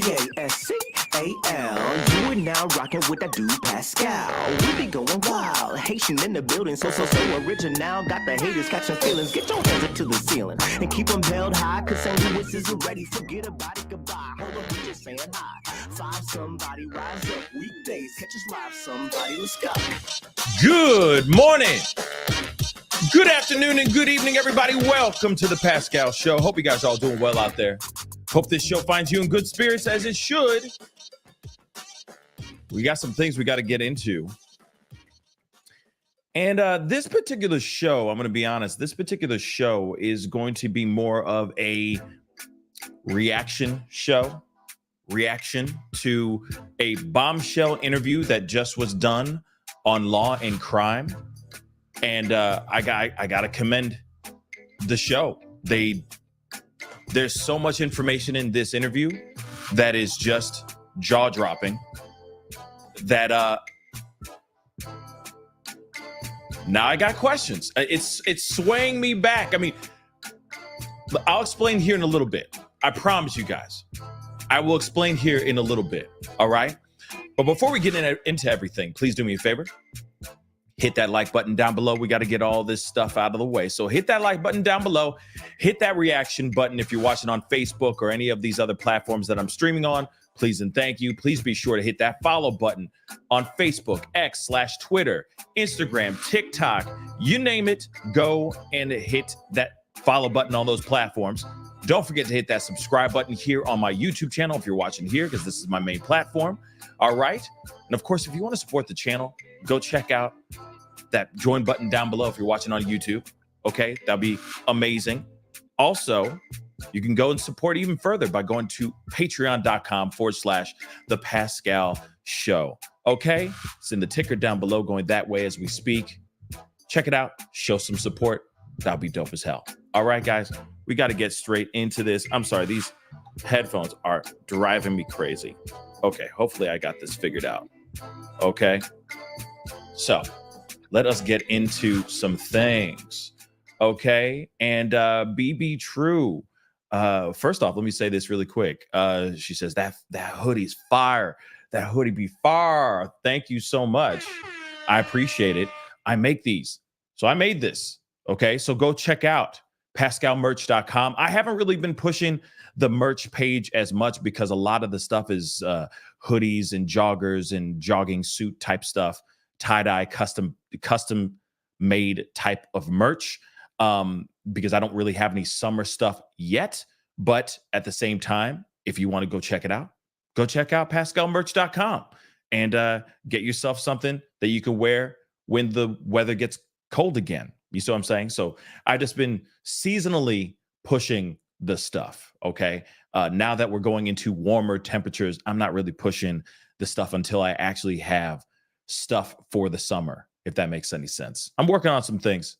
Pascal. You are now rocking with that dude Pascal. We be going wild, Haitian in the building, so original. Got the haters catching feelings. Get your hands up to the ceiling and keep them held high. Cause St. Louis is ready. Forget about it, goodbye. Hold on, we just saying hi. Five somebody rise up. Weekdays catch us live. Somebody, let's go. Good morning. Good afternoon and good evening, everybody. Welcome to the Pascal Show. Hope you guys are all doing well out there. Hope this show finds you in good spirits, as it should. We got some things we got to get into. And this particular show, I'm going to be honest, this particular show is going to be more of a reaction show. Reaction to a bombshell interview that just was done on Law and Crime. And I got to commend the show. There's so much information in this interview that is just jaw-dropping that now I got questions. It's swaying me back. I mean, I'll explain here in a little bit. I promise you guys. I will explain here in a little bit. All right? But before we get into everything, please do me a favor. Hit that like button down below. We got to get all this stuff out of the way. So hit that like button down below. Hit that reaction button if you're watching on Facebook or any of these other platforms that I'm streaming on. Please and thank you. Please be sure to hit that follow button on Facebook, X/Twitter, Instagram, TikTok. You name it. Go and hit that follow button on those platforms. Don't forget to hit that subscribe button here on my YouTube channel if you're watching here, because this is my main platform. All right. And of course, if you want to support the channel, go check out that join button down below if you're watching on YouTube. Okay, that'd be amazing. Also, you can go and support even further by going to patreon.com/the Pascal Show. Okay, it's in the ticker down below going that way as we speak. Check it out. Show some support. That'll be dope as hell. All right, guys, we got to get straight into this. I'm sorry, these headphones are driving me crazy. Okay, hopefully I got this figured out. Okay, so let us get into some things. Okay, and BB True. First off, let me say this really quick. She says that hoodie's fire. That hoodie be fire. Thank you so much. I appreciate it. I make these. So I made this. Okay, so go check out pascalmerch.com. I haven't really been pushing the merch page as much because a lot of the stuff is hoodies and joggers and jogging suit type stuff, tie-dye, custom made type of merch, because I don't really have any summer stuff yet. But at the same time, if you want to go check it out, go check out pascalmerch.com and get yourself something that you can wear when the weather gets cold again. You see what I'm saying? So I've just been seasonally pushing the stuff. Okay. Now that we're going into warmer temperatures, I'm not really pushing the stuff until I actually have stuff for the summer, if that makes any sense. I'm working on some things.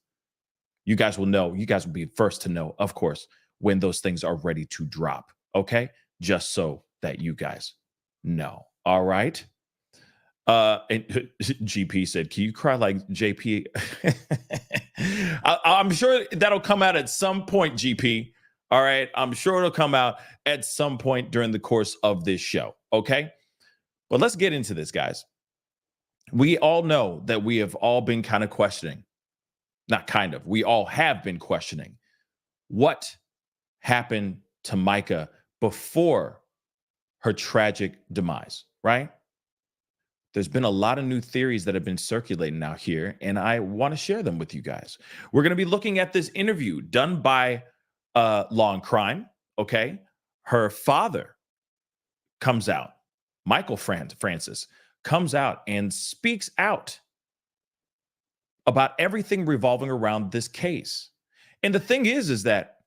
You guys will know. You guys will be first to know, of course, when those things are ready to drop. Okay. Just so that you guys know. All right. And GP said, can you cry like JP? I'm sure that'll come out at some point, GP. All right. I'm sure it'll come out at some point during the course of this show. Okay. But let's get into this, guys. We all know that we have all been kind of questioning. Not kind of. We all have been questioning what happened to Mica before her tragic demise, right? There's been a lot of new theories that have been circulating out here, and I want to share them with you guys. We're going to be looking at this interview done by Law and Crime, okay? Her father comes out, Michael Francis, comes out and speaks out about everything revolving around this case. And the thing is that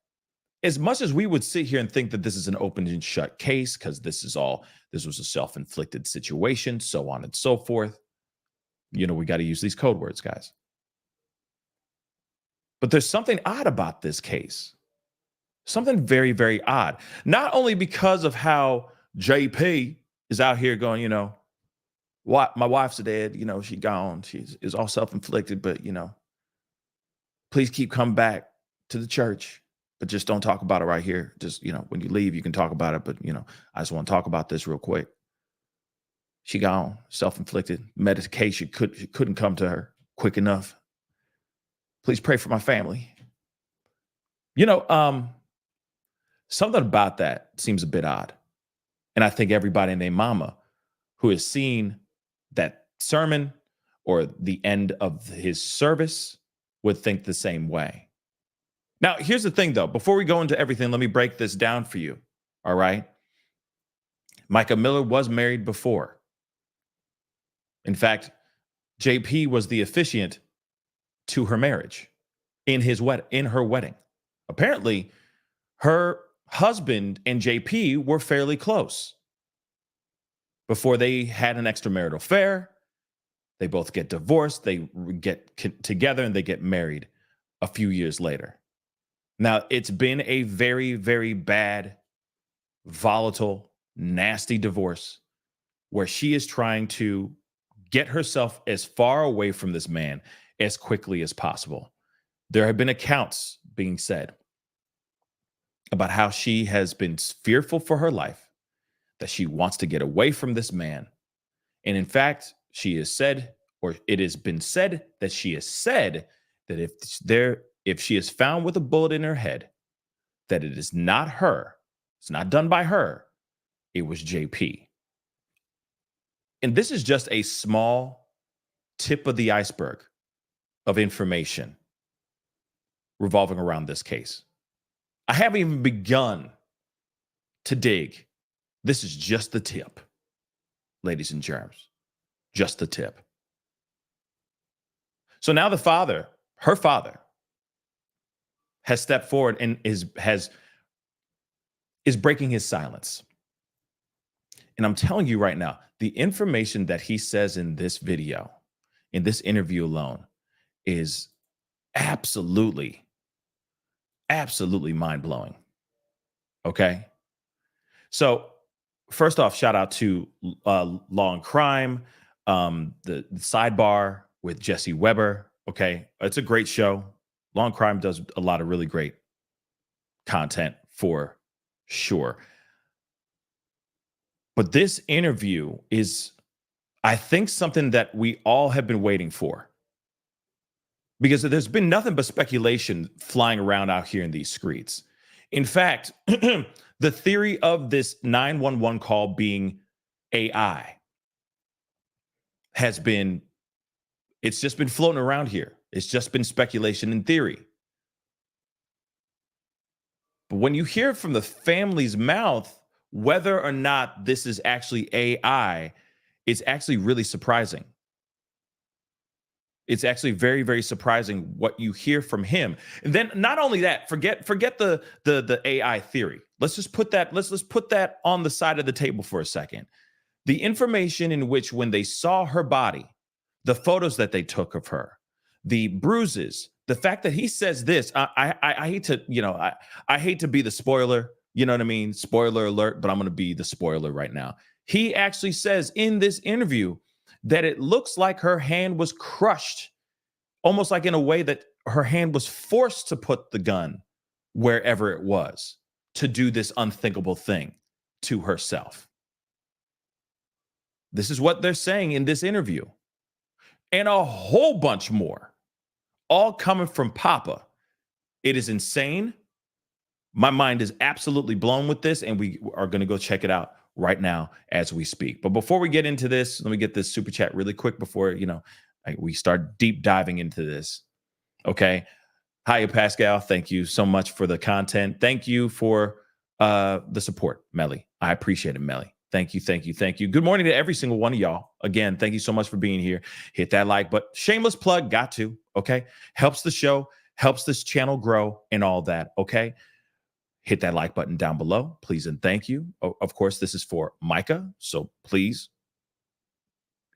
as much as we would sit here and think that this is an open and shut case, because this was a self-inflicted situation, so on and so forth, you know, we got to use these code words, guys. But there's something odd about this case. Something very, very odd. Not only because of how JP is out here going, you know, what my wife's dead, you know, she gone. She's all self-inflicted, but, you know, please keep coming back to the church. but just don't talk about it right here. Just, when you leave, you can talk about it. But, I just want to talk about this real quick. She gone, self-inflicted. Medication couldn't come to her quick enough. Please pray for my family. Something about that seems a bit odd. And I think everybody and their mama who has seen that sermon or the end of his service would think the same way. Now, here's the thing, though. Before we go into everything, let me break this down for you. All right? Mica Miller was married before. In fact, JP was the officiant to her marriage in her wedding. Apparently, her husband and JP were fairly close. Before they had an extramarital affair, they both get divorced, they get together, and they get married a few years later. Now, it's been a very, very bad, volatile, nasty divorce where she is trying to get herself as far away from this man as quickly as possible. There have been accounts being said about how she has been fearful for her life, that she wants to get away from this man. And in fact, she has said, or it has been said that she has said that if she is found with a bullet in her head, that it is not her, it's not done by her, it was JP. And this is just a small tip of the iceberg of information revolving around this case. I haven't even begun to dig. This is just the tip, ladies and germs, just the tip. So now her father, has stepped forward and is breaking his silence. And I'm telling you right now, the information that he says in this video, in this interview alone, is absolutely mind-blowing. Okay? So first off, shout out to Law and Crime, the Sidebar with Jesse Weber. Okay? It's a great show. Law and Crime does a lot of really great content for sure. But this interview is, I think, something that we all have been waiting for. Because there's been nothing but speculation flying around out here in these streets. In fact, the theory of this 911 call being AI it's just been floating around here. It's just been speculation and theory. But when you hear it from the family's mouth, whether or not this is actually AI, it's actually really surprising. It's actually very, very surprising what you hear from him. And then not only that, forget the AI theory. Let's just put that on the side of the table for a second. The information in which when they saw her body, the photos that they took of her, the bruises, the fact that he says this, I hate to, I hate to be the spoiler, you know what I mean? Spoiler alert, but I'm going to be the spoiler right now. He actually says in this interview that it looks like her hand was crushed, almost like in a way that her hand was forced to put the gun wherever it was to do this unthinkable thing to herself. This is what they're saying in this interview. And a whole bunch more, all coming from Papa. It is insane. My mind is absolutely blown with this, and we are going to go check it out right now as we speak. But before we get into this, let me get this super chat really quick before, we start deep diving into this. Okay. Hi, Pascal. Thank you so much for the content. Thank you for the support, Melly. I appreciate it, Melly. Thank you. Good morning to every single one of y'all. Again, thank you so much for being here. Hit that like button. Shameless plug, got to, okay? Helps the show, helps this channel grow and all that, okay? Hit that like button down below, please and thank you. Of course, this is for Mica, so please,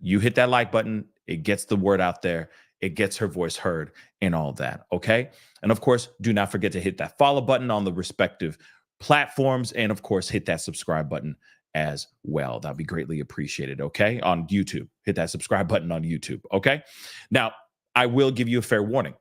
you hit that like button. It gets the word out there. It gets her voice heard and all that, okay? And of course, do not forget to hit that follow button on the respective platforms, and of course, hit that subscribe button as well. That'd be greatly appreciated, okay? On YouTube, hit that subscribe button on YouTube, okay? Now, I will give you a fair warning.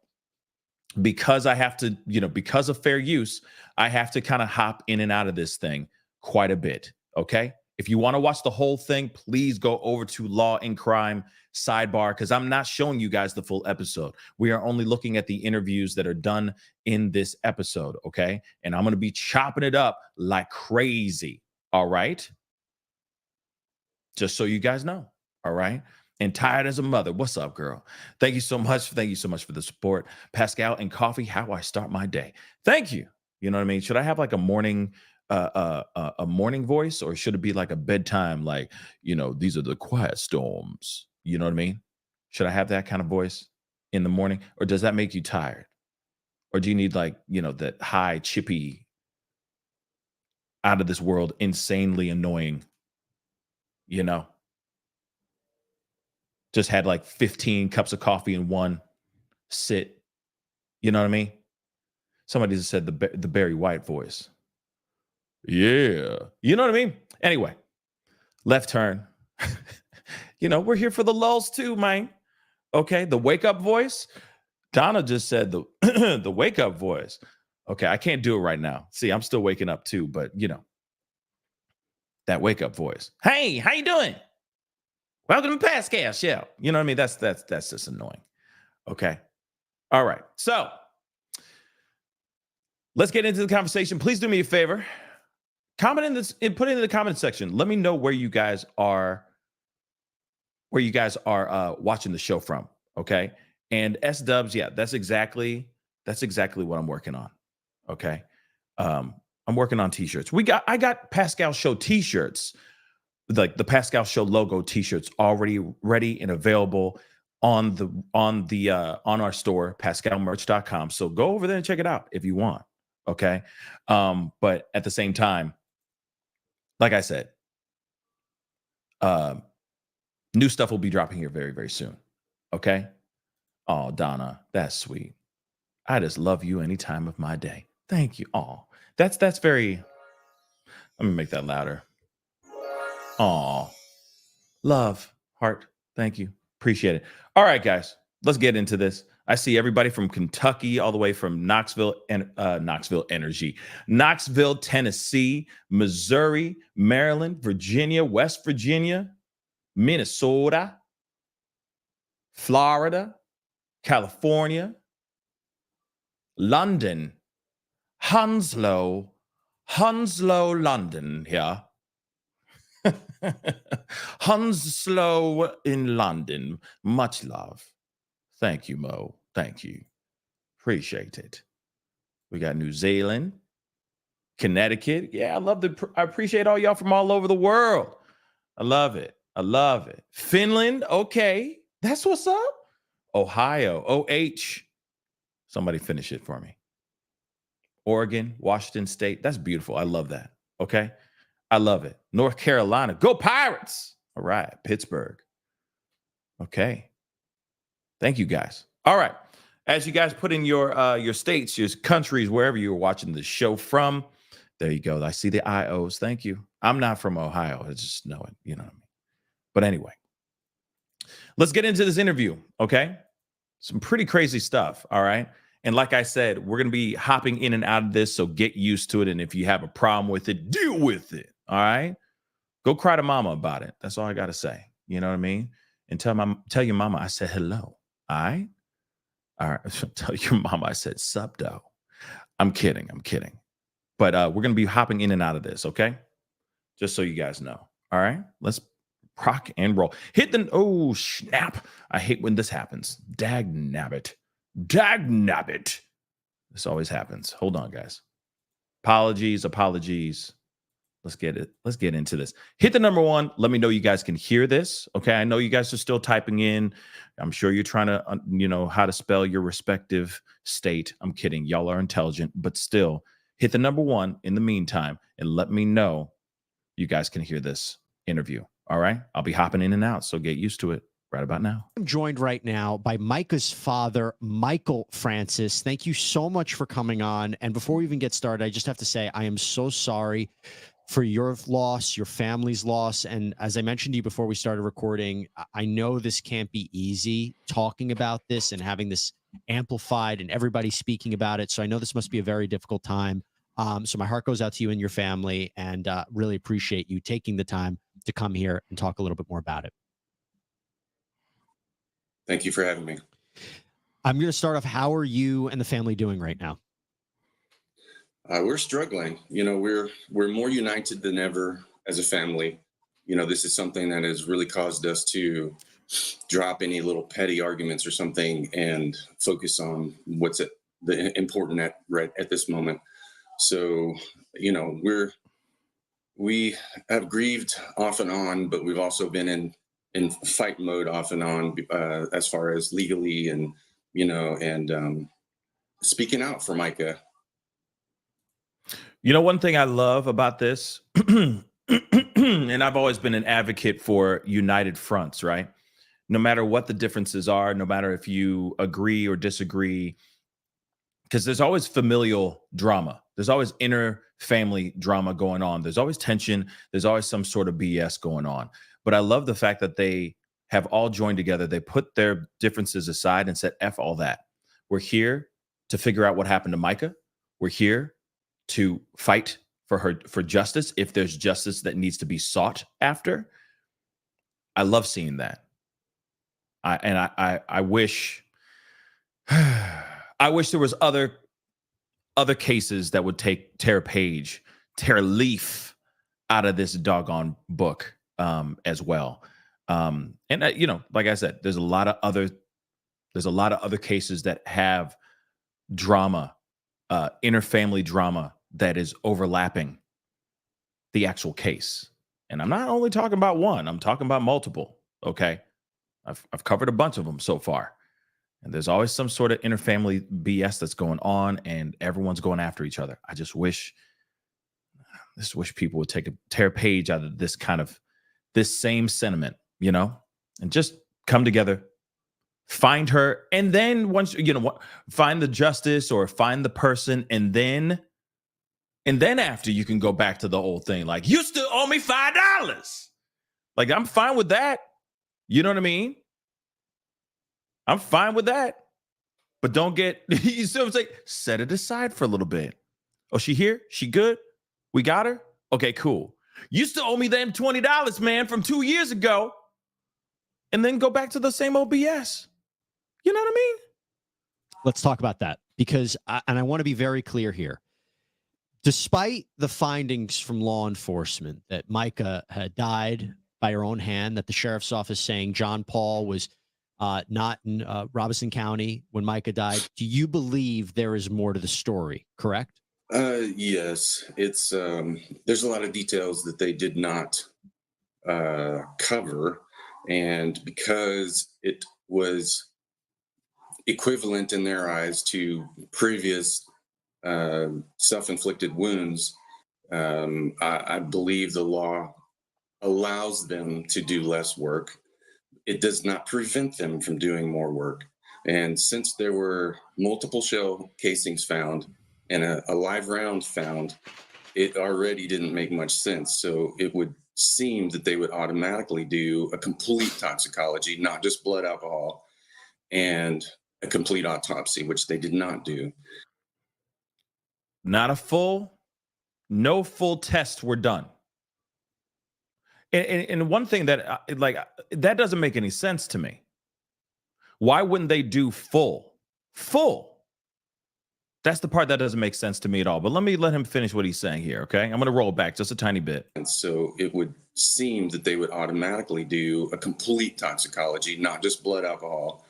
because I have to, because of fair use, I have to kind of hop in and out of this thing quite a bit. Okay. If you want to watch the whole thing, please go over to Law and Crime Sidebar, because I'm not showing you guys the full episode. We are only looking at the interviews that are done in this episode. Okay. And I'm going to be chopping it up like crazy. All right. Just so you guys know. All right. And tired as a mother. What's up, girl? Thank you so much. Thank you so much for the support. Pascal and coffee, how I start my day. Thank you. You know what I mean? Should I have like a morning voice, or should it be like a bedtime, like, these are the quiet storms? You know what I mean? Should I have that kind of voice in the morning, or does that make you tired? Or do you need like, that high, chippy, out of this world, insanely annoying, just had like 15 cups of coffee in one sit. You know what I mean? Somebody just said the Barry White voice. Yeah. You know what I mean? Anyway, left turn. We're here for the lulls too, man. Okay. The wake up voice. Donna just said the the wake up voice. Okay. I can't do it right now. See, I'm still waking up too, but that wake up voice. Hey, how you doing? Welcome to Pascal Show. You know what I mean? That's just annoying. Okay. All right. So let's get into the conversation. Please do me a favor. Comment in this and put it in the comment section. Let me know where you guys are watching the show from. Okay. And S-dubs, yeah, that's exactly what I'm working on. Okay. I'm working on t-shirts. I got Pascal Show t-shirts, like the Pascal Show logo t-shirts, already ready and available on our store, pascalmerch.com. So go over there and check it out if you want. Okay. But at the same time, like I said, new stuff will be dropping here very, very soon. Okay. Oh, Donna, that's sweet. I just love you any time of my day. Thank you. Oh, that's very, let me make that louder. Oh, love, heart. Thank you. Appreciate it. All right, guys, let's get into this. I see everybody from Kentucky, all the way from Knoxville, Tennessee, Missouri, Maryland, Virginia, West Virginia, Minnesota, Florida, California, London, Hounslow, London here. Hounslow in London. Much love. Thank you, Mo. Thank you. Appreciate it. We got New Zealand, Connecticut. Yeah, I appreciate all y'all from all over the world. I love it. Finland. Okay. That's what's up. Ohio. OH. Somebody finish it for me. Oregon, Washington State. That's beautiful. I love that. Okay. I love it. North Carolina. Go Pirates. All right. Pittsburgh. Okay. Thank you, guys. All right. As you guys put in your states, your countries, wherever you're watching the show from, there you go. I see the IOs. Thank you. I'm not from Ohio. I just know it. You know what I mean? But anyway, let's get into this interview. Okay. Some pretty crazy stuff. All right. And like I said, we're going to be hopping in and out of this. So get used to it. And if you have a problem with it, deal with it. All right. Go cry to mama about it. That's all I got to say. You know what I mean? And tell your mama I said hello. All right. All right. Tell your mama I said sup though. I'm kidding. But we're going to be hopping in and out of this. Okay. Just so you guys know. All right. Let's rock and roll. Oh, snap. I hate when this happens. Dag nabbit. This always happens. Hold on, guys. Apologies. Let's get into this. Hit the number 1. Let me know you guys can hear this. Okay. I know you guys are still typing in. I'm sure you're trying to, how to spell your respective state. I'm kidding. Y'all are intelligent, but still hit the number 1 in the meantime and let me know you guys can hear this interview. All right. I'll be hopping in and out. So get used to it right about now. I'm joined right now by Mica's father, Michael Francis. Thank you so much for coming on. And before we even get started, I just have to say, I am so sorry for your loss, your family's loss. And as I mentioned to you before we started recording, I know this can't be easy talking about this and having this amplified and everybody speaking about it. So I know this must be a very difficult time. So my heart goes out to you and your family, and really appreciate you taking the time to come here and talk a little bit more about it. Thank you for having me. I'm going to start off. How are you and the family doing right now? We're struggling. You know, we're more united than ever as a family. You know, this is something that has really caused us to drop any little petty arguments or something and focus on what's important at this moment. So, you know, we have grieved off and on, but we've also been in fight mode off and on, as far as legally and, you know, and speaking out for Mica. You know, one thing I love about this, and I've always been an advocate for united fronts, right? No matter what the differences are, no matter if you agree or disagree, because there's always familial drama. There's always inner family drama going on. There's always tension. There's always some sort of BS going on. But I love the fact that they have all joined together. They put their differences aside and said, F all that. We're here to figure out what happened to Mica. We're here to fight for justice if there's justice that needs to be sought after. I love seeing that. I wish I wish there was other cases that would tear a leaf out of this doggone book as well. You know, like I said, there's a lot of other cases that have drama, interfamily drama that is overlapping the actual case. And I'm not only talking about one, I'm talking about multiple. Okay. I've covered a bunch of them so far. And there's always some sort of interfamily BS that's going on, and everyone's going after each other. I just wish people would tear a page out of this same sentiment, you know, and just come together, find her, and then once, you know, find the justice or find the person, and then after you can go back to the old thing. Like, you still owe me $5. Like, I'm fine with that. You know what I mean? I'm fine with that. But don't get, you see what I'm saying? Set it aside for a little bit. Oh, she here? She good? We got her? Okay, cool. You still owe me them $20, man, from 2 years ago. And then go back to the same old BS. You know what I mean? Let's talk about that, because I want to be very clear here. Despite the findings from law enforcement that Mica had died by her own hand, that the sheriff's office saying John Paul was not in Robeson County when Mica died, do you believe there is more to the story, correct? Yes, it's there's a lot of details that they did not cover, and because it was equivalent in their eyes to previous self-inflicted wounds, I believe the law allows them to do less work. It does not prevent them from doing more work. And since there were multiple shell casings found and a live round found, it already didn't make much sense. So it would seem that they would automatically do a complete toxicology, not just blood alcohol, and a complete autopsy, which they did not do. No full tests were done. And one thing that that doesn't make any sense to me. Why wouldn't they do full? That's the part that doesn't make sense to me at all. But let him finish what he's saying here, okay? I'm going to roll back just a tiny bit. And so it would seem that they would automatically do a complete toxicology, not just blood alcohol,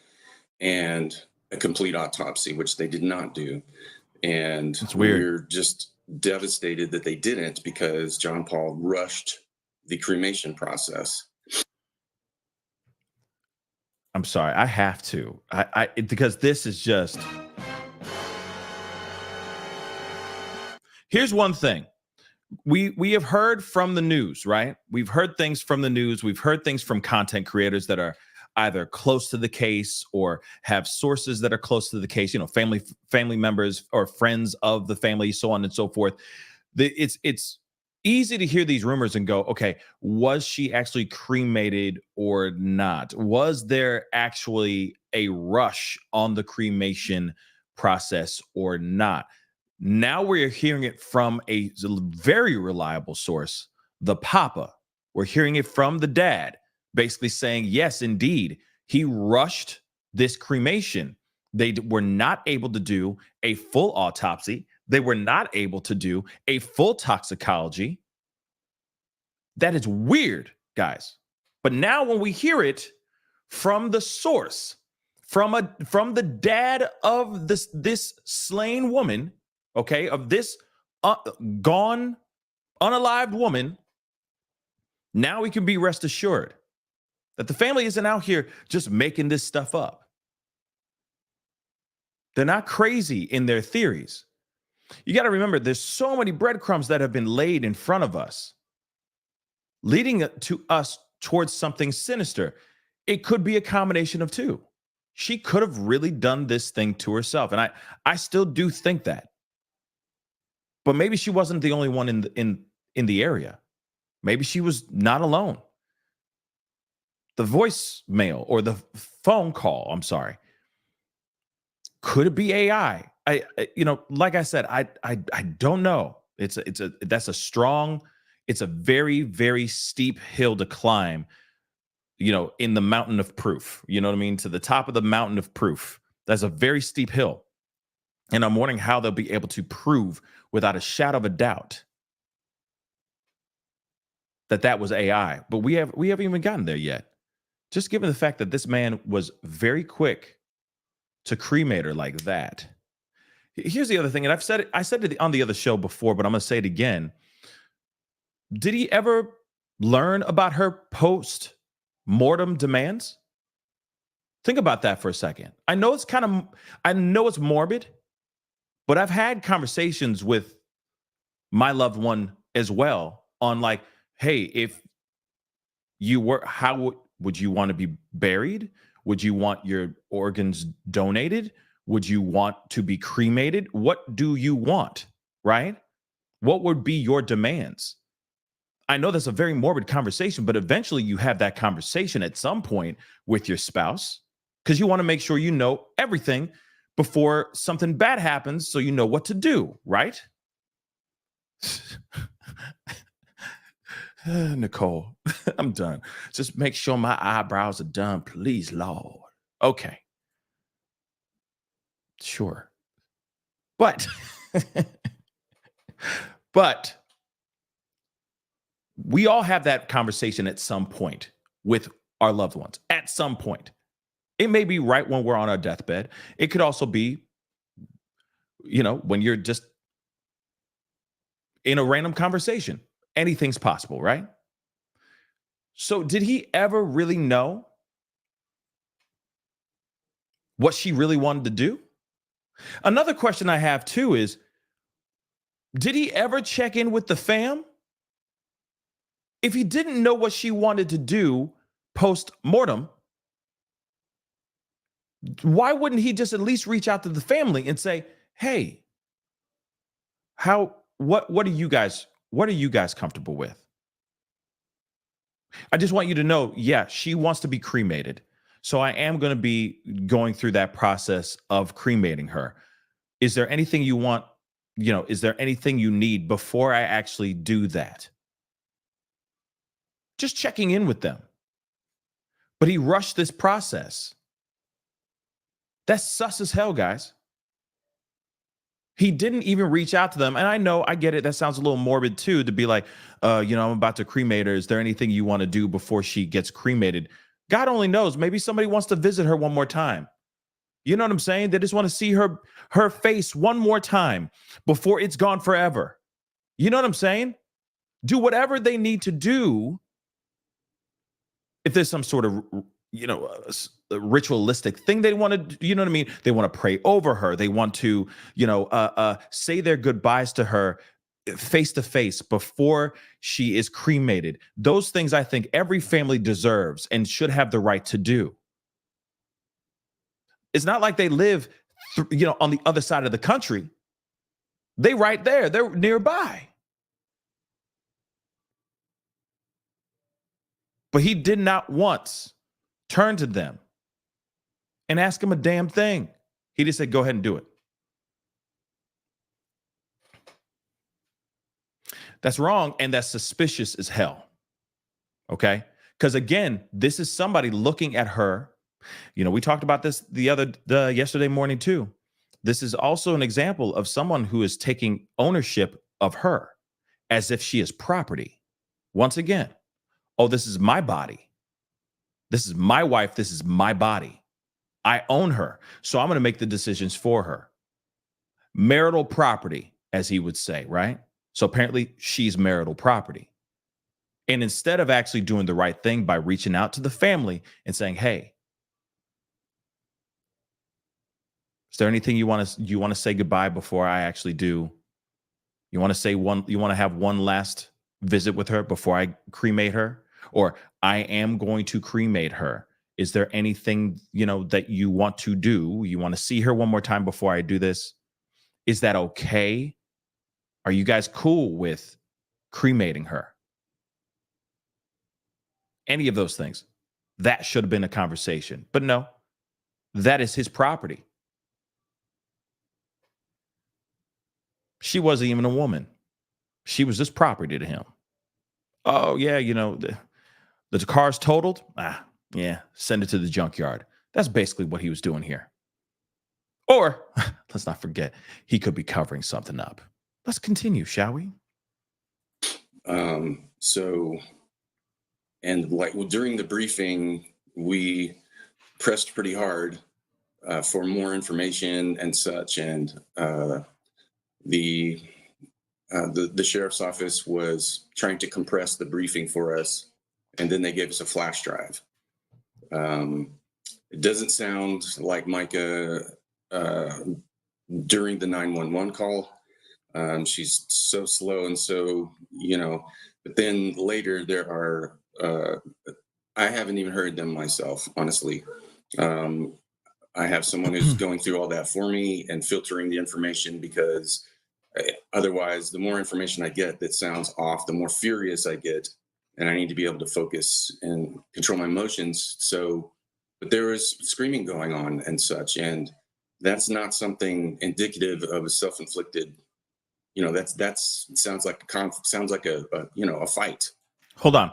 and a complete autopsy, which they did not do. And it's weird. We're just devastated that they didn't, because John Paul rushed the cremation process. I'm sorry, I have to. Because this is just... Here's one thing. We have heard from the news, right? We've heard things from the news. We've heard things from content creators that are either close to the case or have sources that are close to the case, you know, family members or friends of the family, so on and so forth. It's easy to hear these rumors and go, okay, was she actually cremated or not? Was there actually a rush on the cremation process or not. Now we're hearing it from a very reliable source, the papa. We're hearing it from the dad, basically saying, yes, indeed, he rushed this cremation. They were not able to do a full autopsy. They were not able to do a full toxicology. That is weird, guys. But now when we hear it from the source, from the dad of this slain woman, okay, of this gone, unalived woman, now we can be rest assured that the family isn't out here just making this stuff up. They're not crazy in their theories. You got to remember, there's so many breadcrumbs that have been laid in front of us, leading to us towards something sinister. It could be a combination of two. She could have really done this thing to herself. And I still do think that. But maybe she wasn't the only one in the area. Maybe she was not alone. The voicemail or the phone call, I'm sorry. Could it be AI? Like I said, I don't know. It's a very, very steep hill to climb, in the mountain of proof. You know what I mean? To the top of the mountain of proof. That's a very steep hill. And I'm wondering how they'll be able to prove without a shadow of a doubt that was AI. But we haven't even gotten there yet. Just given the fact that this man was very quick to cremate her like that. Here's the other thing, and I said it on the other show before, but I'm going to say it again. Did he ever learn about her post-mortem demands? Think about that for a second. I know it's morbid, but I've had conversations with my loved one as well on like, hey, if you were, how would you want to be buried? Would you want your organs donated? Would you want to be cremated? What do you want, right? What would be your demands? I know that's a very morbid conversation, but eventually you have that conversation at some point with your spouse because you want to make sure you know everything before something bad happens so you know what to do, right? Nicole, I'm done. Just make sure my eyebrows are done, please, Lord. Okay. Sure. But we all have that conversation at some point with our loved ones. At some point. It may be right when we're on our deathbed. It could also be, when you're just in a random conversation. Anything's possible, right? So did he ever really know what she really wanted to do? Another question I have too is, did he ever check in with the fam? If he didn't know what she wanted to do post-mortem, why wouldn't he just at least reach out to the family and say, hey, what are you guys comfortable with? I just want you to know, yeah, she wants to be cremated. So I am going to be going through that process of cremating her. Is there anything you want, is there anything you need before I actually do that? Just checking in with them. But he rushed this process. That's sus as hell, guys. He didn't even reach out to them. And I get it. That sounds a little morbid too, to be like, I'm about to cremate her. Is there anything you want to do before she gets cremated? God only knows. Maybe somebody wants to visit her one more time. You know what I'm saying? They just want to see her face one more time before it's gone forever. You know what I'm saying? Do whatever they need to do. If there's some sort of, a ritualistic thing they want to, you know what I mean? They want to pray over her. They want to, say their goodbyes to her face to face before she is cremated. Those things I think every family deserves and should have the right to do. It's not like they live, on the other side of the country. They right there. They're nearby. But he did not once turn to them and ask him a damn thing. He just said, go ahead and do it. That's wrong, and that's suspicious as hell. Okay? Because again, this is somebody looking at her. You know, we talked about this yesterday morning too. This is also an example of someone who is taking ownership of her as if she is property. Once again, oh, this is my body. This is my wife. This is my body. I own her. So I'm going to make the decisions for her. Marital property, as he would say, right? So apparently she's marital property. And instead of actually doing the right thing by reaching out to the family and saying, hey, is there anything you want to say goodbye before I actually do? You want to have one last visit with her before I cremate her? Or I am going to cremate her. Is there anything, that you want to do? You want to see her one more time before I do this? Is that okay? Are you guys cool with cremating her? Any of those things. That should have been a conversation. But no, that is his property. She wasn't even a woman. She was just property to him. Oh, yeah, the car's totaled. Yeah, send it to the junkyard. That's basically what he was doing here. Or, let's not forget, he could be covering something up. Let's continue, shall we? During the briefing, we pressed pretty hard for more information and such, and the sheriff's office was trying to compress the briefing for us, and then they gave us a flash drive. It doesn't sound like Mica during the 911 call. She's so slow and so, but then later there are, I haven't even heard them myself, honestly. I have someone who's going through all that for me and filtering the information, because otherwise, the more information I get that sounds off, the more furious I get, and I need to be able to focus and control my emotions. But there was screaming going on and such, and that's not something indicative of a self-inflicted. Sounds like a fight. Hold on,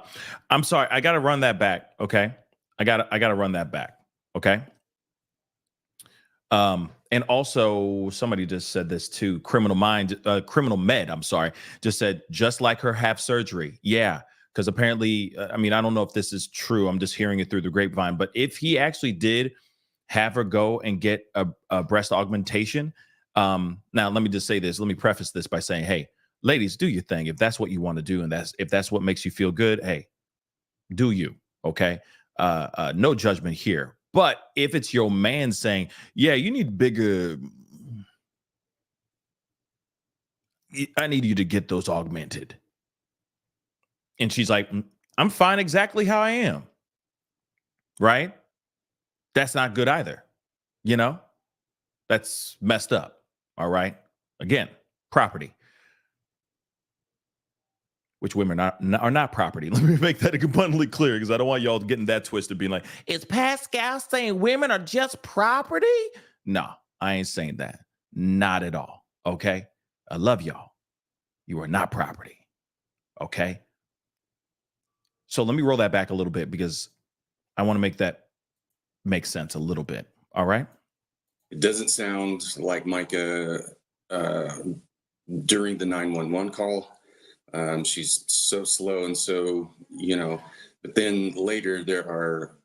I'm sorry. I got to run that back. Okay, I got to run that back. Okay. And also somebody just said this too. Criminal Med. I'm sorry. Just said, just like her half surgery. Yeah. Because apparently, I don't know if this is true. I'm just hearing it through the grapevine. But if he actually did have her go and get a breast augmentation, now let me just say this. Let me preface this by saying, hey, ladies, do your thing. If that's what you want to do, and if that's what makes you feel good, hey, do you? Okay. No judgment here. But if it's your man saying, yeah, you need bigger, I need you to get those augmented. And she's like, I'm fine exactly how I am. Right? That's not good either. That's messed up. All right. Again, property. Which women are not property. Let me make that abundantly clear, because I don't want y'all getting that twisted, being like, is Pascal saying women are just property? No, I ain't saying that. Not at all. Okay? I love y'all. You are not property. Okay? So let me roll that back a little bit, because I want to make that make sense a little bit. All right? It doesn't sound like Mica during the 911 call. She's so slow and so, but then later there are,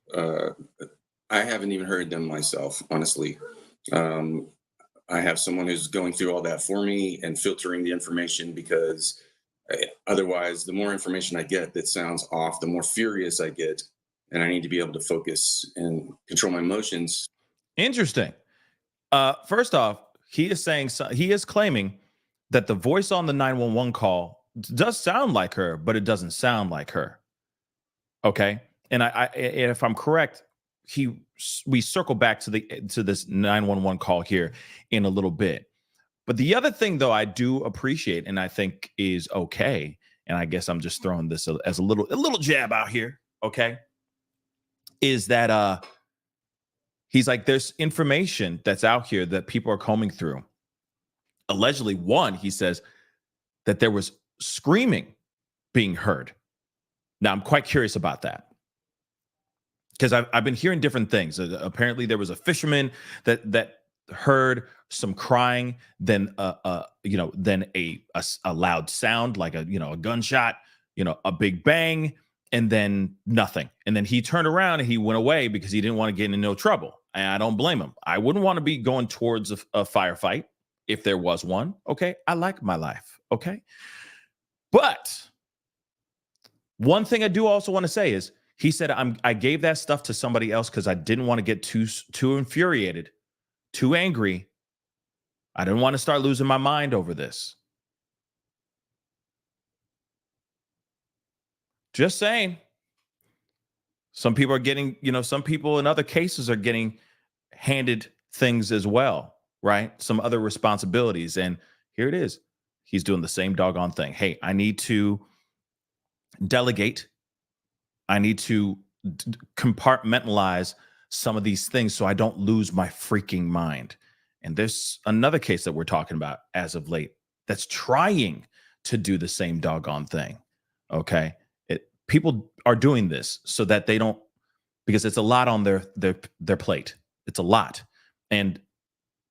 I haven't even heard them myself, honestly. I have someone who's going through all that for me and filtering the information, because otherwise, the more information I get that sounds off, the more furious I get, and I need to be able to focus and control my emotions. Interesting. First off, he is claiming that the voice on the 911 call does sound like her, but it doesn't sound like her. Okay. And if I'm correct, we circle back to this 911 call here in a little bit. But the other thing, though, I do appreciate, and I think is okay, and I guess I'm just throwing this as a little jab out here, okay, is that He's like, there's information that's out here that people are combing through. Allegedly, one, he says that there was screaming being heard. Now, I'm quite curious about that because I've been hearing different things. Apparently, there was a fisherman that heard some crying, then then a loud sound like a gunshot, a big bang, and then nothing. And then he turned around and he went away because he didn't want to get into no trouble. And I don't blame him. I wouldn't want to be going towards a firefight if there was one. Okay, I like my life. Okay, but one thing I do also want to say is he said I gave that stuff to somebody else because I didn't want to get too infuriated, too angry. I didn't want to start losing my mind over this. Just saying. Some people are getting, some people in other cases are getting handed things as well, right? Some other responsibilities. And here it is. He's doing the same doggone thing. Hey, I need to delegate. I need to compartmentalize some of these things so I don't lose my freaking mind. And there's another case that we're talking about as of late that's trying to do the same doggone thing. Okay. People are doing this so that they don't, because it's a lot on their plate. It's a lot. And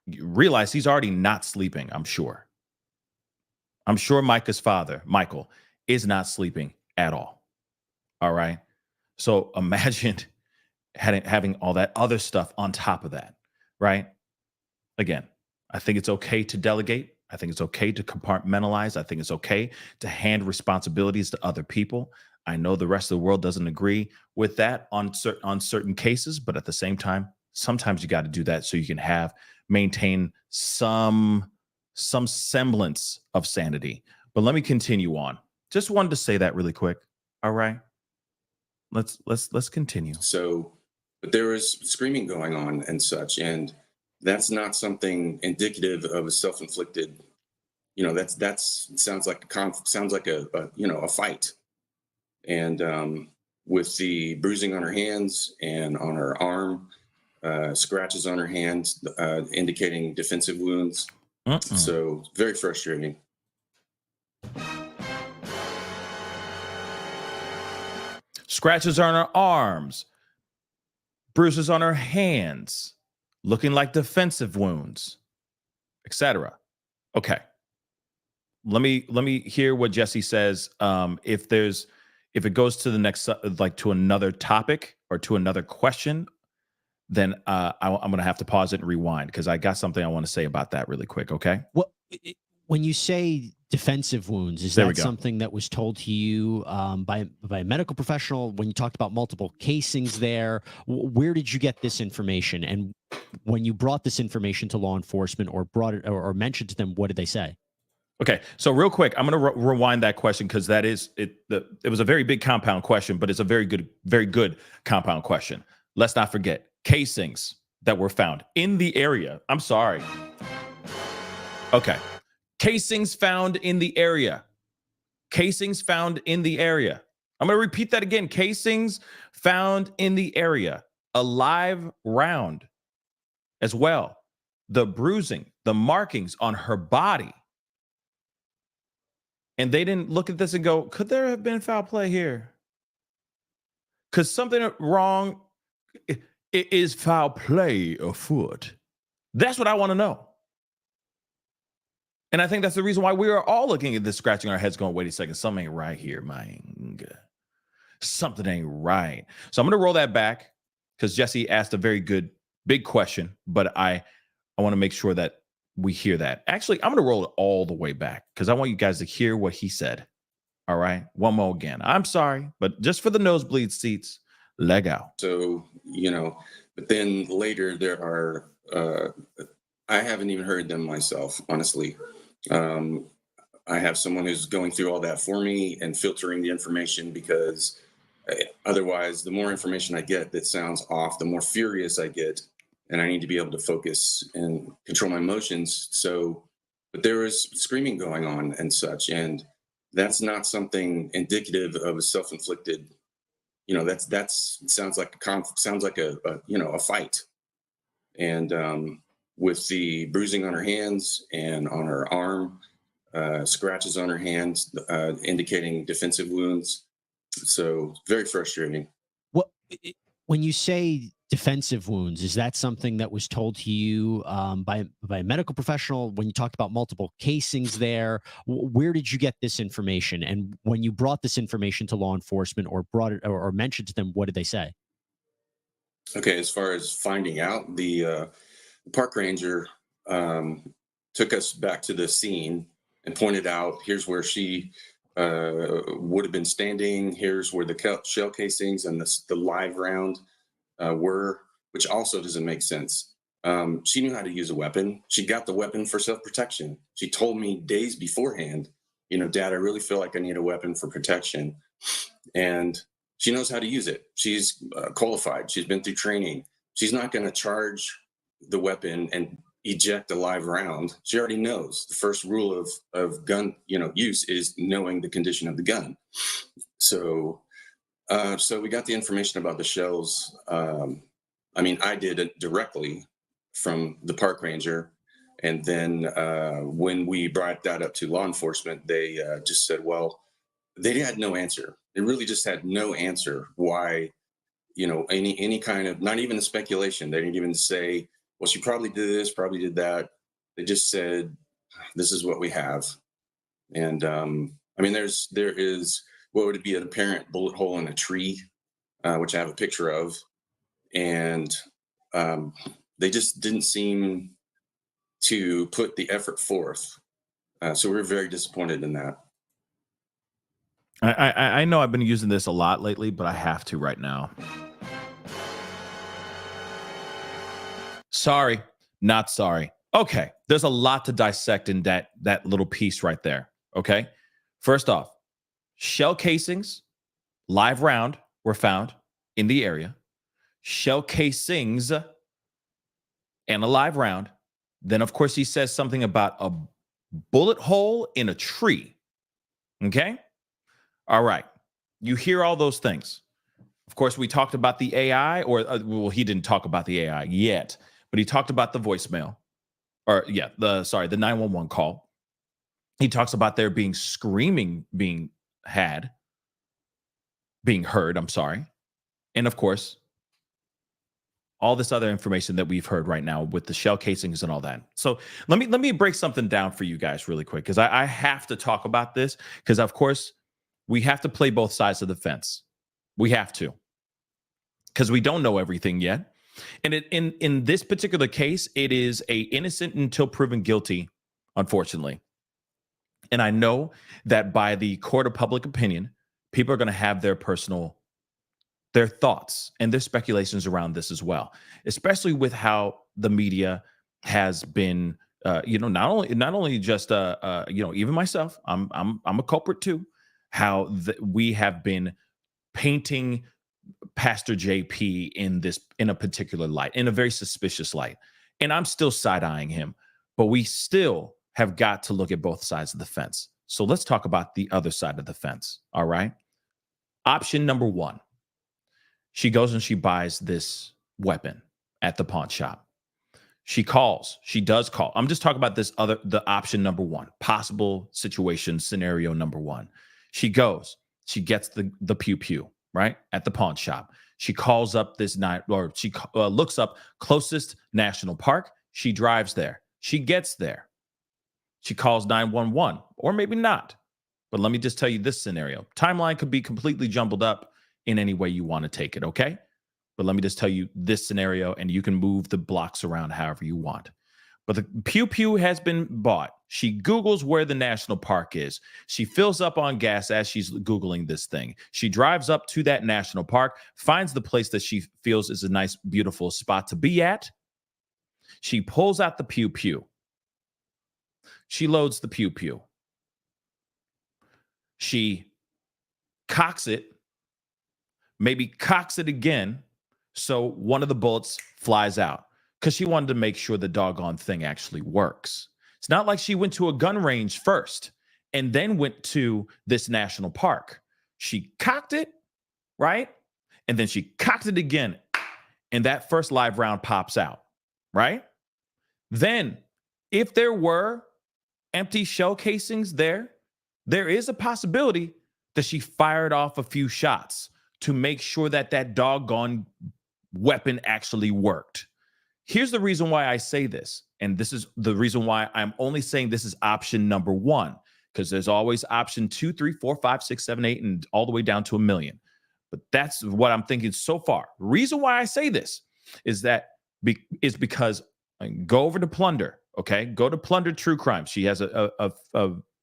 you realize he's already not sleeping, I'm sure. I'm sure Mica's father, Michael, is not sleeping at all. All right. So imagine having all that other stuff on top of that, right? Again, I think it's okay to delegate. I think it's okay to compartmentalize. I think it's okay to hand responsibilities to other people. I know the rest of the world doesn't agree with that on certain cases, but at the same time, sometimes you got to do that so you can maintain some semblance of sanity. But let me continue on. Just wanted to say that really quick. All right. Let's continue. So, but there was screaming going on and such, and that's not something indicative of a self-inflicted. That's sounds like a fight. And with the bruising on her hands and on her arm, scratches on her hands, indicating defensive wounds. So very frustrating. Scratches on her arms, bruises on her hands, looking like defensive wounds, etc. Okay. Let me hear what Jesse says. If it goes to the next, like to another topic or to another question, then I'm going to have to pause it and rewind because I got something I want to say about that really quick. Okay. Well, when you say defensive wounds, is that something that was told to you by a medical professional when you talked about multiple casings there? Where did you get this information? And when you brought this information to law enforcement or brought it or mentioned to them, what did they say? Okay, so real quick, I'm going to rewind that question because that is it. It was a very big compound question, but it's a very good compound question. Let's not forget casings that were found in the area. I'm sorry. Okay, casings found in the area. Casings found in the area. I'm going to repeat that again. Casings found in the area. A live round as well. The bruising, the markings on her body. And they didn't look at this and go, could there have been foul play here? Because something wrong, it is foul play afoot. That's what I want to know. And I think that's the reason why we are all looking at this, scratching our heads going, wait a second, something ain't right here, man. Something ain't right. So I'm going to roll that back because Jesse asked a very good, big question, but I want to make sure that we hear that. Actually, I'm going to roll it all the way back because I want you guys to hear what he said. All right. One more again. I'm sorry, but just for the nosebleed seats, leg out. So, but then later there are, I haven't even heard them myself, honestly. I have someone who's going through all that for me and filtering the information because otherwise, the more information I get that sounds off, the more furious I get. And I need to be able to focus and control my emotions. So, but there was screaming going on and such, and that's not something indicative of a self-inflicted. That sounds like a fight. And with the bruising on her hands and on her arm, scratches on her hands, indicating defensive wounds. So very frustrating. What when you say defensive wounds, is that something that was told to you by a medical professional when you talked about multiple casings there? Where did you get this information? And when you brought this information to law enforcement or brought it or mentioned to them, what did they say? Okay, as far as finding out, the park ranger took us back to the scene and pointed out, here's where she would have been standing. Here's where the shell casings and the live round were, which also doesn't make sense. She knew how to use a weapon. She got the weapon for self-protection. She told me days beforehand, Dad, I really feel like I need a weapon for protection. And she knows how to use it. She's qualified. She's been through training. She's not going to charge the weapon and eject a live round. She already knows the first rule of gun, use is knowing the condition of the gun. So we got the information about the shells. I did it directly from the park ranger. And then when we brought that up to law enforcement, they just said, well, they had no answer. They really just had no answer why, any kind of, not even a speculation. They didn't even say, well, she probably did this, probably did that. They just said, this is what we have. And there is what would be an apparent bullet hole in a tree, which I have a picture of. And they just didn't seem to put the effort forth. So we're very disappointed in that. I know I've been using this a lot lately, but I have to right now. Sorry, not sorry. Okay, there's a lot to dissect in that little piece right there. Okay, first off, shell casings, live round were found in the area. Shell casings and a live round. Then, of course, he says something about a bullet hole in a tree. Okay. All right. You hear all those things. Of course, we talked about the AI, he didn't talk about the AI yet, but he talked about the voicemail, the 911 call. He talks about there being screaming being heard, I'm sorry. And of course, all this other information that we've heard right now with the shell casings and all that. So let me break something down for you guys really quick, because I have to talk about this, because of course we have to play both sides of the fence. We have to, because we don't know everything yet. And in this particular case, it is a innocent until proven guilty, unfortunately. And I know that by the court of public opinion, people are going to have their thoughts and their speculations around this as well, especially with how the media has been, not only just, even myself, I'm a culprit too, how we have been painting Pastor JP in a particular light, in a very suspicious light. And I'm still side-eyeing him, but we still have got to look at both sides of the fence. So let's talk about the other side of the fence. All right. Option number one. She goes and she buys this weapon at the pawn shop. She does call. I'm just talking about the option number one, possible situation, scenario number one. She goes, she gets the pew-pew, right, at the pawn shop. She calls up she looks up closest national park. She drives there. She gets there. She calls 911, or maybe not. But let me just tell you this scenario. Timeline could be completely jumbled up in any way you want to take it, okay? But let me just tell you this scenario, and you can move the blocks around however you want. But the pew-pew has been bought. She Googles where the national park is. She fills up on gas as she's Googling this thing. She drives up to that national park, finds the place that she feels is a nice, beautiful spot to be at. She pulls out the pew-pew. She loads the pew-pew. She cocks it, maybe cocks it again, so one of the bullets flies out, because she wanted to make sure the doggone thing actually works. It's not like she went to a gun range first and then went to this national park. She cocked it, right? And then she cocked it again, and that first live round pops out. right? Then, if there were empty shell casings there, there is a possibility that she fired off a few shots to make sure that that doggone weapon actually worked. Here's the reason why I say this, and this is the reason why I'm only saying this is option number one, because there's always option 2, 3, 4, 5, 6, 7, 8, and all the way down to 1 million. But that's what I'm thinking so far. Reason why I say this is because go over to Plunder, okay? Go to Plunder True Crime. She has a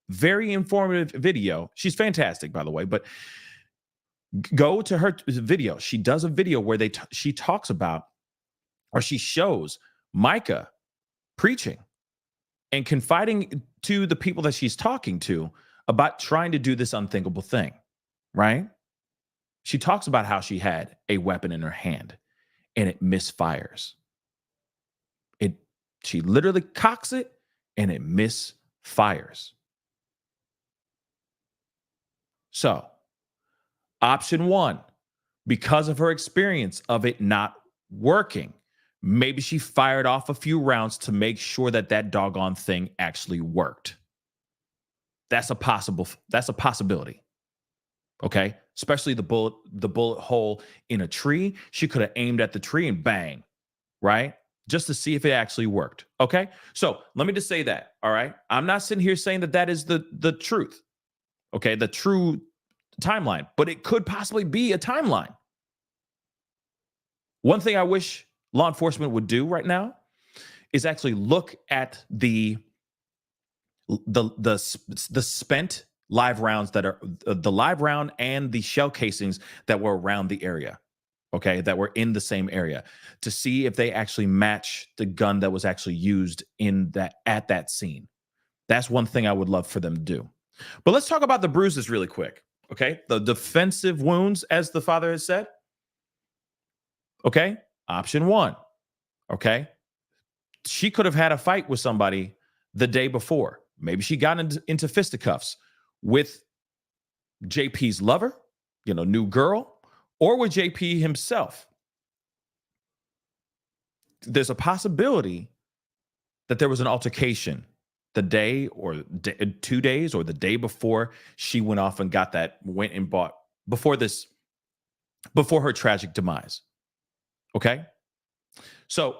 very informative video. She's fantastic, by the way, but go to her video. She does a video where she talks about, or she shows Mica preaching and confiding to the people that she's talking to about trying to do this unthinkable thing, right? She talks about how she had a weapon in her hand and it misfires. She literally cocks it and it misfires. So, option one, because of her experience of it not working, maybe she fired off a few rounds to make sure that that doggone thing actually worked. That's a possibility. Okay? Especially the bullet hole in a tree. She could have aimed at the tree and bang, right? Just to see if it actually worked. Okay? So, let me just say that, all right? I'm not sitting here saying that is the truth. Okay? The true timeline, but it could possibly be a timeline. One thing I wish law enforcement would do right now is actually look at the spent live rounds that are the live round and the shell casings that were around the area, okay, that were in the same area, to see if they actually match the gun that was actually used at that scene. That's one thing I would love for them to do. But let's talk about the bruises really quick. Okay, the defensive wounds, as the father has said. Okay, option one. Okay, she could have had a fight with somebody the day before. Maybe she got into fisticuffs with JP's lover, new girl, or with JP himself. There's a possibility that there was an altercation the day or 2 days or the day before she went off and went and bought before her tragic demise. Okay. So,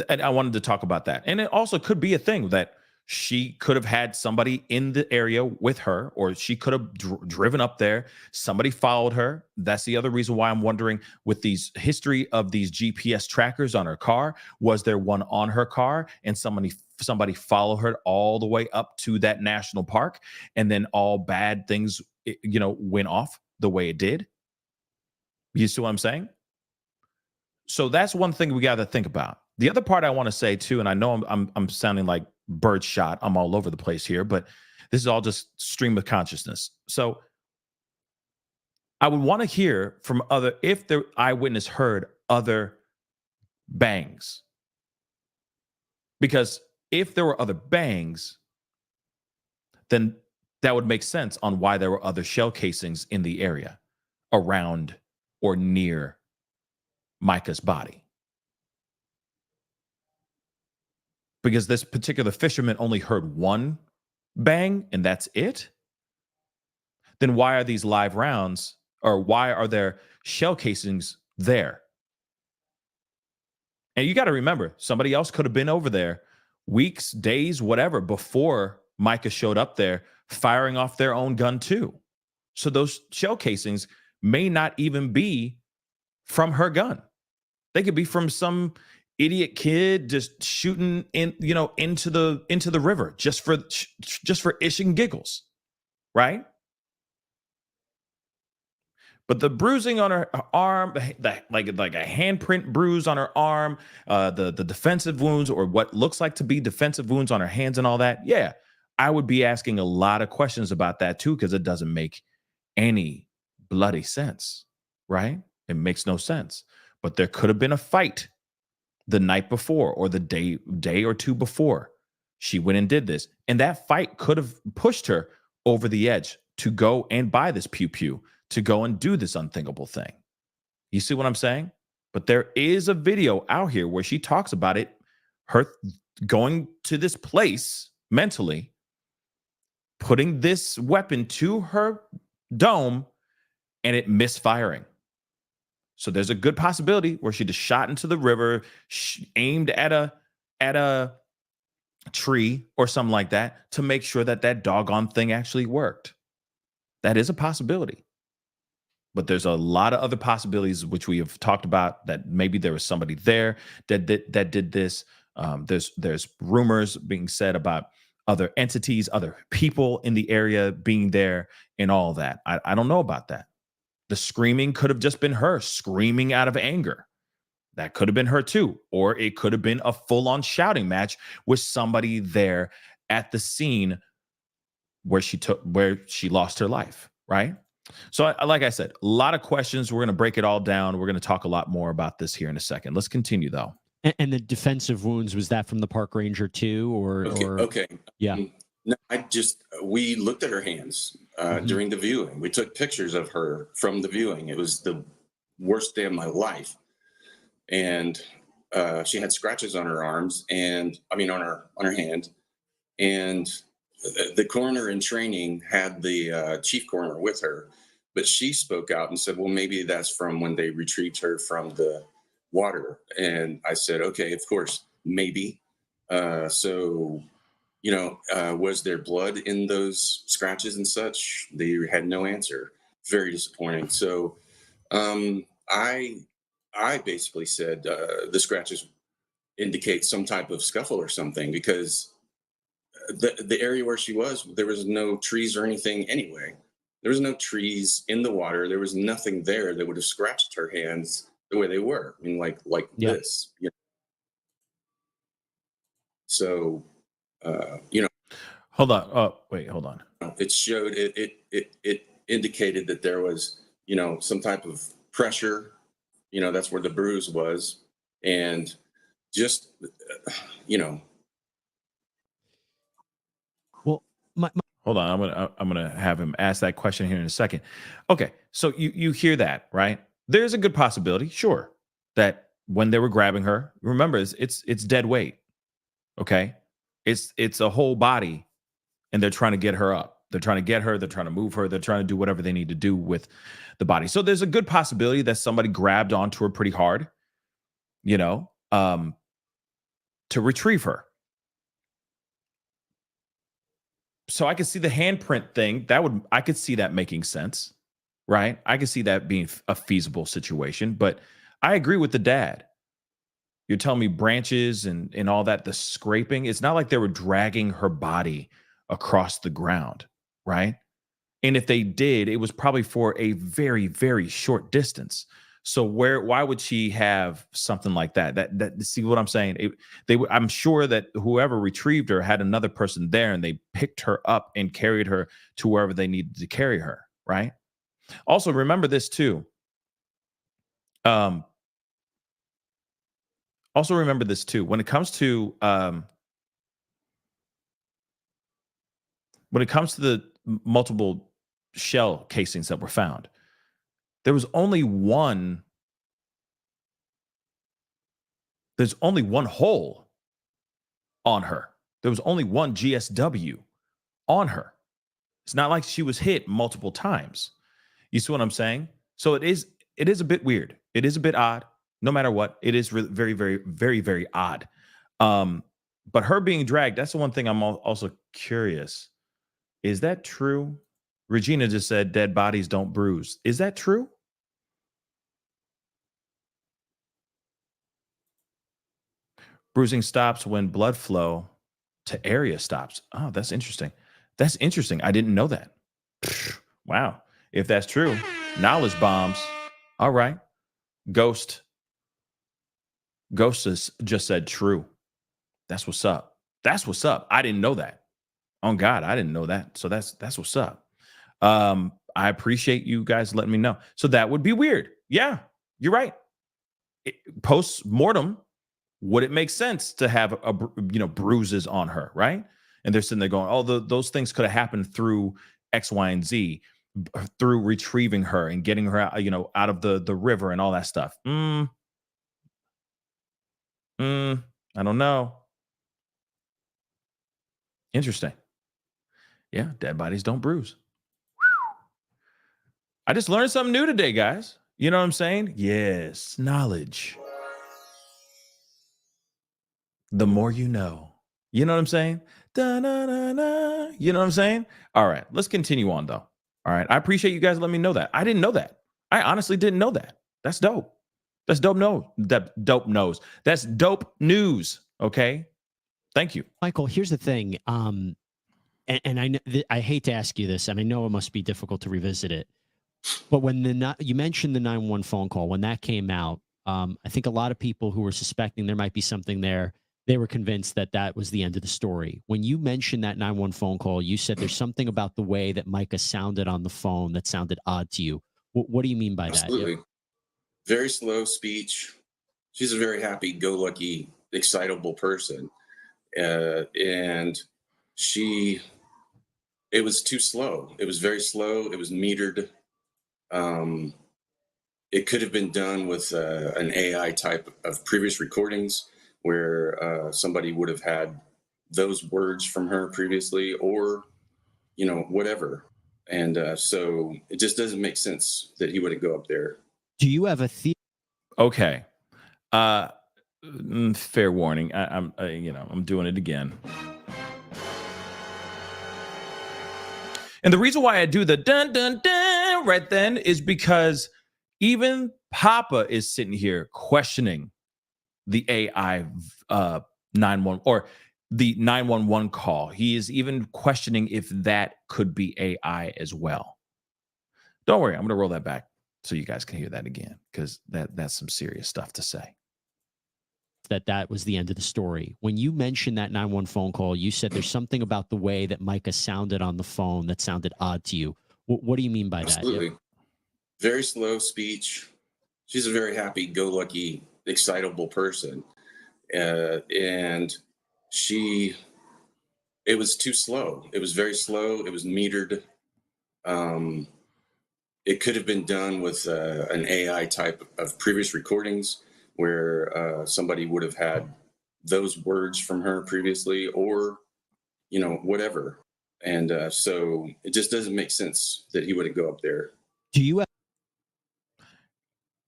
and I wanted to talk about that. And it also could be a thing that she could have had somebody in the area with her, or she could have driven up there. Somebody followed her. That's the other reason why I'm wondering, with these history of these GPS trackers on her car, was there one on her car and somebody followed her all the way up to that national park, and then all bad things, went off the way it did? You see what I'm saying? So that's one thing we got to think about. The other part I want to say too, and I know I'm sounding like birdshot, I'm all over the place here, but this is all just stream of consciousness. So I would want to hear from if the eyewitness heard other bangs. Because if there were other bangs, then that would make sense on why there were other shell casings in the area around or near Mica's body. Because this particular fisherman only heard one bang and that's it, then why are these live rounds, or why are there shell casings there? And you got to remember, somebody else could have been over there weeks, days, whatever, before Mica showed up there firing off their own gun too. So those shell casings may not even be from her gun. They could be from some idiot kid just shooting into the river just for ish and giggles, right? But the bruising on her arm, like a handprint bruise on her arm, the defensive wounds, or what looks like to be defensive wounds on her hands and all that, yeah, I would be asking a lot of questions about that too, because it doesn't make any bloody sense, right? It makes no sense. But there could have been a fight the night before, or the day or two before she went and did this. And that fight could have pushed her over the edge to go and buy this pew-pew, to go and do this unthinkable thing. You see what I'm saying? But there is a video out here where she talks about it her going to this place mentally, putting this weapon to her dome, and it misfiring. So there's a good possibility where she just shot into the river, aimed at a tree or something like that to make sure that that doggone thing actually worked. That is a possibility. But there's a lot of other possibilities which we have talked about, that maybe there was somebody there that did this. There's rumors being said about other entities, other people in the area being there, and all that. I don't know about that. The screaming could have just been her screaming out of anger. That could have been her too. Or it could have been a full-on shouting match with somebody there at the scene where she lost her life, right? So like I said, a lot of questions. We're going to break it all down. We're going to talk a lot more about this here in a second. Let's continue though. And the defensive wounds, was that from the park ranger too, Okay. Yeah. No, we looked at her hands during the viewing. We took pictures of her from the viewing. It was the worst day of my life. And she had scratches on her arms on her hand. And the coroner in training had the chief coroner with her, but she spoke out and said, well, maybe that's from when they retrieved her from the water. And I said, okay, of course, maybe. Was there blood in those scratches and such? They had no answer. Very disappointing. So I basically said the scratches indicate some type of scuffle or something, because the area where she was, there was no trees or anything anyway. There was no trees in the water. There was nothing there that would have scratched her hands the way they were. I mean, like this. You know? So, Hold on. Oh, wait, hold on. It showed it indicated that there was, some type of pressure. That's where the bruise was, and just, Well, hold on. I'm gonna have him ask that question here in a second. Okay, so you hear that, right? There's a good possibility, sure, that when they were grabbing her, remember it's dead weight. Okay, it's a whole body, and they're trying to get her up. They're trying to get her. They're trying to move her. They're trying to do whatever they need to do with the body. So there's a good possibility that somebody grabbed onto her pretty hard, to retrieve her. So I could see the handprint thing. I could see that making sense, right? I could see that being a feasible situation. But I agree with the dad. You're telling me branches and all that, the scraping. It's not like they were dragging her body across the ground, right? And if they did, it was probably for a very, very short distance. So why would she have something like that? That see what I'm saying? I'm sure that whoever retrieved her had another person there, and they picked her up and carried her to wherever they needed to carry her, right? Also, remember this too. When it comes to the multiple shell casings that were found, there's only one hole on her. There was only one GSW on her. It's not like she was hit multiple times. You see what I'm saying? So it is a bit weird. It is a bit odd. No matter what, it is very, very, very, very odd. But her being dragged, that's the one thing I'm also curious. Is that true? Regina just said dead bodies don't bruise. Is that true? Bruising stops when blood flow to area stops. Oh, that's interesting. That's interesting. I didn't know that. Wow. If that's true, knowledge bombs. All right. Ghost has just said true. That's what's up. That's what's up. I didn't know that. On God, I didn't know that. So that's what's up. I appreciate you guys letting me know. So that would be weird. Yeah, you're right. Post mortem, would it make sense to have bruises on her, right? And they're sitting there going, "Oh, those things could have happened through X, Y, and Z, through retrieving her and getting her out of the river and all that stuff." I don't know. Interesting. Yeah, dead bodies don't bruise. I just learned something new today, guys. You know what I'm saying? Yes, knowledge. The more you know. You know what I'm saying? Da-na-na-na. You know what I'm saying? All right, let's continue on though. All right, I appreciate you guys letting me know that. I didn't know that. I honestly didn't know that. That's dope. That's dope. No, that dope knows. That's dope news. Okay. Thank you. Michael, here's the thing. And I hate to ask you this, and I know it must be difficult to revisit it, but when you mentioned the 911 phone call, when that came out, I think a lot of people who were suspecting there might be something there, they were convinced that that was the end of the story. When you mentioned that 911 phone call, you said there's something about the way that Mica sounded on the phone that sounded odd to you. What do you mean by that? Absolutely. Very slow speech. She's a very happy-go-lucky, excitable person. And it was too slow. It was very slow. It was metered. It could have been done with an AI type of previous recordings where somebody would have had those words from her previously, or, whatever. And so it just doesn't make sense that he wouldn't go up there. Do you have a theory? Okay. Fair warning. I'm doing it again. And the reason why I do the dun dun dun right then is because even Papa is sitting here questioning the AI 911 or the 911 call. He is even questioning if that could be AI as well. Don't worry, I'm going to roll that back so you guys can hear that again, because that's some serious stuff to say. That was the end of the story. When you mentioned that 911 phone call, you said there's something about the way that Mica sounded on the phone that sounded odd to you. What do you mean by that? Absolutely. Very slow speech. She's a very happy-go-lucky, excitable person. And it was too slow. It was very slow. It was metered. It could have been done with an AI type of previous recordings where somebody would have had those words from her previously, or, whatever. And so it just doesn't make sense that he wouldn't go up there. Do you have?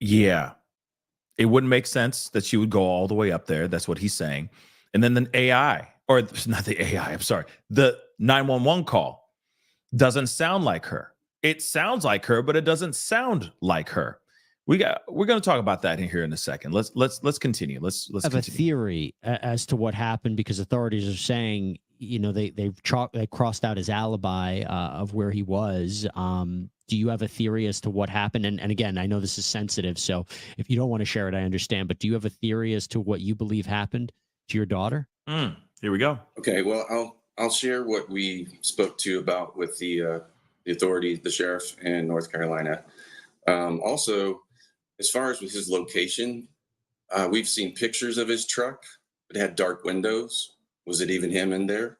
Yeah, it wouldn't make sense that she would go all the way up there. That's what he's saying. And then the AI, or not the AI, I'm sorry, the 911 call doesn't sound like her. It sounds like her, but it doesn't sound like her. We're going to talk about that in here in a second. Let's continue. Let's have continue. A theory as to what happened, because authorities are saying, they crossed out his alibi of where he was. Do you have a theory as to what happened? And again, I know this is sensitive, so if you don't want to share it, I understand. But do you have a theory as to what you believe happened to your daughter? Here we go. Okay, well, I'll share what we spoke to about with the authorities, the sheriff in North Carolina. Also, as far as with his location, we've seen pictures of his truck. It had dark windows. Was it even him in there?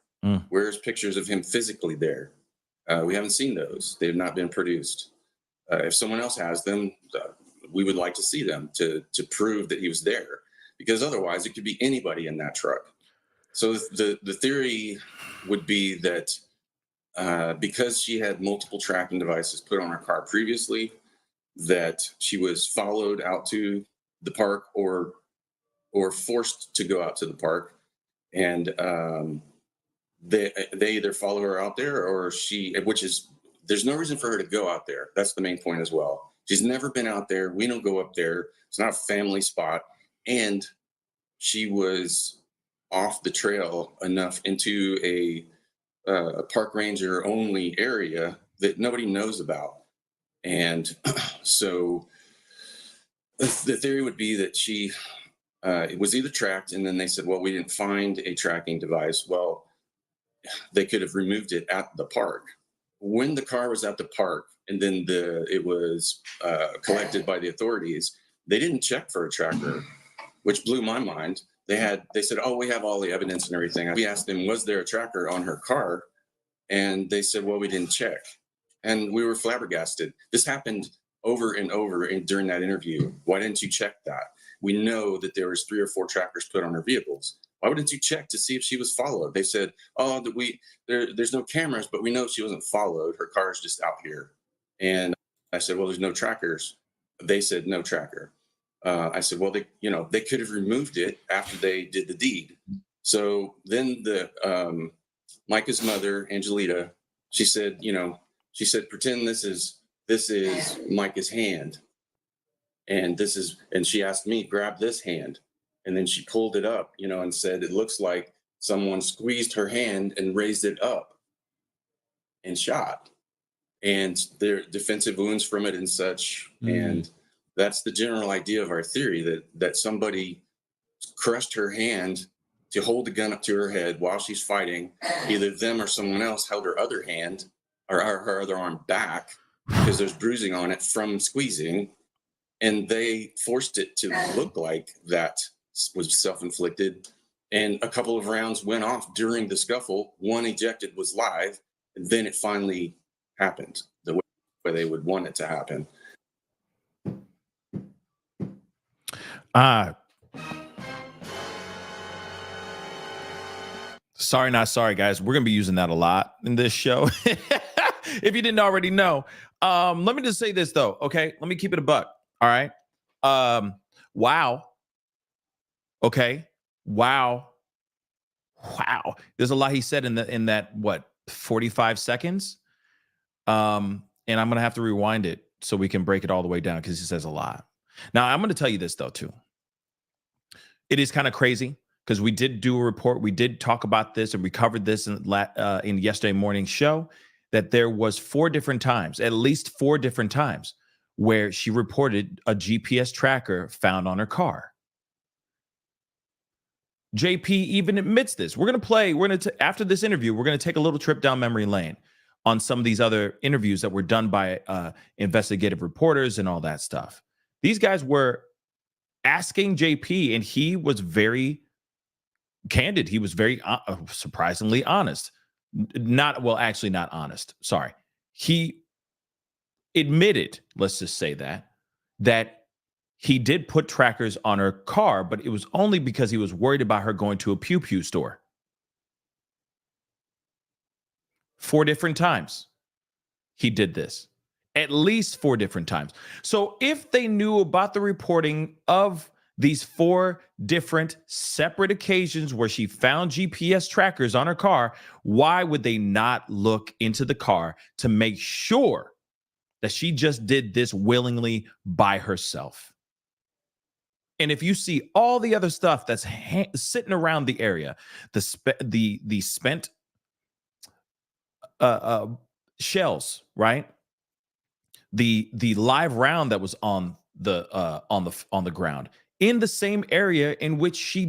Where's pictures of him physically there? We haven't seen those. They have not been produced. If someone else has them, we would like to see them to prove that he was there, because otherwise it could be anybody in that truck. So the theory would be that because she had multiple tracking devices put on her car previously, that she was followed out to the park or forced to go out to the park, and they either follow her out there, or there's no reason for her to go out there. That's the main point as well. She's never been out there. We don't go up there. It's not a family spot. And she was off the trail enough into a park ranger only area that nobody knows about. And so the theory would be that she was either tracked, and then they said, well, we didn't find a tracking device. Well, they could have removed it at the park. When the car was at the park, and then it was collected by the authorities, they didn't check for a tracker, which blew my mind. They said, oh, we have all the evidence and everything. We asked them, was there a tracker on her car? And they said, well, we didn't check. And we were flabbergasted. This happened over and over during that interview. Why didn't you check that? We know that there was 3 or 4 trackers put on her vehicles. why wouldn't you check to see if she was followed? They said, oh, there's no cameras, but we know she wasn't followed. Her car is just out here. And I said, well, there's no trackers. They said no tracker. I said, well, they could have removed it after they did the deed. So then Mica's mother, Angelita, she said, pretend this is Mica's hand. And she asked me, grab this hand. And then she pulled it up, and said, it looks like someone squeezed her hand and raised it up and shot. And there are defensive wounds from it and such. And that's the general idea of our theory, that somebody crushed her hand to hold the gun up to her head while she's fighting. Either them or someone else held her other hand or her other arm back, because there's bruising on it from squeezing. And they forced it to look like that was self-inflicted. And a couple of rounds went off during the scuffle. One ejected was live. And then it finally happened the way they would want it to happen. Sorry, not sorry, guys. We're going to be using that a lot in this show. If you didn't already know. Let me just say this, though. Okay, let me keep it a buck. All right. Wow. Okay. Wow. There's a lot he said in that 45 seconds. And I'm going to have to rewind it so we can break it all the way down, because he says a lot. Now, I'm going to tell you this, though, too. It is kind of crazy, because we did do a report. We did talk about this, and we covered this in yesterday morning's show, that there was at least four different times, where she reported a GPS tracker found on her car. JP even admits this. After this interview, we're going to take a little trip down memory lane on some of these other interviews that were done by investigative reporters and all that stuff. These guys were asking JP, and he was very candid. He was very surprisingly honest. Not honest. Sorry. He admitted, let's just say that he did put trackers on her car, but it was only because he was worried about her going to a Pew Pew store. 4 different times he did this. At least 4 different times. So if they knew about the reporting of these 4 different separate occasions where she found GPS trackers on her car, why would they not look into the car to make sure that she just did this willingly by herself? And if you see all the other stuff that's sitting around the area, the spent shells, right? The live round that was on the ground in the same area in which she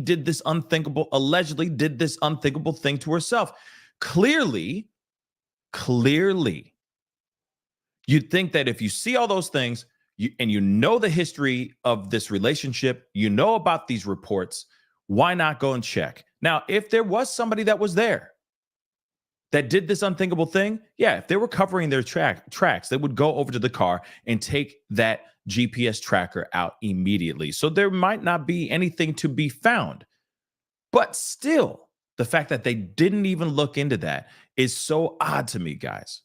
allegedly did this unthinkable thing to herself. Clearly, you'd think that if you see all those things, and you know the history of this relationship, you know about these reports, why not go and check? Now, if there was somebody that was there that did this unthinkable thing, yeah, if they were covering their tracks, they would go over to the car and take that GPS tracker out immediately. So there might not be anything to be found. But still, the fact that they didn't even look into that is so odd to me, guys.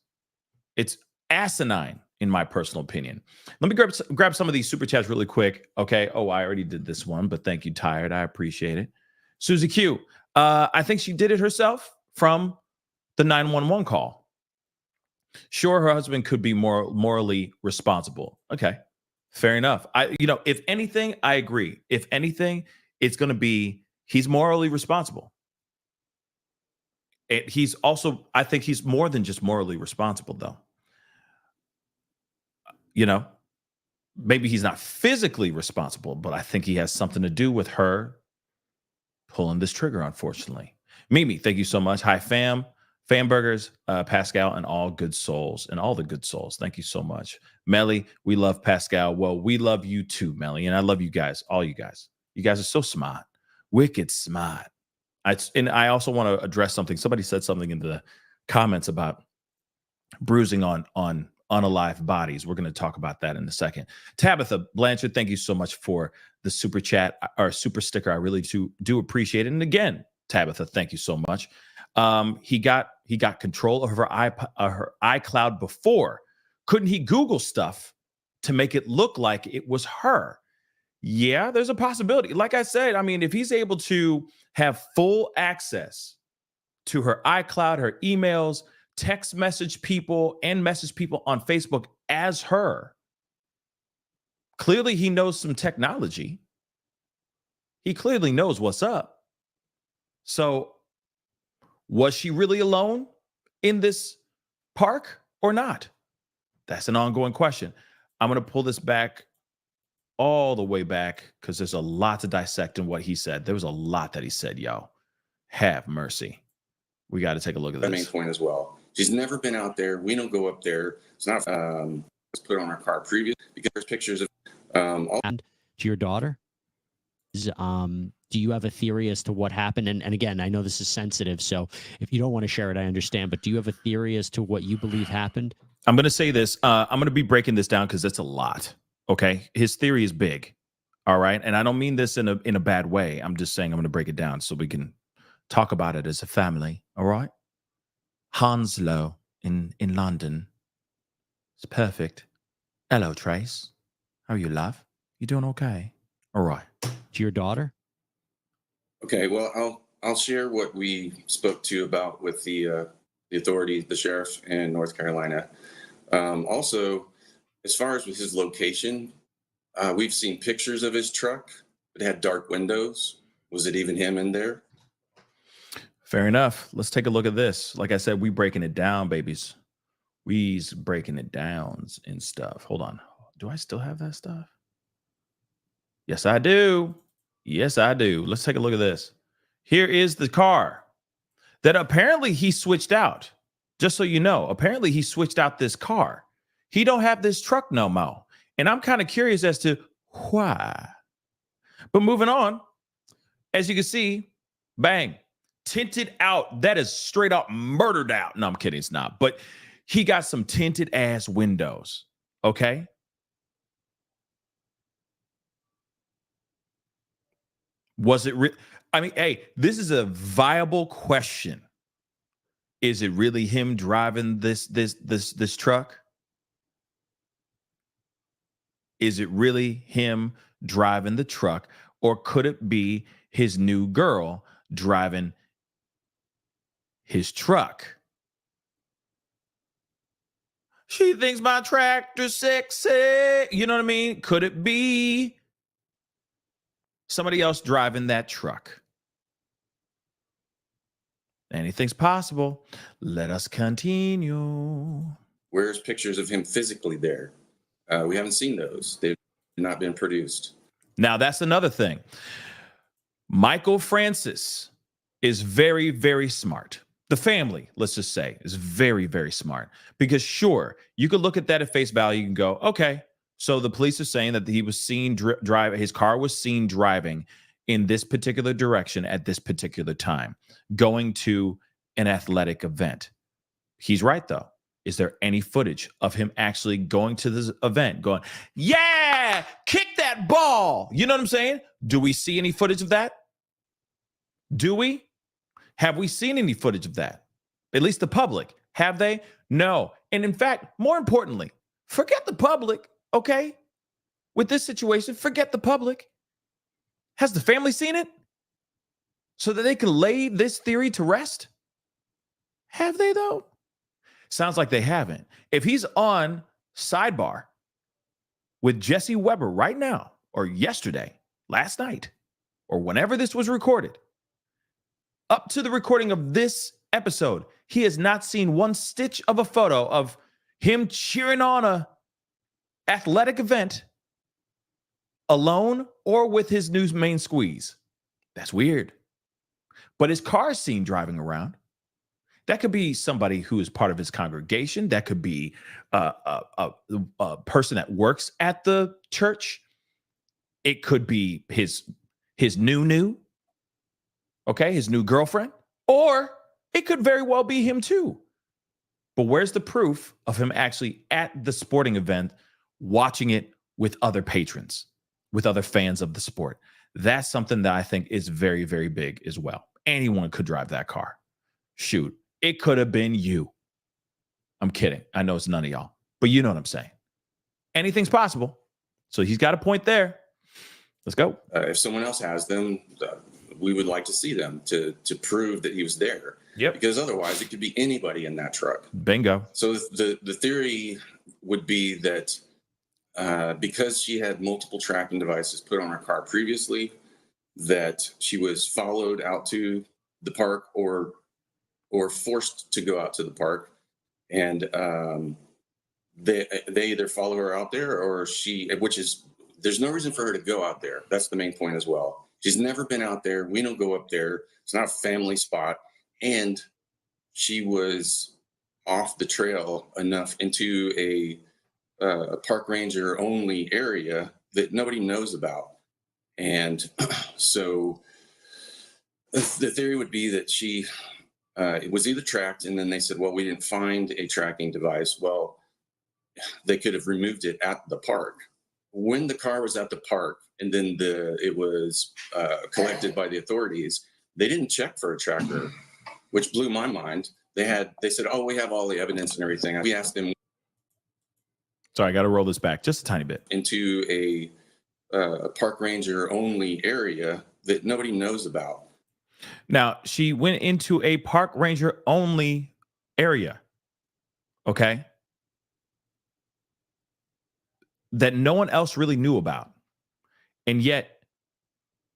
It's asinine, in my personal opinion. Let me grab some of these super chats really quick. Okay. Oh, I already did this one, but thank you, Tired. I appreciate it. Susie Q. I think she did it herself from the 911 call. Sure, her husband could be more morally responsible. Okay. Fair enough. If anything, I agree. If anything, it's going to be he's morally responsible. I think he's more than just morally responsible, though. Maybe he's not physically responsible, but I think he has something to do with her pulling this trigger, unfortunately. Mimi, thank you so much. Hi, fam. Famburgers, Pascal, and all good souls, and all the good souls. Thank you so much. Melly, we love Pascal. Well, we love you too, Melly, and I love you guys, all you guys. You guys are so smart, wicked smart. I also want to address something. Somebody said something in the comments about bruising on unalive bodies. We're going to talk about that in a second. Tabitha Blanchard, thank you so much for the super chat or super sticker. I really do appreciate it. And again, Tabitha, thank you so much. He got control of her iCloud before. Couldn't he Google stuff to make it look like it was her? Yeah, there's a possibility. Like I said, I mean, if he's able to have full access to her iCloud, her emails, text message people, and message people on Facebook as her, clearly he knows some technology. He clearly knows what's up. So was she really alone in this park or not? That's an ongoing question. I'm going to pull this back all the way back because there's a lot to dissect in what he said. There was a lot that he said, yo. Have mercy. We got to take a look at this. The main point as well. She's never been out there. We don't go up there. It's not it's put on our car previous because there's pictures of and to your daughter. Do you have a theory as to what happened? And again, I know this is sensitive, so if you don't want to share it, I understand. But do you have a theory as to what you believe happened? I'm going to say this. I'm going to be breaking this down because it's a lot. Okay, his theory is big. All right, and I don't mean this in a bad way. I'm just saying I'm going to break it down so we can talk about it as a family. All right. Hanslow in London. It's perfect. Hello, Trace. How are you, love? You doing okay? All right. To your daughter? Okay, well, I'll share what we spoke to about with the authorities, the sheriff in North Carolina. Also, as far as with his location, we've seen pictures of his truck. It had dark windows. Was it even him in there? Fair enough. Let's take a look at this. Like I said, we breaking it down, babies. We's breaking it down and stuff. Hold on. Do I still have that stuff? Yes, I do. Yes, I do. Let's take a look at this. Here is the car that apparently he switched out. Just so you know, apparently he switched out this car. He don't have this truck no more. And I'm kind of curious as to why. But moving on, as you can see, bang, tinted out. That is straight up murdered out. No, I'm kidding. It's not. But he got some tinted ass windows. Okay. Was it I mean, hey, this is a viable question. Is it really him driving this truck? Is it really him driving the truck, or could it be his new girl driving his truck? She thinks my tractor's sexy. You know what I mean? Could it be somebody else driving that truck? Anything's possible. Let us continue. Where's pictures of him physically there? We haven't seen those. They've not been produced. Now, that's another thing. Michael Francis is very, very smart. The family, let's just say, is very, very smart. Because sure, you could look at that at face value and go, okay, so the police are saying that he was seen driving, his car was seen driving in this particular direction at this particular time, going to an athletic event. He's right, though. Is there any footage of him actually going to this event, going, yeah, kick that ball? You know what I'm saying? Do we see any footage of that? Do we? Have we seen any footage of that? At least the public. Have they? No. And in fact, more importantly, forget the public, okay? With this situation, forget the public. Has the family seen it? So that they can lay this theory to rest? Have they, though? Sounds like they haven't. If he's on Sidebar with Jesse Weber right now, or yesterday, last night, or whenever this was recorded, up to the recording of this episode, he has not seen one stitch of a photo of him cheering on a athletic event alone or with his new main squeeze. That's weird. But his car is seen driving around. That could be somebody who is part of his congregation. That could be a person that works at the church. It could be his new, okay, his new girlfriend. Or it could very well be him too. But where's the proof of him actually at the sporting event watching it with other patrons, with other fans of the sport? That's something that I think is very, very big as well. Anyone could drive that car. Shoot, it could have been you. I'm kidding. I know it's none of y'all, but you know what I'm saying. Anything's possible. So he's got a point there. Let's go. If someone else has them, we would like to see them to prove that he was there. Yep. Because otherwise it could be anybody in that truck. Bingo. So the theory would be that because she had multiple tracking devices put on her car previously, that she was followed out to the park or forced to go out to the park, and they either follow her out there or there's no reason for her to go out there. That's the main point as well. She's never been out there. We don't go up there. It's not a family spot. And she was off the trail enough into a park ranger only area that nobody knows about. And so the theory would be that she it was either tracked, and then they said, well, we didn't find a tracking device. Well, they could have removed it at the park. When the car was at the park and then it was collected by the authorities, they didn't check for a tracker, which blew my mind. They said, oh, we have all the evidence and everything. We asked them. Sorry, I got to roll this back just a tiny bit. Into a park ranger only area that nobody knows about. Now, she went into a park ranger only area. Okay. That no one else really knew about. And yet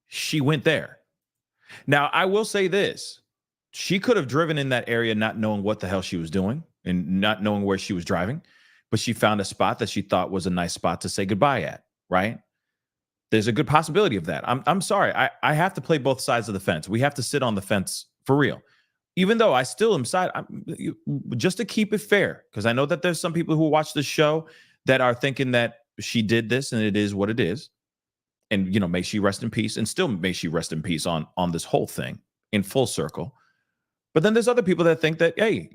she went there. Now, I will say this. She could have driven in that area not knowing what the hell she was doing and not knowing where she was driving, but she found a spot that she thought was a nice spot to say goodbye at, right? There's a good possibility of that. I'm sorry. I have to play both sides of the fence. We have to sit on the fence for real. Even though I still am just to keep it fair, because I know that there's some people who watch this show that are thinking that she did this and it is what it is. And, may she rest in peace, and still may she rest in peace on this whole thing in full circle. But then there's other people that think that, hey,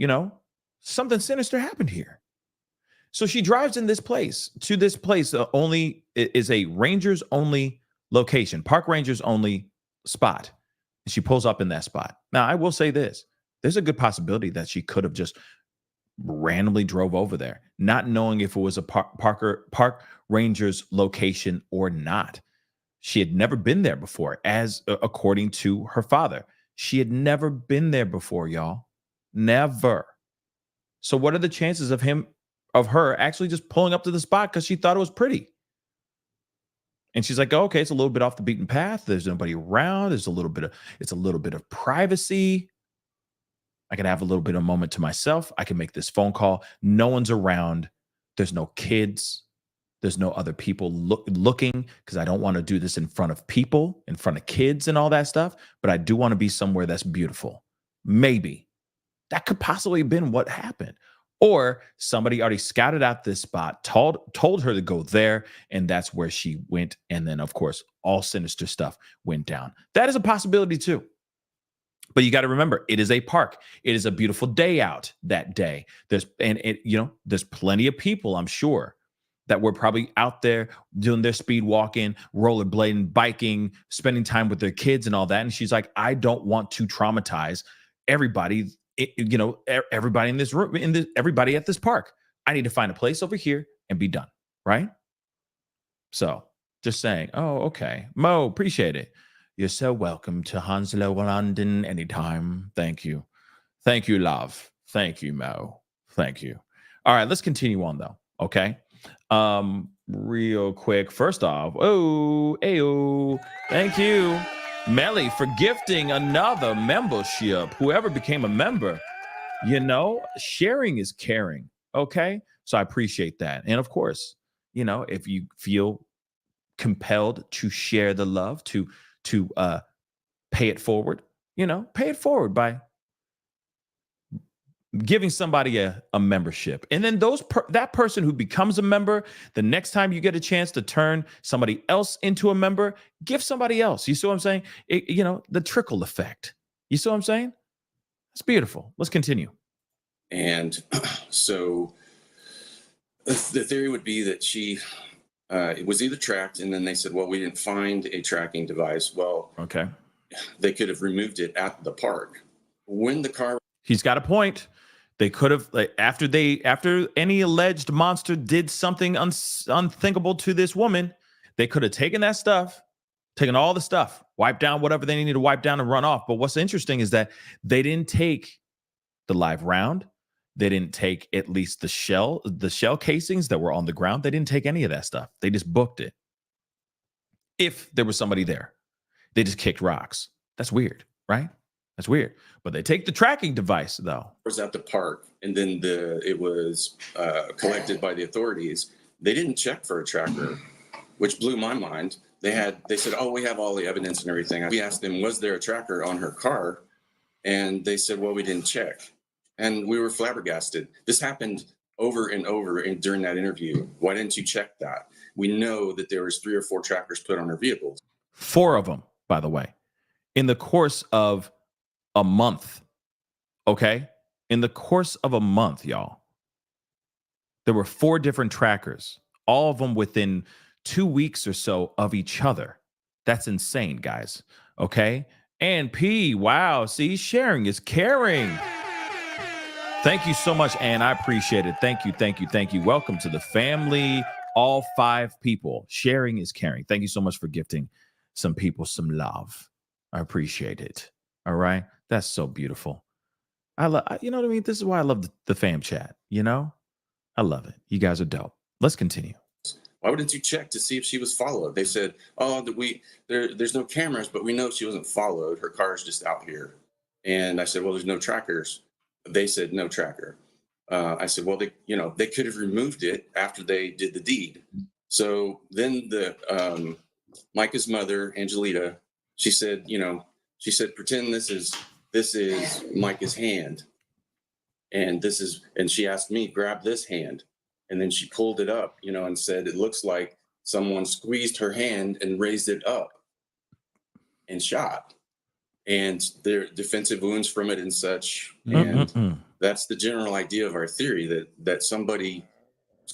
something sinister happened here. So she drives in this place only is a Rangers only location, park Rangers only spot. And she pulls up in that spot. Now, I will say this. There's a good possibility that she could have just randomly drove over there, not knowing if it was a park Rangers location or not. She had never been there before, according to her father. She had never been there before, y'all. Never. So what are the chances of her actually just pulling up to the spot because she thought it was pretty? And she's like, oh, okay, it's a little bit off the beaten path. There's nobody around. It's a little bit of privacy. I can have a little bit of moment to myself. I can make this phone call. No one's around. There's no kids. There's no other people looking, because I don't want to do this in front of people, in front of kids and all that stuff. But I do want to be somewhere that's beautiful. Maybe that could possibly have been what happened. Or somebody already scouted out this spot, told her to go there, and that's where she went. And then, of course, all sinister stuff went down. That is a possibility too. But you got to remember, it is a park. It is a beautiful day out that day. There's plenty of people, I'm sure, that were probably out there doing their speed walking, rollerblading, biking, spending time with their kids and all that. And she's like, I don't want to traumatize everybody, everybody in this room, everybody at this park. I need to find a place over here and be done. Right? So just saying, oh, okay. Mo, appreciate it. You're so welcome to Hounslow, London, anytime. Thank you. Thank you, love. Thank you, Mo. Thank you. All right, let's continue on though. Okay. Real quick. First off, thank you, Melly, for gifting another membership. Whoever became a member, sharing is caring. Okay. So I appreciate that. And of course, if you feel compelled to share the love, to pay it forward, pay it forward by giving somebody a membership. And then that person who becomes a member, the next time you get a chance to turn somebody else into a member, give somebody else. You see what I'm saying? The trickle effect. You see what I'm saying? It's beautiful. Let's continue. And so the theory would be that she it was either tracked, and then they said, well, we didn't find a tracking device. Well, Okay. they could have removed it at the park. When the car He's got a point. They could have, like, after any alleged monster did something unthinkable to this woman, they could have taken that stuff, taken all the stuff, wiped down whatever they needed to wipe down and run off. But what's interesting is that they didn't take the live round. They didn't take at least the shell casings that were on the ground. They didn't take any of that stuff. They just booked it. If there was somebody there, they just kicked rocks. That's weird, right? That's weird. But they take the tracking device, though. was at the park, and then it was collected by the authorities. They didn't check for a tracker, which blew my mind. They said, oh, we have all the evidence and everything. We asked them, was there a tracker on her car? And they said, well, we didn't check. And we were flabbergasted. This happened over and over during that interview. Why didn't you check that? We know that there was 3 or 4 trackers put on her vehicles. 4 of them, by the way, in the course of a month. Okay? In the course of a month, y'all, there were 4 different trackers, all of them within 2 weeks or so of each other. That's insane, guys. Okay? And P, wow, see, sharing is caring. Thank you so much, Ann. I appreciate it. Thank you, thank you, thank you. Welcome to the family, all 5 people. Sharing is caring. Thank you so much for gifting some people some love. I appreciate it. All right? That's so beautiful. You know what I mean? This is why I love the fam chat, you know? I love it. You guys are dope. Let's continue. Why wouldn't you check to see if she was followed? They said, oh, there's no cameras, but we know she wasn't followed. Her car is just out here. And I said, well, there's no trackers. They said no tracker. I said, well, they could have removed it after they did the deed. So then Mica's mother, Angelita, she said, pretend this is Mica's hand. And she asked me, grab this hand. And then she pulled it up, and said, it looks like someone squeezed her hand and raised it up and shot. And there are defensive wounds from it and such. And that's the general idea of our theory, that somebody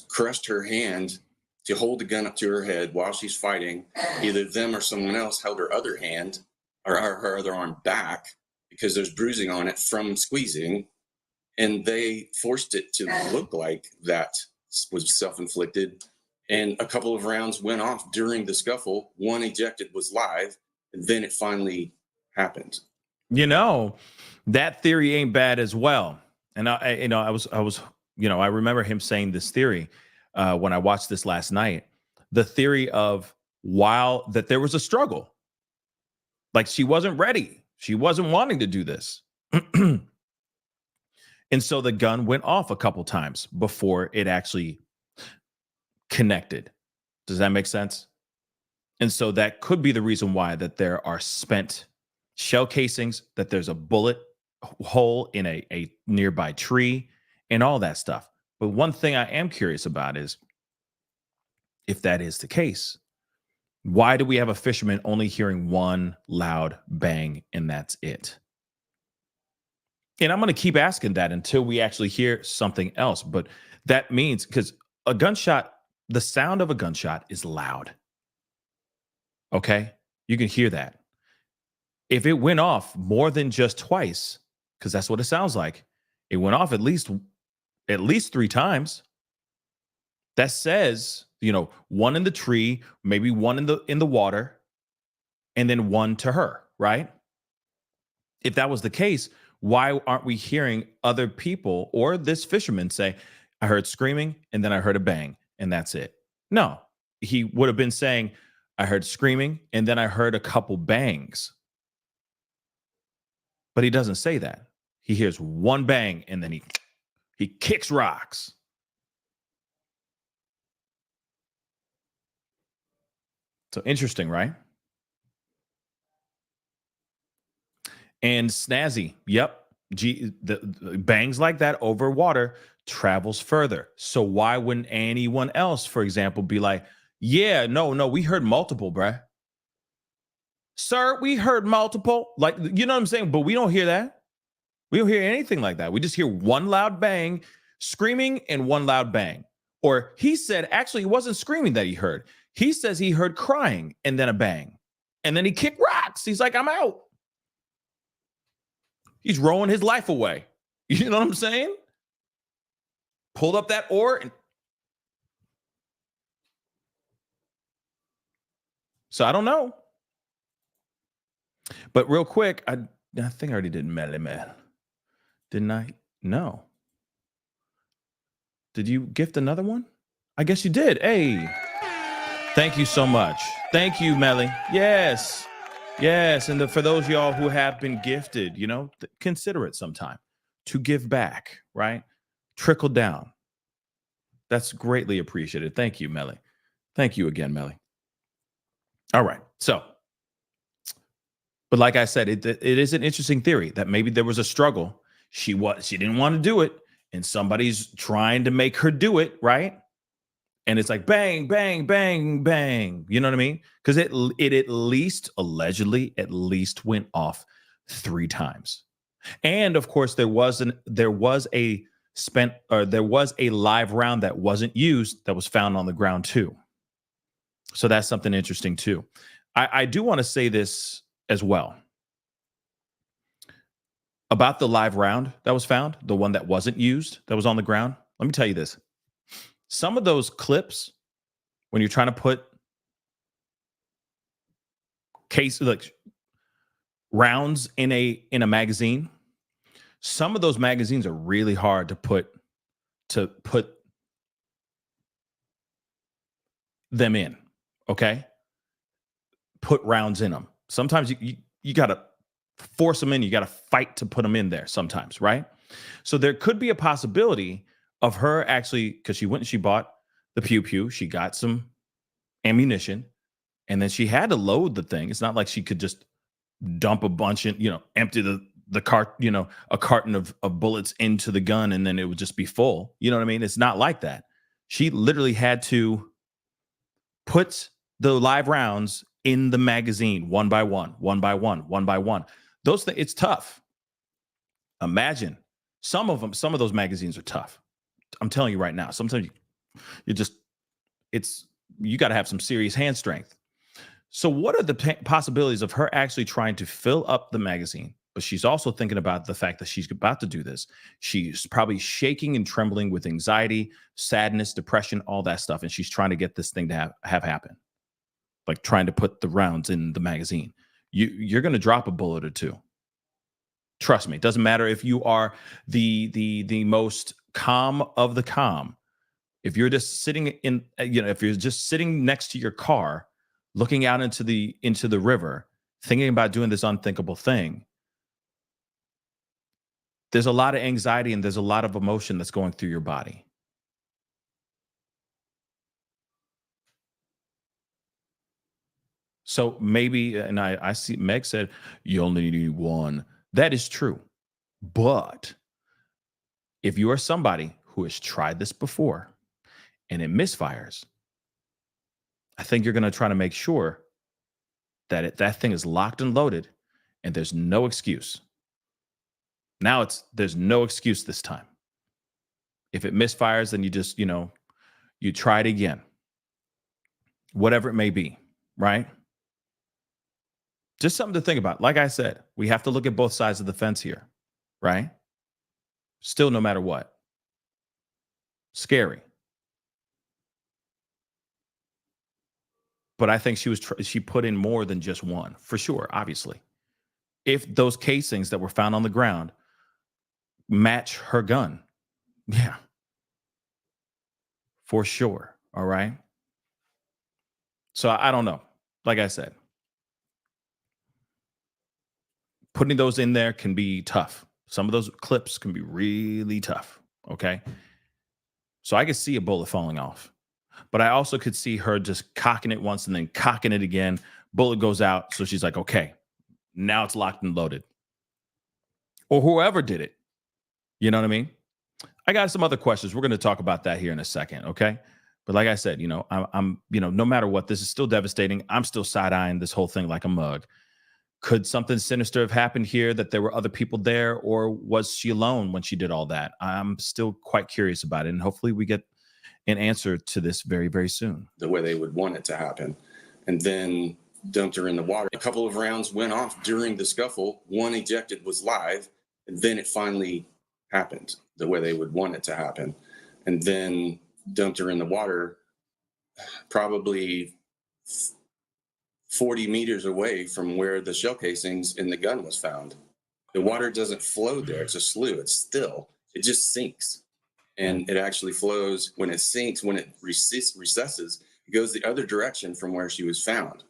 crushed her hand to hold the gun up to her head while she's fighting. Either them or someone else held her other hand or her other arm back because there's bruising on it from squeezing. And they forced it to look like that was self-inflicted. And a couple of rounds went off during the scuffle. One ejected was live. And then it finally happened. That theory ain't bad as well. And I remember him saying this theory when I watched this last night. The theory of that there was a struggle, like she wasn't ready, she wasn't wanting to do this, and so the gun went off a couple times before it actually connected. Does that make sense? And so that could be the reason why that there are spent shell casings, that there's a bullet hole in a nearby tree and all that stuff. But one thing I am curious about is, if that is the case, why do we have a fisherman only hearing one loud bang and that's it? And I'm going to keep asking that until we actually hear something else. But that means, because a gunshot, the sound of a gunshot is loud. Okay? You can hear that. If it went off more than just twice, because that's what it sounds like, it went off at least 3 times. That says, one in the tree, maybe one in the water, and then one to her, right? If that was the case, why aren't we hearing other people or this fisherman say, I heard screaming and then I heard a bang and that's it? No, he would have been saying, I heard screaming and then I heard a couple bangs. But he doesn't say that. He hears one bang and then he kicks rocks. So interesting, right? And snazzy. Yep. The bangs like that over water travels further. So why wouldn't anyone else, for example, be like, yeah, no, we heard multiple, bruh. Sir, we heard multiple. Like, you know what I'm saying? But we don't hear that. We don't hear anything like that. We just hear one loud bang, screaming, and one loud bang. Or he said, actually, it wasn't screaming that he heard. He says he heard crying and then a bang. And then he kicked rocks. He's like, I'm out. He's rowing his life away. You know what I'm saying? Pulled up that oar. So I don't know. But real quick, I think I already did Melly Man. Didn't I? No. Did you gift another one? I guess you did. Hey, thank you so much. Thank you, Melly. Yes. Yes. And for those of y'all who have been gifted, you know, consider it sometime to give back, right? Trickle down. That's greatly appreciated. Thank you, Melly. Thank you again, Melly. All right. So, but like I said, it is an interesting theory that maybe there was a struggle. She didn't want to do it, and somebody's trying to make her do it, right? And it's like bang, bang, bang, bang. You know what I mean? Because it at least allegedly went off 3 times. And of course, there was a live round that wasn't used that was found on the ground too. So that's something interesting too. I do want to say this as well about the live round that was found, the one that wasn't used, that was on the ground. Let me tell you this. Some of those clips, when you're trying to put rounds in a magazine, some of those magazines are really hard to put them in. Okay, put rounds in them. Sometimes you got to force them in. You got to fight to put them in there sometimes, right? So there could be a possibility of her actually, because she went and she bought the pew. She got some ammunition, and then she had to load the thing. It's not like she could just dump a bunch in, empty the cart, a carton of bullets into the gun, and then it would just be full. You know what I mean? It's not like that. She literally had to put the live rounds in the magazine one by one. Those things, it's tough. Imagine some of those magazines are tough. I'm telling you right now, sometimes you got to have some serious hand strength. So what are the possibilities of her actually trying to fill up the magazine? But she's also thinking about the fact that she's about to do this. She's probably shaking and trembling with anxiety, sadness, depression, all that stuff. And she's trying to get this thing to have happen. Like trying to put the rounds in the magazine. You're going to drop a bullet or two. Trust me. It doesn't matter if you are the most calm of the calm. If you're just sitting if you're just sitting next to your car, looking out into the river, thinking about doing this unthinkable thing, there's a lot of anxiety and there's a lot of emotion that's going through your body. So maybe, and I see Meg said, you only need one. That is true. But if you are somebody who has tried this before and it misfires, I think you're going to try to make sure that that thing is locked and loaded and there's no excuse. Now there's no excuse this time. If it misfires, then you just, you try it again. Whatever it may be, right? Just something to think about. Like I said, we have to look at both sides of the fence here, right? Still, no matter what. Scary. But I think she put in more than just one, for sure, obviously. If those casings that were found on the ground match her gun, yeah, for sure. All right. So I don't know. Like I said, putting those in there can be tough. Some of those clips can be really tough. Okay. So I could see a bullet falling off, but I also could see her just cocking it once and then cocking it again. Bullet goes out. So she's like, okay, now it's locked and loaded. Or whoever did it. You know what I mean? I got some other questions. We're going to talk about that here in a second. Okay. But like I said, I'm no matter what, this is still devastating. I'm still side-eyeing this whole thing like a mug. Could something sinister have happened here, that there were other people there, or was she alone when she did all that? I'm still quite curious about it, and hopefully we get an answer to this very, very soon. The way they would want it to happen. And then dumped her in the water. A couple of rounds went off during the scuffle. One ejected was live, and then it finally happened the way they would want it to happen. And then dumped her in the water, probably 40 meters away from where the shell casings in the gun was found. The water doesn't flow there. It's a slough. It's still. It just sinks. And it actually flows when it sinks, when it recesses, it goes the other direction from where she was found.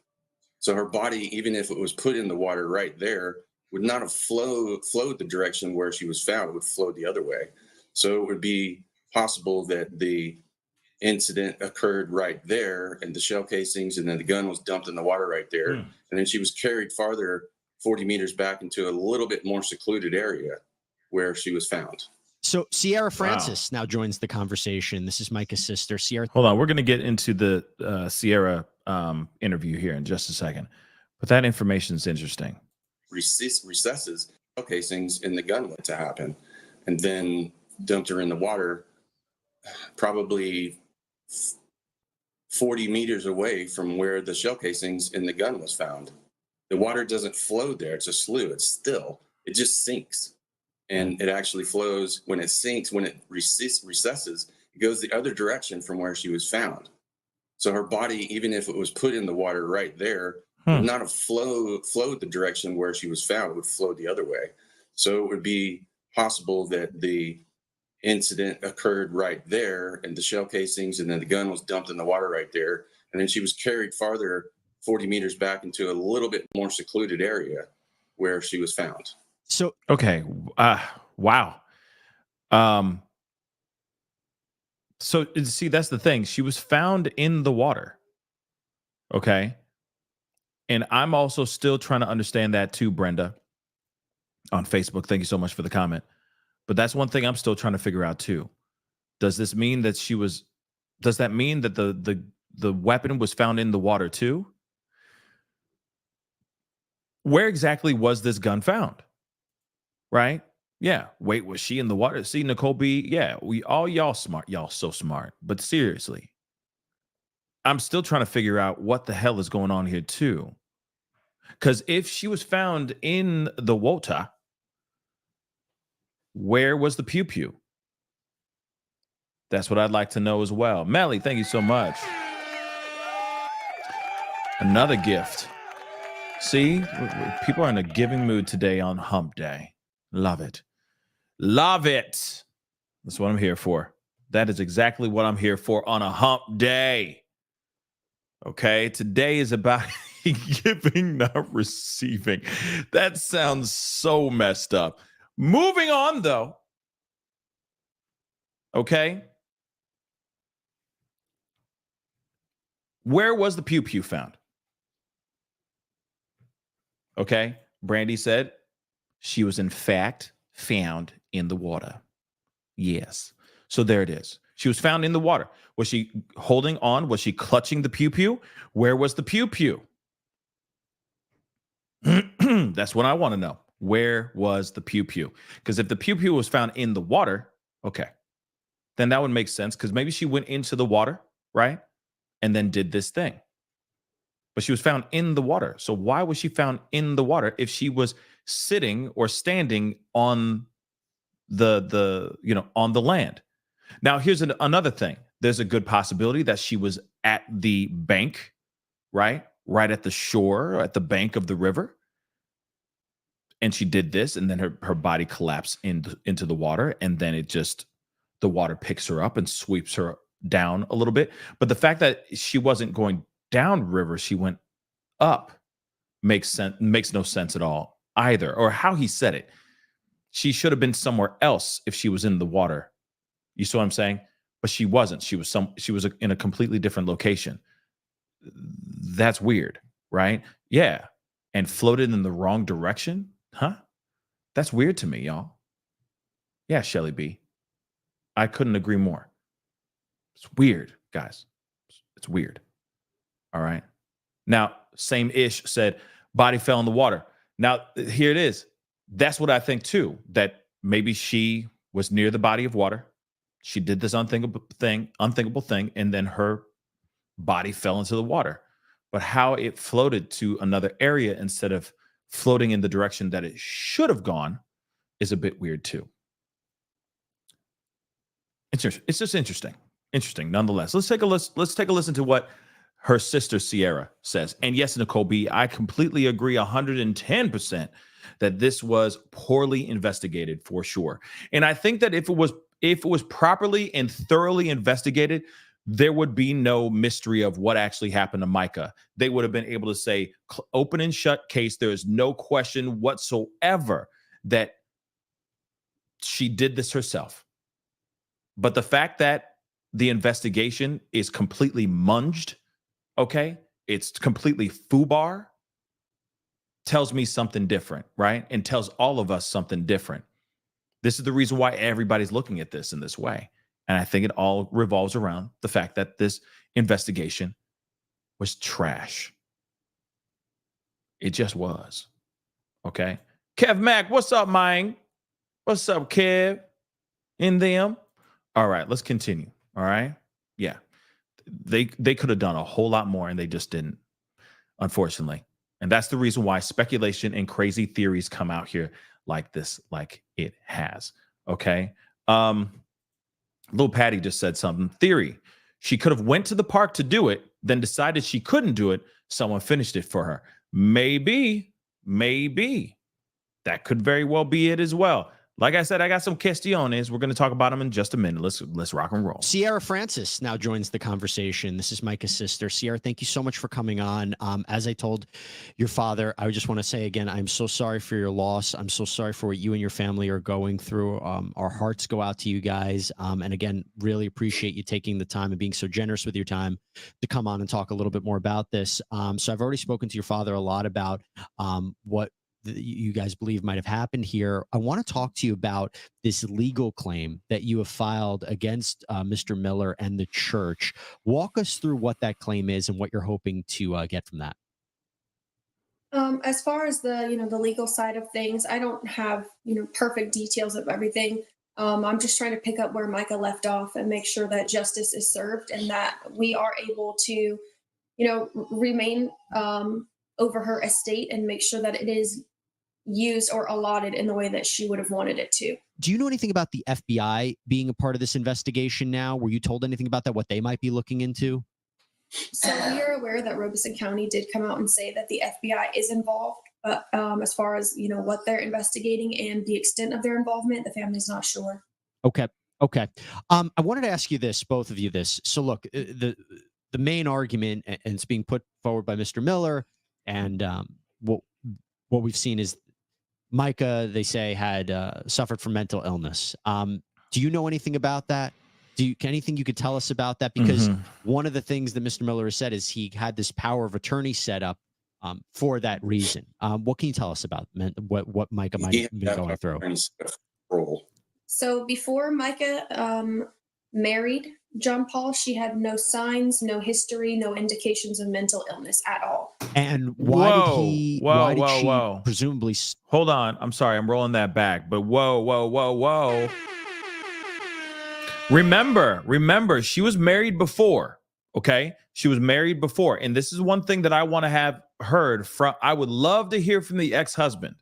So her body, even if it was put in the water right there, would not have flowed the direction where she was found. It would flow the other way. So it would be possible that the incident occurred right there, and the shell casings, and then the gun was dumped in the water right there. And then she was carried farther 40 meters back into a little bit more secluded area where she was found. So Sierra Francis now joins the conversation. This is Mica's sister, Sierra. Hold on. We're going to get into the Sierra interview here in just a second. But that information is interesting. Recesses, shell casings in the gun went to happen, and then dumped her in the water, probably 40 meters away from where the shell casings in the gun was found. The water doesn't flow there. It's a slough. It's still. It just sinks. And it actually flows when it sinks, when it recesses, it goes the other direction from where she was found. So her body, even if it was put in the water right there, would not have flowed the direction where she was found. It would flow the other way. So it would be possible that the incident occurred right there, and the shell casings, and then the gun was dumped in the water right there. And then she was carried farther 40 meters back into a little bit more secluded area where she was found. So, okay. Wow. So see, that's the thing. She was found in the water. Okay. And I'm also still trying to understand that too, Brenda, on Facebook. Thank you so much for the comment. But that's one thing I'm still trying to figure out too. Does this mean that does that mean that the weapon was found in the water too? Where exactly was this gun found? Right? Yeah. Wait, was she in the water? See, Nicole B. Yeah, y'all smart. Y'all so smart. But seriously, I'm still trying to figure out what the hell is going on here too. Because if she was found in the water, where was the pew pew? That's what I'd like to know as well. Melly, thank you so much. Another gift. See, people are in a giving mood today on Hump Day. Love it. Love it. That's what I'm here for. That is exactly what I'm here for on a Hump Day. Okay, today is about giving, not receiving. That sounds so messed up. Moving on, though. Okay. Where was the pew pew found? Okay. Brandy said she was in fact found in the water. Yes. So there it is. She was found in the water. Was she holding on? Was she clutching the pew pew? Where was the pew pew? That's what I want to know. Where was the pew pew? Because if the pew pew was found in the water, okay, then that would make sense, because maybe she went into the water, right? And then did this thing. But she was found in the water. So why was she found in the water if she was sitting or standing on on the land? Now, here's another thing. There's a good possibility that she was at the bank, right? Right at the shore, at the bank of the river. And she did this, and then her body collapsed into the water, and then the water picks her up and sweeps her down a little bit. But the fact that she wasn't going down river, she went up, makes no sense at all either. Or how he said it. She should have been somewhere else if she was in the water. You see what I'm saying? But she wasn't. She was in a completely different location. That's weird, right? Yeah. And floated in the wrong direction? Huh? That's weird to me, y'all. Yeah, Shelly B. I couldn't agree more. It's weird, guys. It's weird. All right. Now, same ish said body fell in the water. Now, here it is. That's what I think too, that maybe she was near the body of water. She did this unthinkable thing, and then her body fell into the water. But how it floated to another area instead of floating in the direction that it should have gone is a bit weird too. It's just interesting nonetheless. Let's take a listen to what her sister Sierra says. And yes, Nicole B, I completely agree 110% that this was poorly investigated for sure. And I think that if it was properly and thoroughly investigated, there would be no mystery of what actually happened to Mica. They would have been able to say open and shut case. There is no question whatsoever that she did this herself. But the fact that the investigation is completely munged, okay, it's completely foobar, tells me something different, right? And tells all of us something different. This is the reason why everybody's looking at this in this way. And I think it all revolves around the fact that this investigation was trash. It just was. Okay. Kev Mack, what's up, man? What's up, Kev? In them? All right, let's continue. All right. Yeah. They could have done a whole lot more and they just didn't, unfortunately. And that's the reason why speculation and crazy theories come out here like this, like it has. Okay. Little Patty just said something. Theory. She could have went to the park to do it, then decided she couldn't do it. Someone finished it for her. Maybe. That could very well be it as well. Like I said, I got some questiones. We're going to talk about them in just a minute. Let's rock and roll. Sierra Francis now joins the conversation. This is Mica's sister. Sierra, thank you so much for coming on. As I told your father, I just want to say again, I'm so sorry for your loss. I'm so sorry for what you and your family are going through. Our hearts go out to you guys. And again, really appreciate you taking the time and being so generous with your time to come on and talk a little bit more about this. So I've already spoken to your father a lot about what you guys believe might have happened here. I want to talk to you about this legal claim that you have filed against Mr. Miller and the church. Walk us through what that claim is and what you're hoping to get from that. As far as the legal side of things, I don't have perfect details of everything. I'm just trying to pick up where Mica left off and make sure that justice is served and that we are able to remain over her estate and make sure that it is used or allotted in the way that she would have wanted it to. Do you know anything about the FBI being a part of this investigation now? Were you told anything about that, what they might be looking into? So we are aware that Robeson County did come out and say that the FBI is involved, but as far as what they're investigating and the extent of their involvement, the family's not sure. Okay. I wanted to ask you this, both of you this. So look, the main argument, and it's being put forward by Mr. Miller, and what we've seen is Mica, they say, had suffered from mental illness. Do you know anything about that? Anything you could tell us about that? Because one of the things that Mr. Miller has said is he had this power of attorney set up for that reason. What can you tell us about what Mica might have been going through? So before Mica married John Paul, she had no signs, no history, no indications of mental illness at all. And why did she presumably... Hold on. I'm sorry. I'm rolling that back. But whoa. Remember, she was married before. Okay? She was married before. And this is one thing that I want to have heard from. I would love to hear from the ex-husband.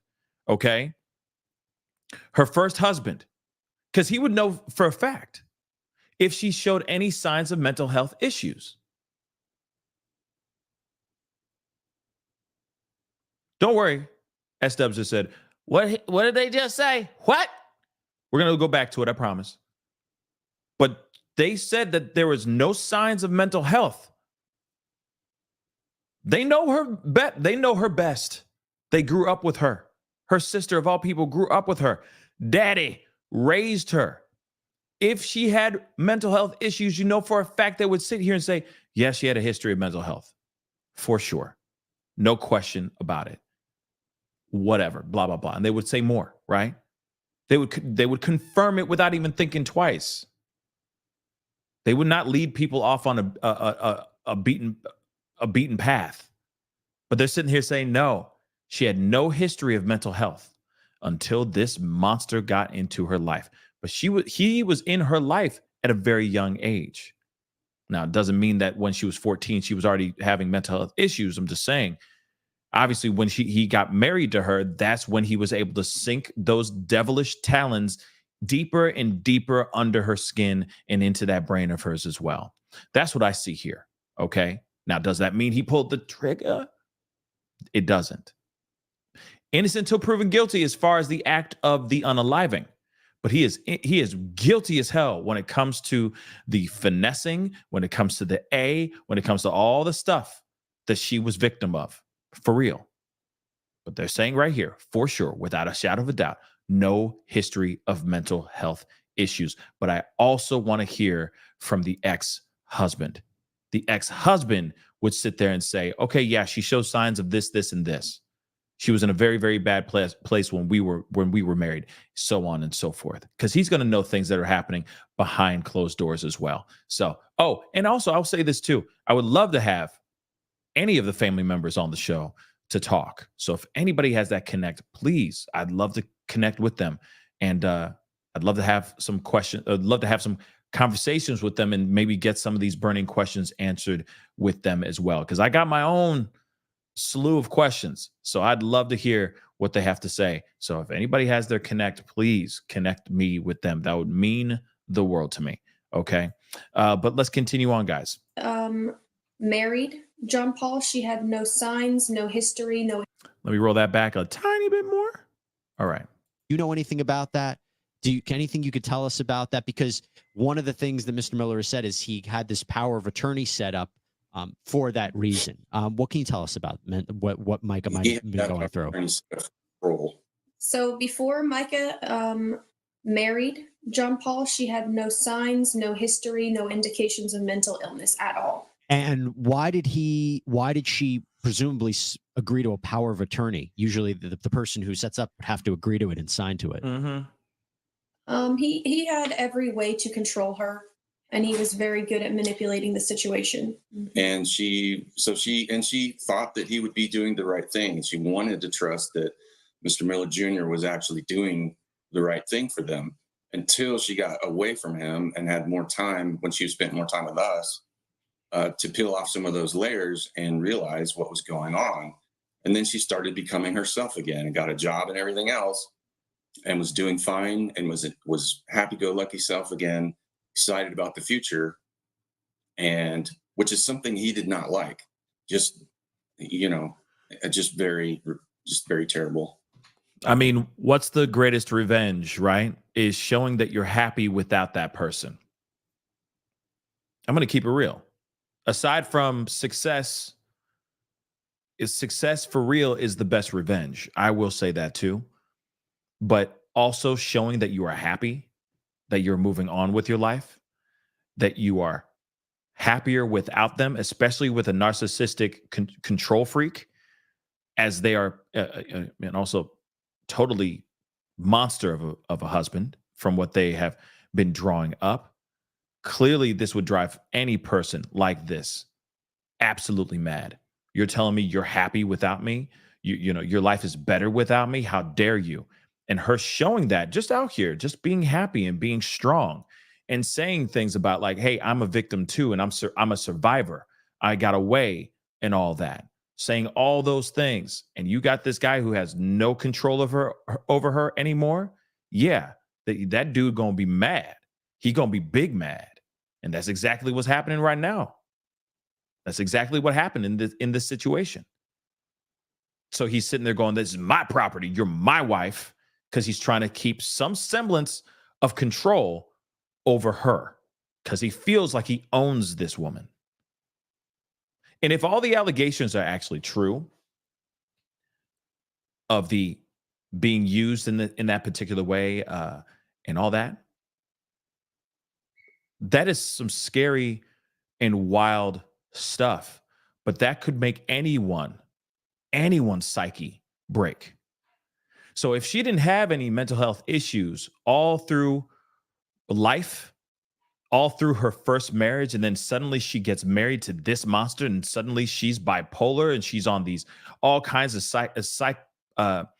Okay? Her first husband. Because he would know for a fact if she showed any signs of mental health issues. Don't worry. S-Dubs just said, what did they just say? What? We're going to go back to it, I promise. But they said that there was no signs of mental health. They know her They know her best. They grew up with her. Her sister, of all people, grew up with her. Daddy raised her. If she had mental health issues, for a fact they would sit here and say, yes, she had a history of mental health. For sure. No question about it. Whatever, blah, blah, blah. And they would say more, right? They would confirm it without even thinking twice. They would not lead people off on a beaten path. But they're sitting here saying, no, She had no history of mental health until this monster got into her life. But he was in her life at a very young age. Now, it doesn't mean that when she was 14, she was already having mental health issues. I'm just saying, obviously, when he got married to her, that's when he was able to sink those devilish talons deeper and deeper under her skin and into that brain of hers as well. That's what I see here. Okay. Now, does that mean he pulled the trigger? It doesn't. Innocent until proven guilty as far as the act of the unaliving. But he is guilty as hell when it comes to the finessing, when it comes to the when it comes to all the stuff that she was victim of, for real. But they're saying right here, for sure, without a shadow of a doubt, no history of mental health issues. But I also want to hear from the ex-husband. The ex-husband would sit there and say, okay, yeah, she shows signs of this, this, and this. She was in a very, very bad place when we were married, so on and so forth. Because he's going to know things that are happening behind closed doors as well. So, and also I'll say this too. I would love to have any of the family members on the show to talk. So if anybody has that connect, please, I'd love to connect with them. And I'd love to have some questions. I'd love to have some conversations with them and maybe get some of these burning questions answered with them as well. Because I got my own slew of questions. So I'd love to hear what they have to say. So if anybody has their connect, please connect me with them. That would mean the world to me. Okay. But let's continue on, guys. Married John Paul. She had no signs, no history, no. Let me roll that back a tiny bit more. All right. You know anything about that? Anything you could tell us about that? Because one of the things that Mr. Miller has said is he had this power of attorney set up for that reason. What can you tell us about what Mica might have been going through? So before Mica married John Paul, she had no signs, no history, no indications of mental illness at all. And why did she presumably agree to a power of attorney? Usually the person who sets up would have to agree to it and sign to it. Mm-hmm. He had every way to control her, and he was very good at manipulating the situation. And she thought that he would be doing the right thing. She wanted to trust that Mr. Miller Jr. was actually doing the right thing for them until she got away from him and had more time when she spent more time with us to peel off some of those layers and realize what was going on. And then she started becoming herself again and got a job and everything else and was doing fine and was happy-go-lucky self again, excited about the future, and which is something he did not like. Just very terrible. I mean, what's the greatest revenge, right? Is showing that you're happy without that person. I'm going to keep it real. Aside from success for real is the best revenge. I will say that too. But also showing that you are happy, that you're moving on with your life, that you are happier without them, especially with a narcissistic control freak, as they are, and also totally monster of a husband from what they have been drawing up. Clearly, this would drive any person like this absolutely mad. You're telling me you're happy without me? You know, your life is better without me? How dare you? And her showing that just out here, just being happy and being strong and saying things about like, hey, I'm a victim too, and I'm a survivor. I got away and all that. Saying all those things. And you got this guy who has no control over her anymore. Yeah, that dude gonna be mad. He gonna be big mad. And that's exactly what's happening right now. That's exactly what happened in this situation. So he's sitting there going, this is my property. You're my wife. Because he's trying to keep some semblance of control over her. Because he feels like he owns this woman. And if all the allegations are actually true of the being used in that particular way and all that, that is some scary and wild stuff. But that could make anyone's psyche break. So if she didn't have any mental health issues all through life, all through her first marriage, and then suddenly she gets married to this monster, and suddenly she's bipolar and she's on these all kinds of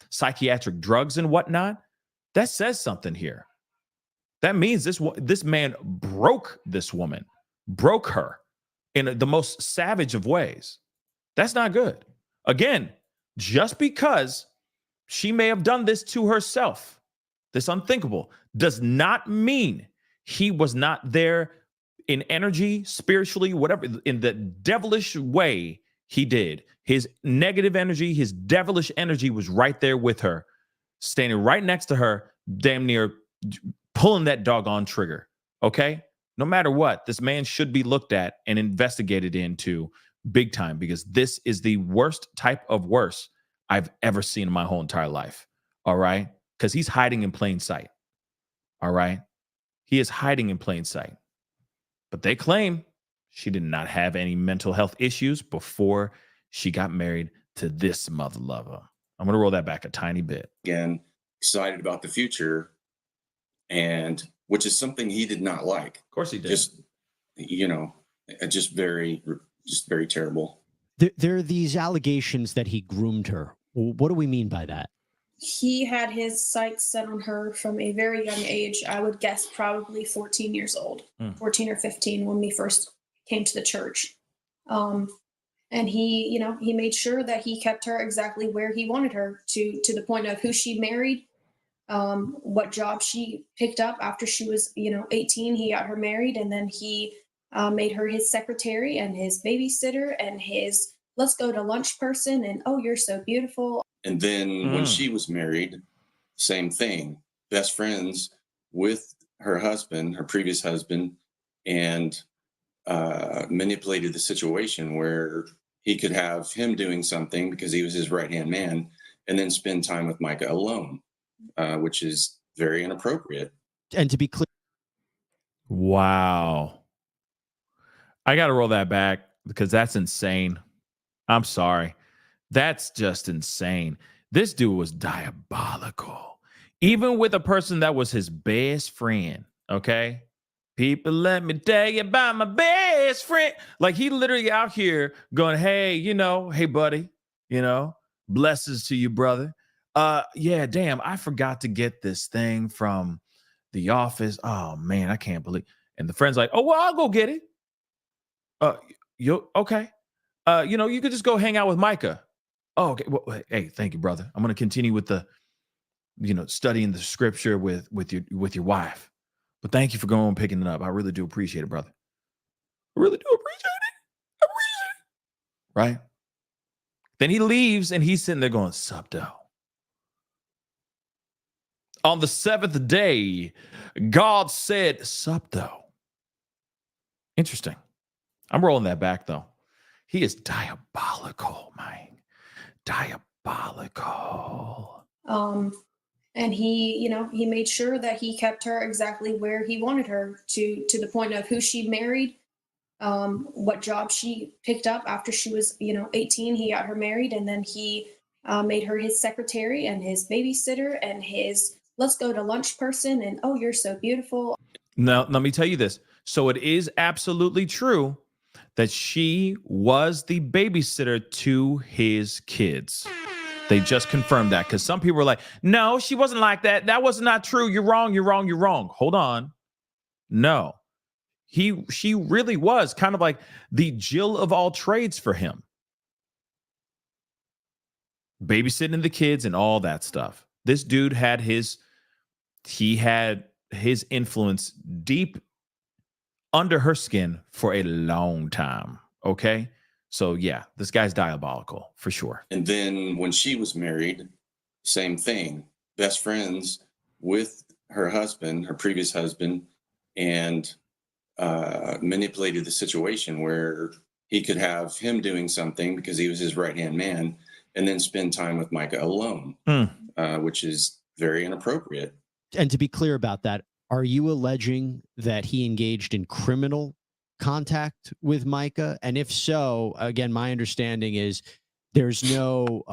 psychiatric drugs and whatnot. That says something here. That means this man broke this woman, broke her in the most savage of ways. That's not good. Again, just because she may have done this to herself, this unthinkable, does not mean he was not there in energy, spiritually, whatever, in the devilish way he did. His negative energy, his devilish energy was right there with her, standing right next to her, damn near pulling that doggone trigger. Okay? No matter what, this man should be looked at and investigated into big time, because this is the worst type of worse I've ever seen in my whole entire life. All right? Because he's hiding in plain sight. All right? He is hiding in plain sight. But they claim she did not have any mental health issues before she got married to this mother lover. I'm going to roll that back a tiny bit. Again, excited about the future, and which is something he did not like. Of course he did. Just, just very terrible. There are these allegations that he groomed her. What do we mean by that? He had his sights set on her from a very young age. I would guess probably 14 years old, 14 or 15 when we first came to the church. And he made sure that he kept her exactly where he wanted her, to the point of who she married, what job she picked up after she was, 18. He got her married, and then he made her his secretary and his babysitter and his let's go to lunch person, and oh, you're so beautiful. And then when she was married, same thing, best friends with her husband, her previous husband, and manipulated the situation where he could have him doing something because he was his right-hand man, and then spend time with Mica alone, which is very inappropriate. And to be clear. Wow. I got to roll that back because that's insane. I'm sorry. That's just insane. This dude was diabolical. Even with a person that was his best friend, okay? People, let me tell you about my best friend. Like, he literally out here going, hey, hey, buddy, blessings to you, brother. Yeah, damn, I forgot to get this thing from the office. Oh, man, I can't believe. And the friend's like, oh, well, I'll go get it. Okay. You could just go hang out with Mica. Oh, okay. Well, hey, thank you, brother. I'm going to continue with the, studying the scripture with your wife. But thank you for going and picking it up. I really do appreciate it, brother. I really do appreciate it. Right? Then he leaves and he's sitting there going, sup, though. On the seventh day, God said, sup, though. Interesting. I'm rolling that back, though. He is diabolical, man. Diabolical. And he made sure that he kept her exactly where he wanted her, to the point of who she married, what job she picked up after she was, 18. He got her married, and then he made her his secretary and his babysitter and his let's go to lunch person, and oh, you're so beautiful. Now, let me tell you this. So it is absolutely true that she was the babysitter to his kids. They just confirmed that, because some people were like, no, she wasn't like that. That was not true. You're wrong. You're wrong. You're wrong. Hold on. No, she really was kind of like the Jill of all trades for him. Babysitting the kids and all that stuff. This dude had his influence deep under her skin for a long time. Okay. So yeah, this guy's diabolical for sure. And then when she was married, same thing, best friends with her husband, her previous husband, and manipulated the situation where he could have him doing something because he was his right-hand man, and then spend time with Mica alone, which is very inappropriate. And to be clear about that, are you alleging that he engaged in criminal contact with Mica? And if so, again, my understanding is there's no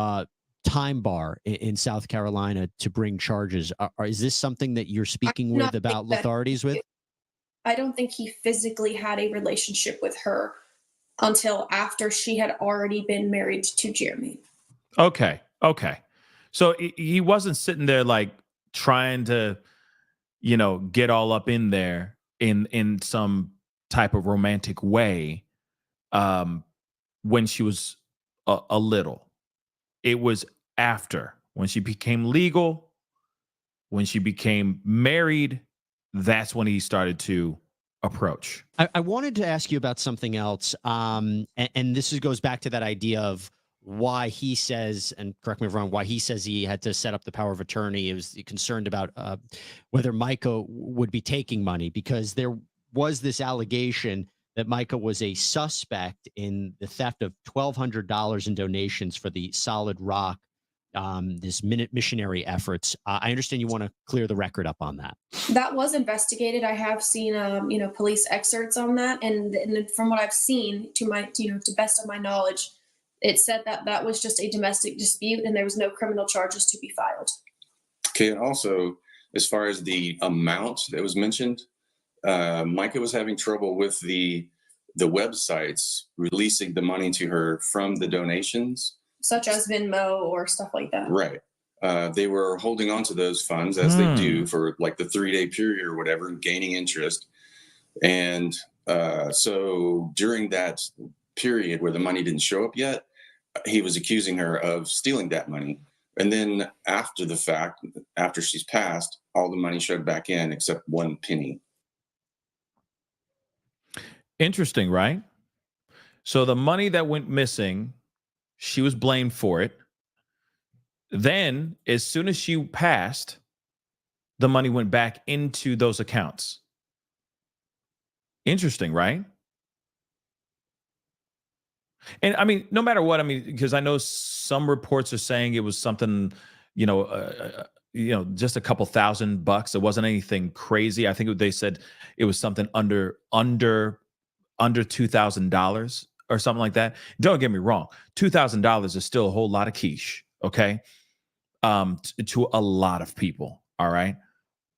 time bar in South Carolina to bring charges. Is this something that you're speaking with about authorities with? I don't think he physically had a relationship with her until after she had already been married to Jeremy. Okay. Okay. So he wasn't sitting there like trying to, get all up in there in some type of romantic way when she was a little. It was after, when she became legal, when she became married, that's when he started to approach. I wanted to ask you about something else. And this goes back to that idea of why he says, and correct me if I'm wrong, why he says he had to set up the power of attorney. He was concerned about whether Mica would be taking money, because there was this allegation that Mica was a suspect in the theft of $1,200 in donations for the Solid Rock, this missionary efforts. I understand you want to clear the record up on that. That was investigated. I have seen, police excerpts on that, and from what I've seen, to best of my knowledge, it said that was just a domestic dispute, and there was no criminal charges to be filed. Okay, and also, as far as the amount that was mentioned, Mica was having trouble with the websites releasing the money to her from the donations, such as Venmo or stuff like that. Right. They were holding on to those funds, as they do, for like the 3-day period or whatever, gaining interest. And so during that period where the money didn't show up yet, he was accusing her of stealing that money. And then after the fact, after she's passed, all the money showed back in except 1 penny. Interesting, right? So the money that went missing, she was blamed for it. Then, as soon as she passed, the money went back into those accounts. Interesting, right? And I mean, no matter what, I mean, because I know some reports are saying it was something, just a couple $1,000. It wasn't anything crazy. I think they said it was something under $2,000 or something like that. Don't get me wrong, $2,000 is still a whole lot of quiche, okay? To a lot of people, all right?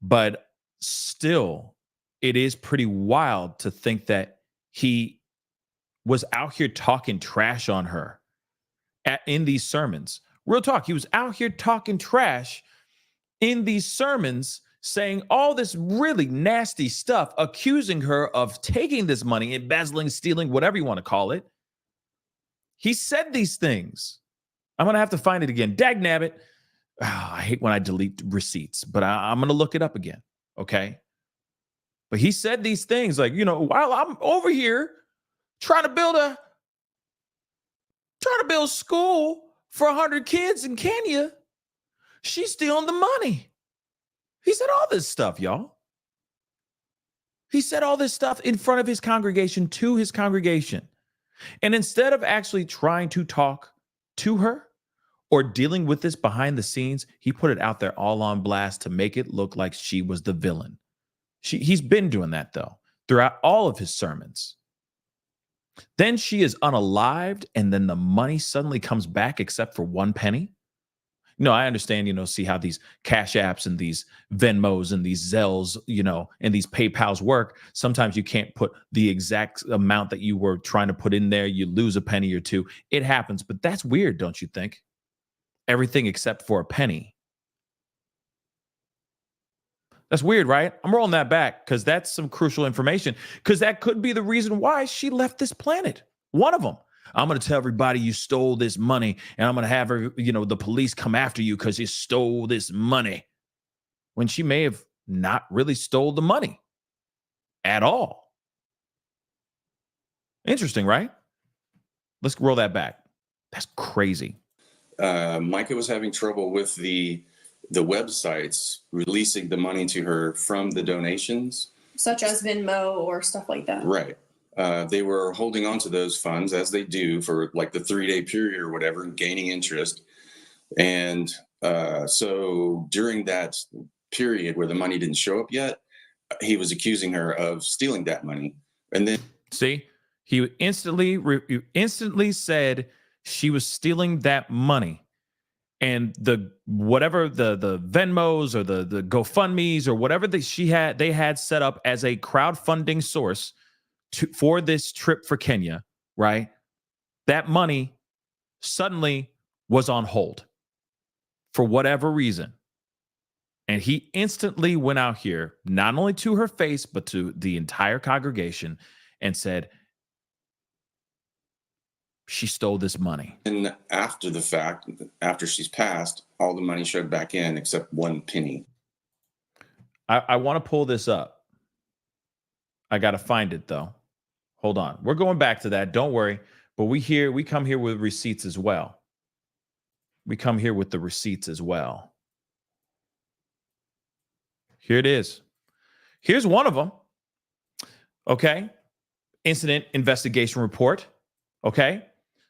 But still, it is pretty wild to think that he was out here talking trash on her in these sermons. Real talk, he was out here talking trash in these sermons, saying all this really nasty stuff, accusing her of taking this money, embezzling, stealing, whatever you want to call it. He said these things. I'm going to have to find it again. Dag nabbit. Oh, I hate when I delete receipts, but I'm going to look it up again. Okay. But he said these things like, while I'm over here trying to build school for 100 kids in Kenya, she's stealing the money. He said all this stuff, y'all. He said all this stuff in front of his congregation, to his congregation. And instead of actually trying to talk to her or dealing with this behind the scenes, he put it out there all on blast to make it look like she was the villain. He's been doing that, though, throughout all of his sermons. Then she is unalived, and then the money suddenly comes back except for 1 penny. I understand, see how these Cash Apps and these Venmos and these Zells, and these PayPals work. Sometimes you can't put the exact amount that you were trying to put in there. You lose a penny or two. It happens, but that's weird, don't you think? Everything except for a penny. That's weird, right? I'm rolling that back because that's some crucial information, because that could be the reason why she left this planet. One of them. I'm going to tell everybody you stole this money, and I'm going to have her, the police come after you because you stole this money. When she may have not really stole the money at all. Interesting, right? Let's roll that back. That's crazy. Mica was having trouble with the websites releasing the money to her from the donations, such as Venmo or stuff like that. Right. They were holding on to those funds, as they do, for like the 3-day period or whatever, gaining interest. And so during that period where the money didn't show up yet, he was accusing her of stealing that money. And then he instantly said she was stealing that money. and the whatever the Venmos or the GoFundMe's or whatever they had set up as a crowdfunding source for this trip for Kenya, right? That money suddenly was on hold for whatever reason. And he instantly went out here, not only to her face, but to the entire congregation, and said, she stole this money. And after the fact, after she's passed, all the money showed back in except 1 penny. I want to pull this up. I got to find it though. Hold on. We're going back to that. Don't worry. But we come here with receipts as well. We come here with the receipts as well. Here it is. Here's one of them. Okay. Incident investigation report. Okay.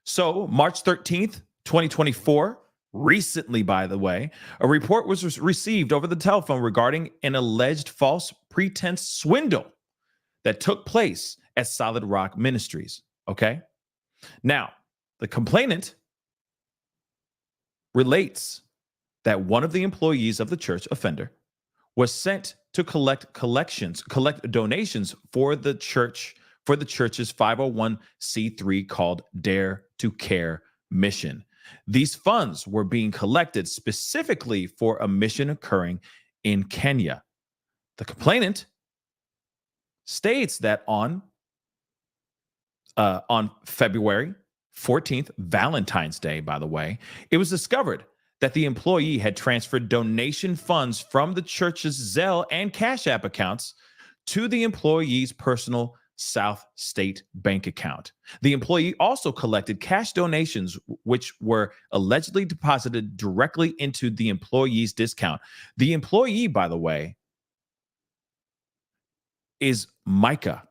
So March 13th, 2024, recently, by the way, a report was received over the telephone regarding an alleged false pretense swindle that took place at Solid Rock Ministries. Okay. Now, the complainant relates that one of the employees of the church offender was sent to collect donations for the church's 501c3 called Dare to Care mission. These funds were being collected specifically for a mission occurring in Kenya. The complainant states that on February 14th, Valentine's Day, by the way, it was discovered that the employee had transferred donation funds from the church's Zelle and CashApp accounts to the employee's personal South State bank account. The employee also collected cash donations, which were allegedly deposited directly into the employee's discount. The employee, by the way, is Mica,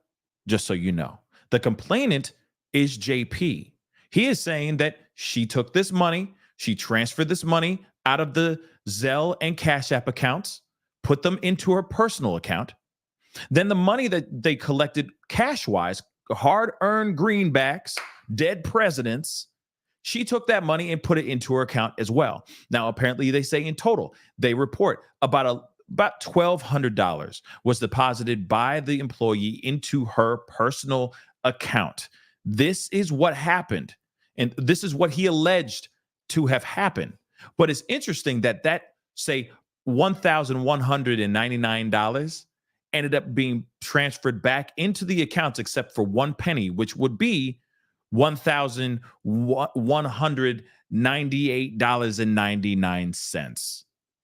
just so you know. The complainant is JP. He is saying that she took this money, she transferred this money out of the Zelle and CashApp accounts, put them into her personal account. Then the money that they collected cash-wise, hard-earned greenbacks, dead presidents, she took that money and put it into her account as well. Now, apparently, they say in total, they report about $1,200 was deposited by the employee into her personal account. This is what happened, and this is what he alleged to have happened. But it's interesting that say, $1,199 ended up being transferred back into the accounts except for 1 penny, which would be $1,198.99.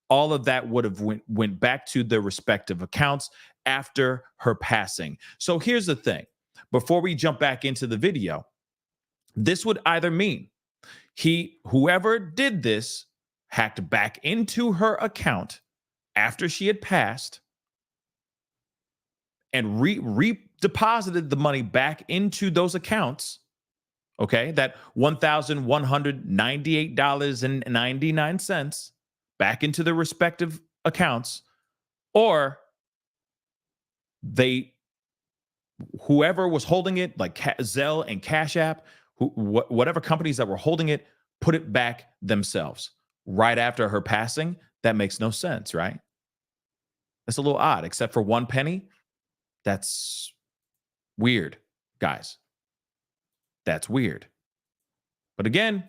All of that would have went back to their respective accounts after her passing. So here's the thing. Before we jump back into the video, this would either mean whoever did this hacked back into her account after she had passed and redeposited the money back into those accounts, okay, that $1,198.99 back into their respective accounts, or whoever was holding it, like Zelle and CashApp, whatever companies that were holding it, put it back themselves right after her passing. That makes no sense, right? That's a little odd, except for 1 penny. That's weird, guys. That's weird. But again,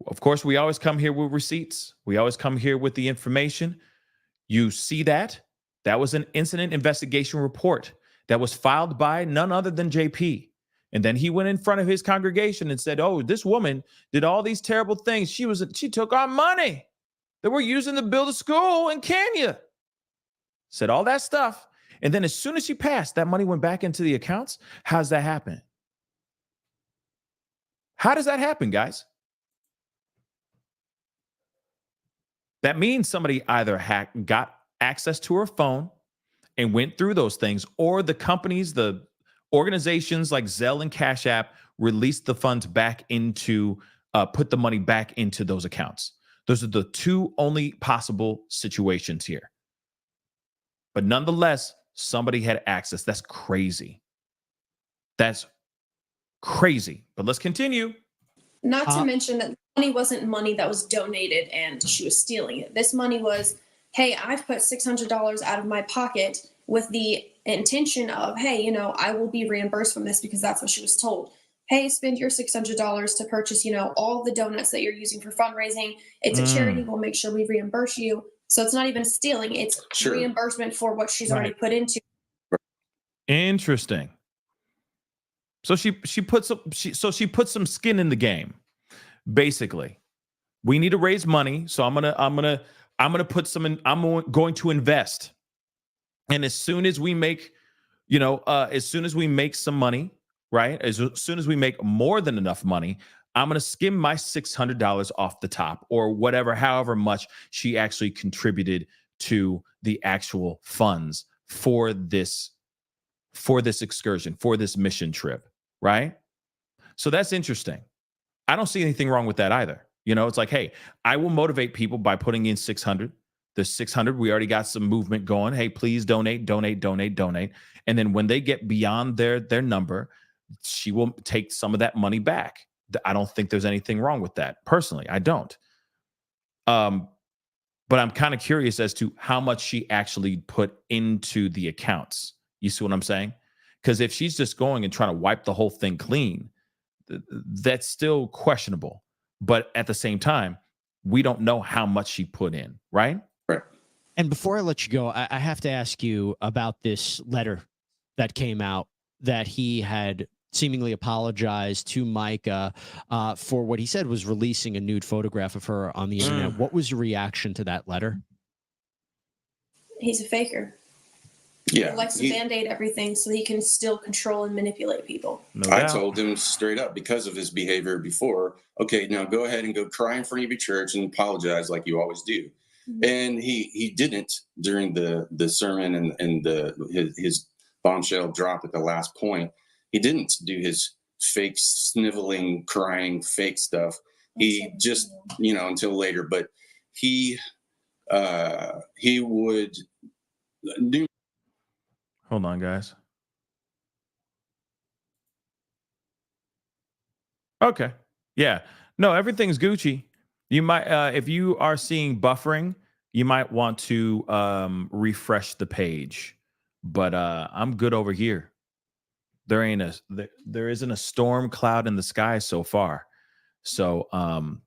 of course, we always come here with receipts. We always come here with the information. You see that? That was an incident investigation report that was filed by none other than JP. And then he went in front of his congregation and said, oh, this woman did all these terrible things. She took our money that we're using to build a school in Kenya. Said all that stuff. And then as soon as she passed, that money went back into the accounts. How's that happen? How does that happen, guys? That means somebody either got access to her phone and went through those things, or the companies, the organizations like Zelle and CashApp released the funds back into, put the money back into those accounts. Those are the two only possible situations here. But nonetheless, somebody had access. That's crazy. That's crazy. But let's continue. Not to mention that money wasn't money that was donated and she was stealing it. This money was, hey, I've put $600 out of my pocket with the intention of, hey, you know, I will be reimbursed from this because that's what she was told. Hey, spend your $600 to purchase, you know, all the donuts that you're using for fundraising. It's a charity. We'll make sure we reimburse you. So it's not even stealing. It's reimbursement for what she's already put into. Interesting. So she put some skin in the game. Basically, we need to raise money, so I'm gonna put some in. I'm going to invest, and as soon as we make, as soon as we make some money, right? As soon as we make more than enough money, I'm gonna skim my $600 off the top, or whatever, however much she actually contributed to the actual funds for this excursion, for this mission trip, right? So that's interesting. I don't see anything wrong with that either. It's like, hey, I will motivate people by putting in 600. The 600, we already got some movement going. Hey, please donate. And then when they get beyond their number, she will take some of that money back. I don't think there's anything wrong with that. Personally, I don't. But I'm kind of curious as to how much she actually put into the accounts. You see what I'm saying? Because if she's just going and trying to wipe the whole thing clean, that's still questionable. But at the same time, we don't know how much she put in, right? Right. And before I let you go, I have to ask you about this letter that came out that he had seemingly apologized to Mica for what he said was releasing a nude photograph of her on the internet. What was your reaction to that letter? He's a faker. Yeah. He likes to band-aid everything so he can still control and manipulate people. No I doubt. told him straight up, because of his behavior before, okay, now go ahead and go cry in front of your church and apologize like you always do. Mm-hmm. And he didn't during the sermon and his bombshell drop at the last point. He didn't do his fake sniveling, crying, fake stuff. He just, until later, but he would do. Hold on, guys. Okay. Yeah. No, everything's Gucci. You might, if you are seeing buffering, you might want to refresh the page. But I'm good over here. There isn't a storm cloud in the sky so far. So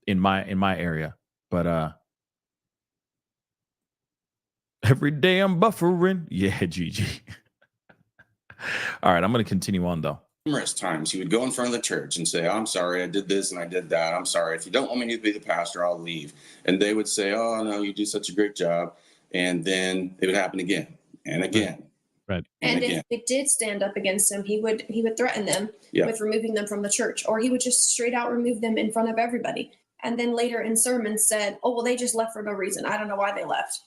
in my area, but every day I'm buffering. Yeah, Gigi. All right, I'm going to continue on, though. Numerous times he would go in front of the church and say, I'm sorry, I did this and I did that. I'm sorry. If you don't want me to be the pastor, I'll leave. And they would say, oh, no, you do such a great job. And then it would happen again and again. Right. And if it did stand up against him, he would threaten them with removing them from the church, or he would just straight out remove them in front of everybody. And then later in sermons said, oh, well, they just left for no reason. I don't know why they left.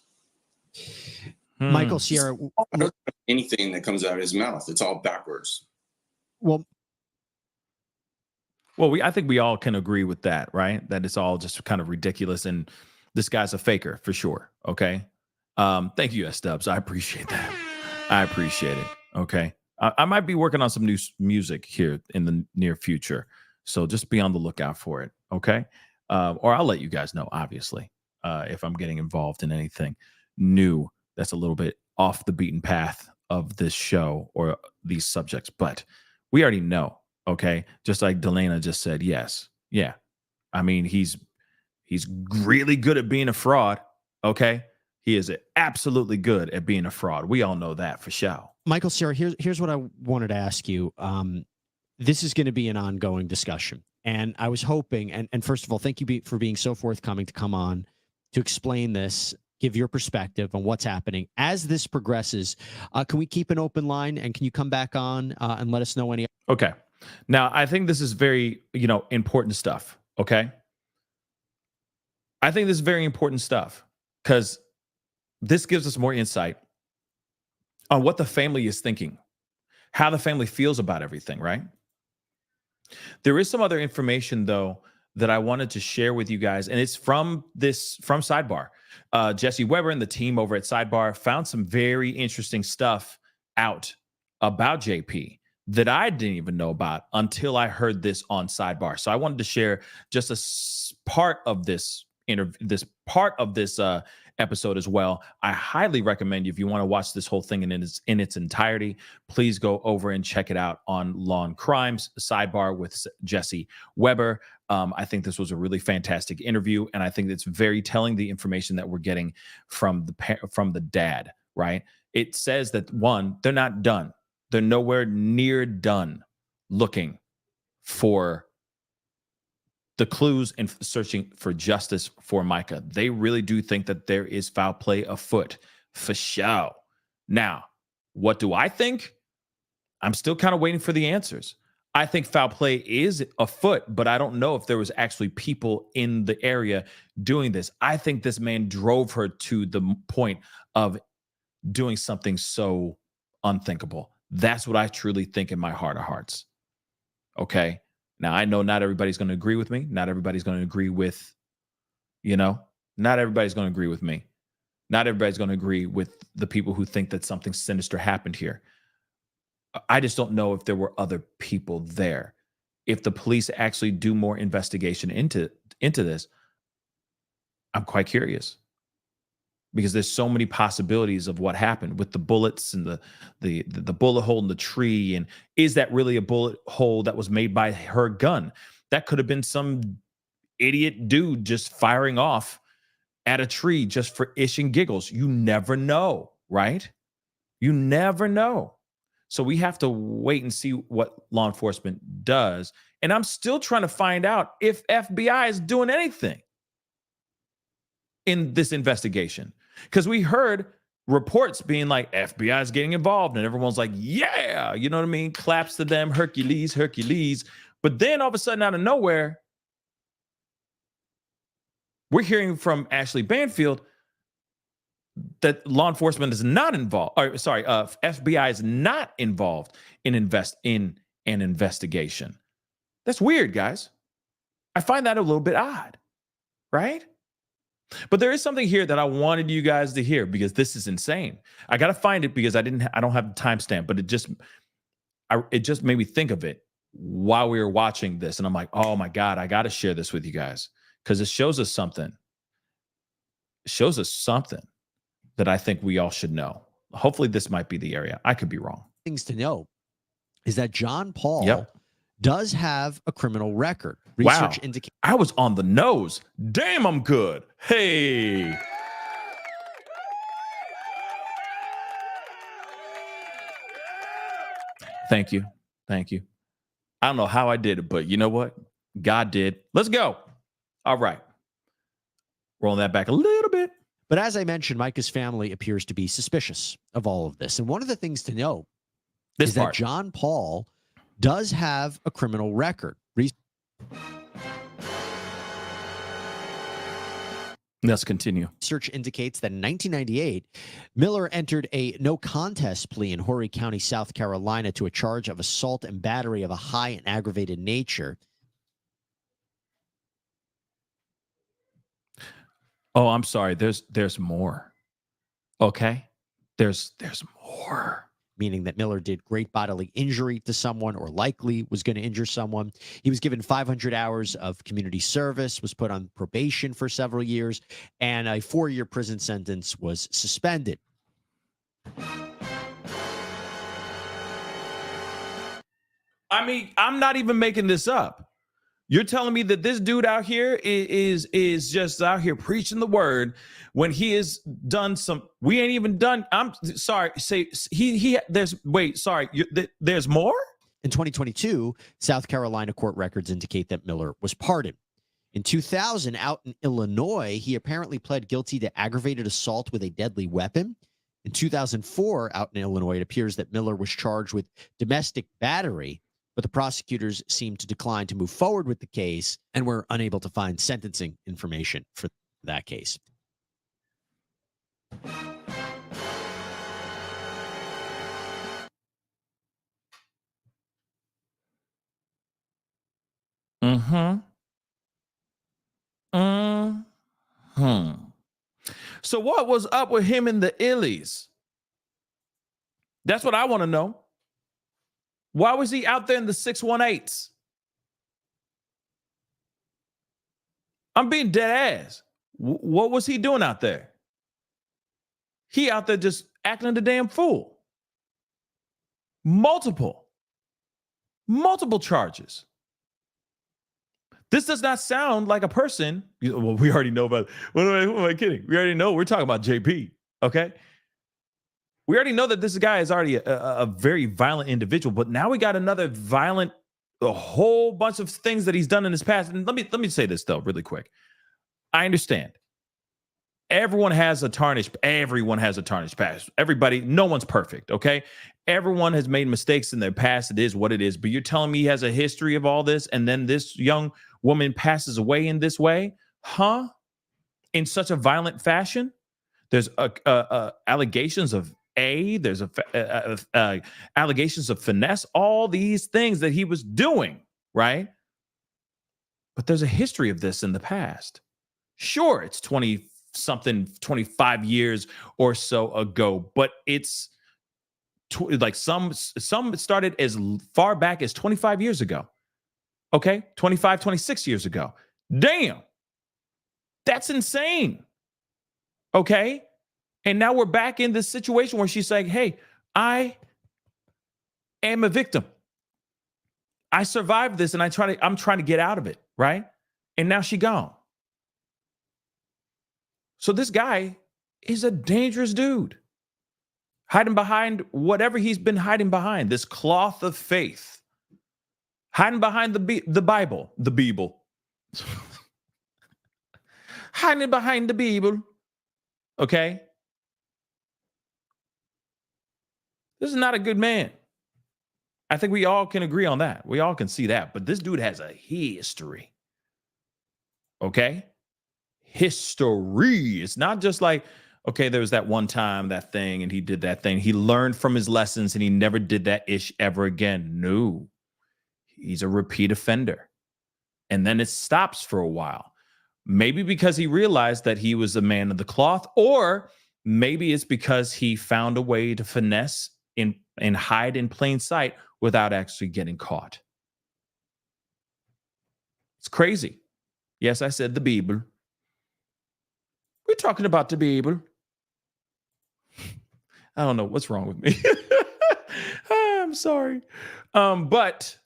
Michael Sierra, anything that comes out of his mouth, it's all backwards. Well, I think we all can agree with that, right? That it's all just kind of ridiculous, and this guy's a faker for sure. Okay. Thank you, S-Dubs. I appreciate that. I appreciate it. Okay. I might be working on some new music here in the near future, so just be on the lookout for it. Okay. Or I'll let you guys know, obviously, if I'm getting involved in anything new that's a little bit off the beaten path of this show or these subjects. But we already know, okay? Just like Delana just said, yes. Yeah. I mean, he's really good at being a fraud, okay? He is absolutely good at being a fraud. We all know that for sure. Michael Sierra, here's what I wanted to ask you. This is going to be an ongoing discussion. And I was hoping, and first of all, thank you for being so forthcoming to come on to explain this, give your perspective on what's happening. As this progresses, can we keep an open line, and can you come back on and let us know any? Okay. Now, I think this is very, important stuff. Okay. I think this is very important stuff because this gives us more insight on what the family is thinking, how the family feels about everything, right? There is some other information, though, that I wanted to share with you guys, and it's from Sidebar. Jesse Weber and the team over at Sidebar found some very interesting stuff out about JP that I didn't even know about until I heard this on Sidebar. So I wanted to share just part of this episode as well. I highly recommend you, if you want to watch this whole thing in its entirety, please go over and check it out on Law and Crimes Sidebar with Jesse Weber. I think this was a really fantastic interview, and I think it's very telling, the information that we're getting from the dad. Right? It says that, one, they're not done. They're nowhere near done looking for the clues and searching for justice for Mica. They really do think that there is foul play afoot, for sure. Now, what do I think? I'm still kind of waiting for the answers. I think foul play is afoot, but I don't know if there was actually people in the area doing this. I think this man drove her to the point of doing something so unthinkable. That's what I truly think in my heart of hearts. Okay. Now, I know not everybody's going to agree with me. Not everybody's going to agree with, not everybody's going to agree with me. Not everybody's going to agree with the people who think that something sinister happened here. I just don't know if there were other people there. If the police actually do more investigation into this, I'm quite curious. Because there's so many possibilities of what happened with the bullets and the bullet hole in the tree. And is that really a bullet hole that was made by her gun? That could have been some idiot dude just firing off at a tree just for ish and giggles. You never know, right? You never know. So we have to wait and see what law enforcement does. And I'm still trying to find out if FBI is doing anything in this investigation. Because we heard reports being like, FBI is getting involved, and everyone's like, yeah, you know what I mean? Claps to them, Hercules, Hercules. But then all of a sudden, out of nowhere, we're hearing from Ashley Banfield that law enforcement is not involved. Or sorry, FBI is not involved in an investigation. That's weird, guys. I find that a little bit odd, right? But there is something here that I wanted you guys to hear, because this is insane. I got to find it because I don't have the timestamp, but it just made me think of it while we were watching this. And I'm like, oh my God, I got to share this with you guys, because it shows us something. It shows us something that I think we all should know. Hopefully this might be the area. I could be wrong. Things to know is that John Paul does have a criminal record. Research indicates I was on the nose. Damn, I'm good. Hey. Thank you. Thank you. I don't know how I did it, but you know what? God did. Let's go. All right. Rolling that back a little bit. But as I mentioned, Mica's family appears to be suspicious of all of this. And one of the things to know is that John Paul does have a criminal record. Let's continue. Research indicates that in 1998, Miller entered a no contest plea in Horry County, South Carolina, to a charge of assault and battery of a high and aggravated nature. Oh, I'm sorry. There's more. Okay. There's more. Meaning that Miller did great bodily injury to someone, or likely was going to injure someone. He was given 500 hours of community service, was put on probation for several years, and a 4-year prison sentence was suspended. I mean, I'm not even making this up. You're telling me that this dude out here is just out here preaching the word when he has done some. We ain't even done. I'm sorry. Say there's more. In 2022, South Carolina court records indicate that Miller was pardoned. In 2000, out in Illinois, he apparently pled guilty to aggravated assault with a deadly weapon. In 2004, out in Illinois, it appears that Miller was charged with domestic battery, but the prosecutors seemed to decline to move forward with the case and were unable to find sentencing information for that case. So what was up with him and the Illies? That's what I want to know. Why was he out there in the 618s? I'm being dead ass. What was he doing out there? He out there just acting a damn fool. Multiple charges. This does not sound like a person. Well, we already know about. Who am I kidding? We already know. We're talking about JP. Okay. We already know that this guy is already a very violent individual, but now we got another violent, a whole bunch of things that he's done in his past. And let me say this though, really quick. I understand. Everyone has a tarnished past. Everybody, no one's perfect, okay? Everyone has made mistakes in their past. It is what it is. But you're telling me he has a history of all this, and then this young woman passes away in this way? Huh? In such a violent fashion? There's allegations of there's allegations of finesse, all these things that he was doing, right? But there's a history of this in the past. Sure, it's 25 years or so ago, but it's like some started as far back as 25 years ago. Okay, 25, 26 years ago. Damn, that's insane. Okay, and now we're back in this situation where she's like, hey, I am a victim. I survived this and I'm trying to get out of it, right? And now she gone. So this guy is a dangerous dude, hiding behind whatever he's been hiding behind, this cloth of faith, hiding behind the Bible, hiding behind the Bible. Okay. This is not a good man. I think we all can agree on that. We all can see that. But this dude has a history. Okay. History. It's not just like, okay, there was that one time, that thing, and he did that thing. He learned from his lessons and he never did that ish ever again. No, he's a repeat offender. And then it stops for a while. Maybe because he realized that he was a man of the cloth, or maybe it's because he found a way to finesse and hide in plain sight without actually getting caught. It's crazy. Yes, I said the Bible. We're talking about the Bible. I don't know what's wrong with me. I'm sorry. But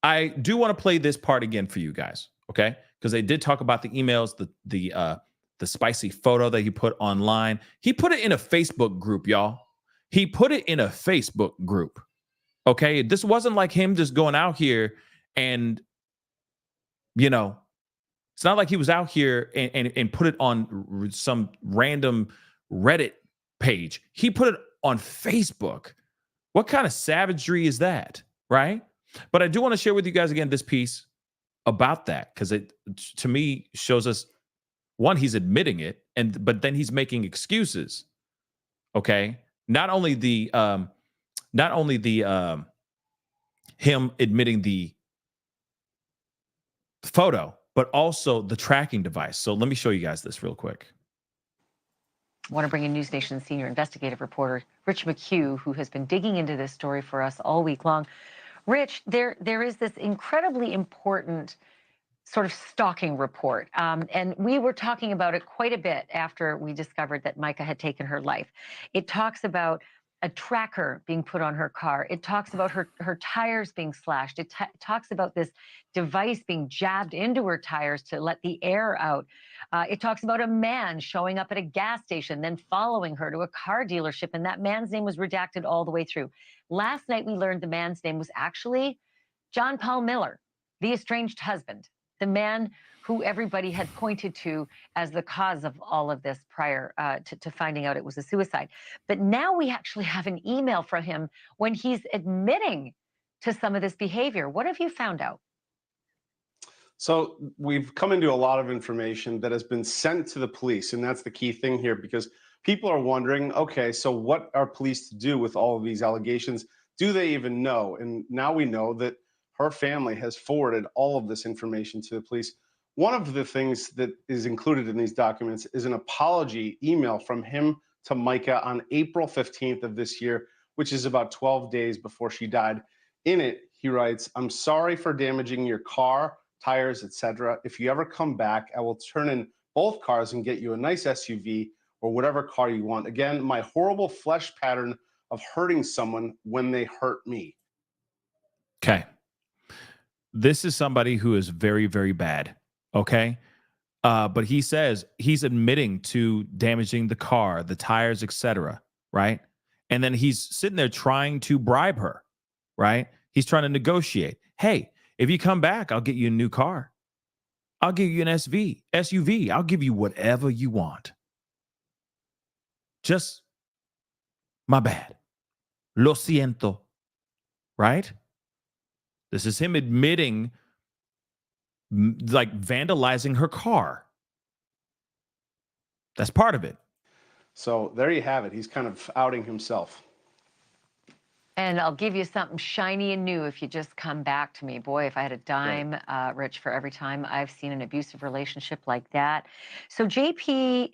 I do want to play this part again for you guys, okay? Because they did talk about the emails, the spicy photo that he put online. He put it in a Facebook group, y'all. He put it in a Facebook group, okay? This wasn't like him just going out here and, you know, it's not like he was out here and put it on some random Reddit page. He put it on Facebook. What kind of savagery is that, right? But I do want to share with you guys again this piece about that, because it, to me, shows us, one, he's admitting it, but then he's making excuses. Okay, not only the him admitting the photo, but also the tracking device. So let me show you guys this real quick. I want to bring in News Nation's senior investigative reporter, Rich McHugh, who has been digging into this story for us all week long. Rich, there is this incredibly important sort of stalking report. And we were talking about it quite a bit after we discovered that Mica had taken her life. It talks about a tracker being put on her car. It talks about her tires being slashed. It talks about this device being jabbed into her tires to let the air out. It talks about a man showing up at a gas station, then following her to a car dealership, and that man's name was redacted all the way through. Last night, we learned the man's name was actually John Paul Miller, the estranged husband, the man who everybody had pointed to as the cause of all of this prior to finding out it was a suicide. But now we actually have an email from him when he's admitting to some of this behavior. What have you found out? So we've come into a lot of information that has been sent to the police, and that's the key thing here, because people are wondering, okay, so what are police to do with all of these allegations? Do they even know? And now we know that her family has forwarded all of this information to the police. One of the things that is included in these documents is an apology email from him to Mica on April 15th of this year, which is about 12 days before she died. In it, he writes, "I'm sorry for damaging your car, tires, etc. If you ever come back, I will turn in both cars and get you a nice SUV or whatever car you want. Again, my horrible flesh pattern of hurting someone when they hurt me." Okay. This is somebody who is very, very bad. Okay. But he says he's admitting to damaging the car, the tires, etc. Right. And then he's sitting there trying to bribe her. Right. He's trying to negotiate. Hey, if you come back, I'll get you a new car. I'll give you an SUV. I'll give you whatever you want. Just my bad. Lo siento. Right? This is him admitting like vandalizing her car. That's part of it. So there you have it. He's kind of outing himself. And I'll give you something shiny and new if you just come back to me. Boy, if I had a dime, Rich, for every time I've seen an abusive relationship like that. So JP,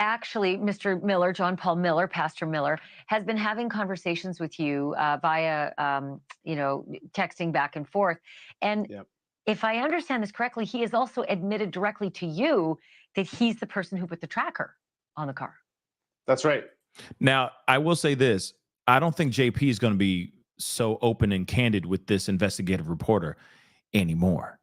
actually, Mr. Miller, John Paul Miller, Pastor Miller, has been having conversations with you via, texting back and forth. And if I understand this correctly, he has also admitted directly to you that he's the person who put the tracker on the car. That's right. Now, I will say this. I don't think JP is going to be so open and candid with this investigative reporter anymore.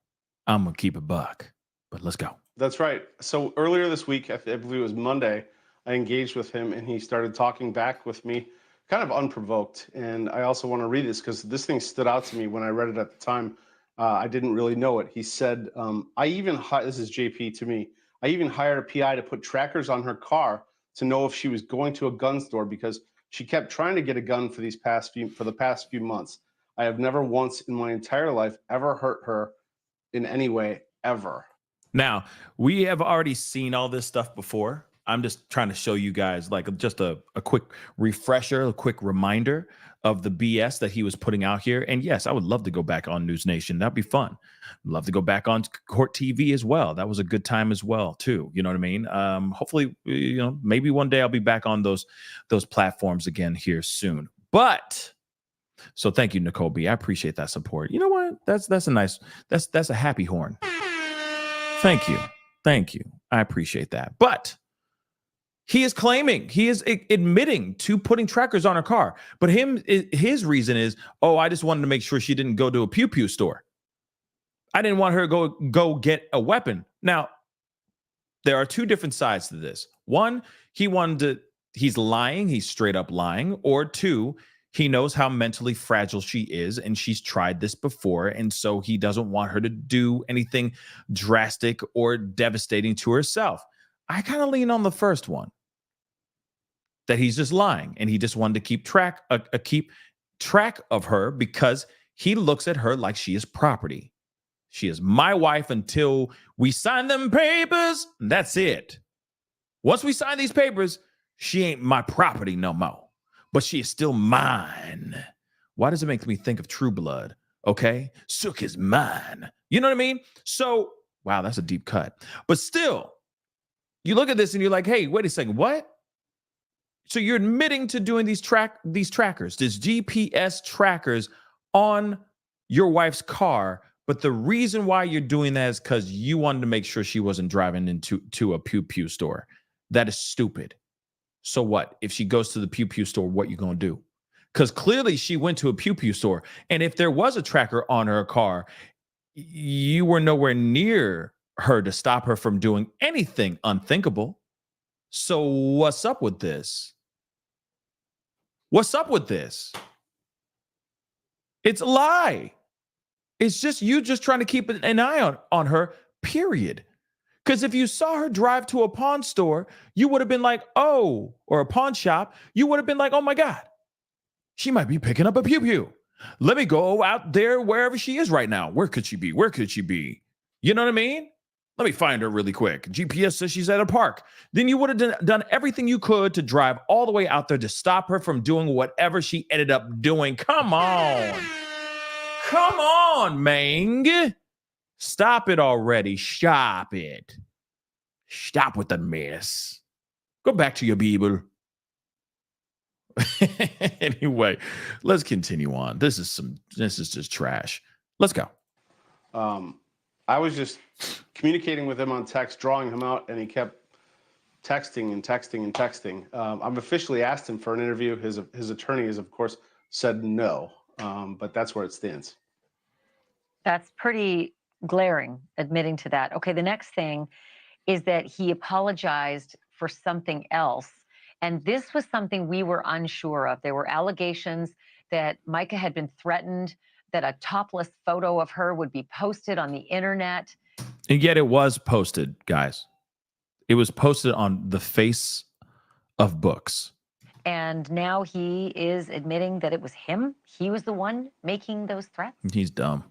I'm going to keep a buck, but let's go. That's right. So earlier this week, I believe it was Monday, I engaged with him and he started talking back with me kind of unprovoked. And I also want to read this because this thing stood out to me when I read it at the time. I didn't really know it. He said, this is JP to me, I even hired a PI to put trackers on her car to know if she was going to a gun store because she kept trying to get a gun for the past few months. I have never once in my entire life ever hurt her in any way, ever. Now, we have already seen all this stuff before. I'm just trying to show you guys like just a quick refresher, a quick reminder of the BS that he was putting out here. And yes, I would love to go back on News Nation. That'd be fun. Love to go back on Court TV as well. That was a good time as well, too. You know what I mean? Hopefully, maybe one day I'll be back on those platforms again here soon. But so thank you, Nicole B. I appreciate that support. You know what? That's a happy horn. Thank you. I appreciate that. But he is admitting to putting trackers on her car. But his reason is, I just wanted to make sure she didn't go to a pew pew store. I didn't want her to go get a weapon. Now, there are two different sides to this. One, he's lying. He's straight up lying. Or two, he knows how mentally fragile she is, and she's tried this before, and so he doesn't want her to do anything drastic or devastating to herself. I kind of lean on the first one, that he's just lying, and he just wanted to keep track of her because he looks at her like she is property. She is my wife until we sign them papers. And that's it. Once we sign these papers, she ain't my property no more. But she is still mine. Why does it make me think of True Blood? Okay? Sook is mine. You know what I mean? So, wow, that's a deep cut. But still, you look at this and you're like, hey, wait a second, what? So you're admitting to doing these trackers, these GPS trackers on your wife's car, but the reason why you're doing that is because you wanted to make sure she wasn't driving into a pew pew store. That is stupid. So what? If she goes to the pew pew store, what you gonna do? Because clearly she went to a pew pew store, and if there was a tracker on her car, you were nowhere near her to stop her from doing anything unthinkable. So what's up with this? What's up with this? It's a lie. It's just you just trying to keep an eye on her, period. Because if you saw her drive to a pawn store, you would have been like, or a pawn shop, you would have been like, oh my God, she might be picking up a pew pew. Let me go out there wherever she is right now. Where could she be? You know what I mean? Let me find her really quick. GPS says she's at a park. Then you would have done everything you could to drive all the way out there to stop her from doing whatever she ended up doing. Come on. Come on, Mang. Stop it already. Stop it. Stop with the mess. Go back to your Bible. Anyway, let's continue on. This is just trash. Let's go. I was just communicating with him on text, drawing him out, and he kept texting and texting and texting. I've officially asked him for an interview. His attorney has, of course, said no, but that's where it stands. That's pretty glaring, admitting to that. Okay, the next thing is that he apologized for something else. And this was something we were unsure of. There were allegations that Mica had been threatened, that a topless photo of her would be posted on the internet. And yet it was posted, guys. It was posted on the face of books. And now he is admitting that it was him. He was the one making those threats. He's dumb.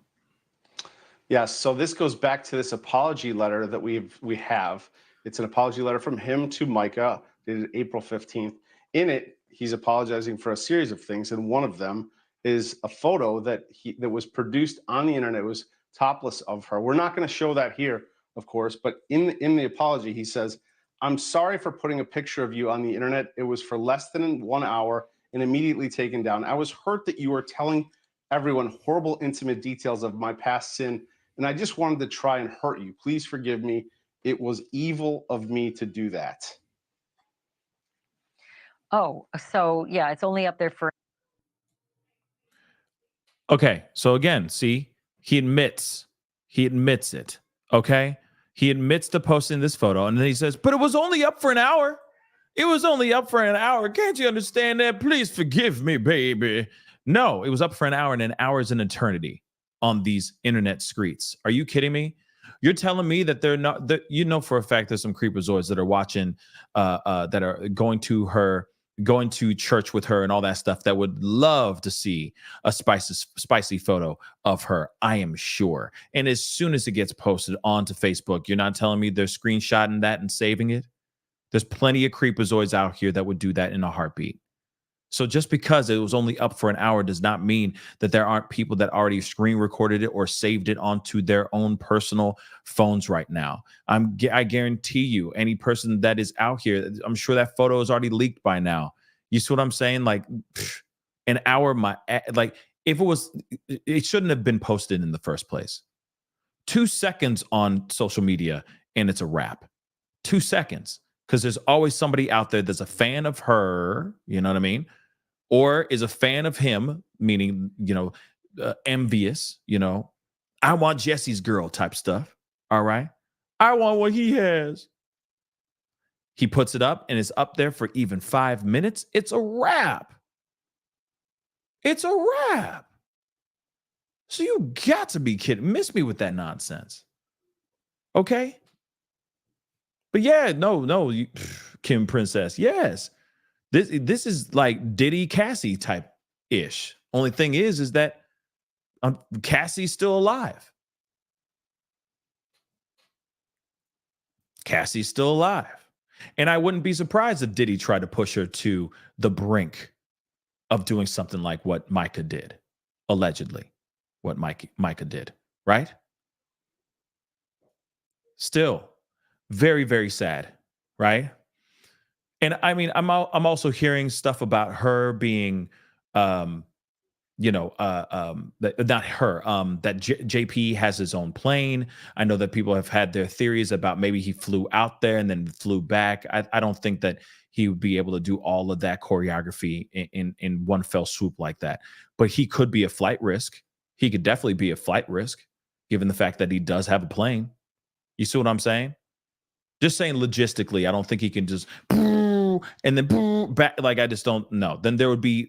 Yes, so this goes back to this apology letter that we have. It's an apology letter from him to Mica, dated April 15th. In it, he's apologizing for a series of things, and one of them is a photo that was produced on the internet. It was topless of her. We're not going to show that here, of course, but in the apology, he says, "I'm sorry for putting a picture of you on the internet. It was for less than 1 hour and immediately taken down. I was hurt that you were telling everyone horrible, intimate details of my past sin, and I just wanted to try and hurt you. Please forgive me. It was evil of me to do that." Oh, so yeah, it's only up there for. Okay, so again, see, he admits it. Okay, he admits to posting this photo, and then he says, "But it was only up for an hour. It was only up for an hour. Can't you understand that? Please forgive me, baby." No, it was up for an hour, and an hour is an eternity on these internet streets. Are you kidding me? You're telling me that they're not, that you know for a fact there's some creepazoids that are watching, that are going to church with her and all that stuff, that would love to see a spicy photo of her, I am sure. And as soon as it gets posted onto Facebook, you're not telling me they're screenshotting that and saving it? There's plenty of creepazoids out here that would do that in a heartbeat. So just because it was only up for an hour does not mean that there aren't people that already screen recorded it or saved it onto their own personal phones right now. I guarantee you, any person that is out here, I'm sure that photo is already leaked by now. You see what I'm saying? Like an hour, like if it shouldn't have been posted in the first place. 2 seconds on social media and it's a wrap. 2 seconds. Because there's always somebody out there that's a fan of her, you know what I mean? Or is a fan of him, meaning, envious, I want Jesse's girl type stuff. All right. I want what he has. He puts it up and it's up there for even 5 minutes. It's a wrap. It's a wrap. So you got to be kidding. Miss me with that nonsense. Okay. But yeah, no, Kim Princess. Yes. This is like Diddy Cassie type ish. Only thing is that Cassie's still alive. Cassie's still alive. And I wouldn't be surprised if Diddy tried to push her to the brink of doing something like what Mica did, allegedly, what Mica did, right? Still very, very sad, right? And I mean, I'm also hearing stuff about her being, not her, that JP has his own plane. I know that people have had their theories about maybe he flew out there and then flew back. I don't think that he would be able to do all of that choreography in one fell swoop like that. But he could be a flight risk. He could definitely be a flight risk, given the fact that he does have a plane. You see what I'm saying? Just saying logistically, I don't think he can just and then back. Like, I just don't know. Then there would be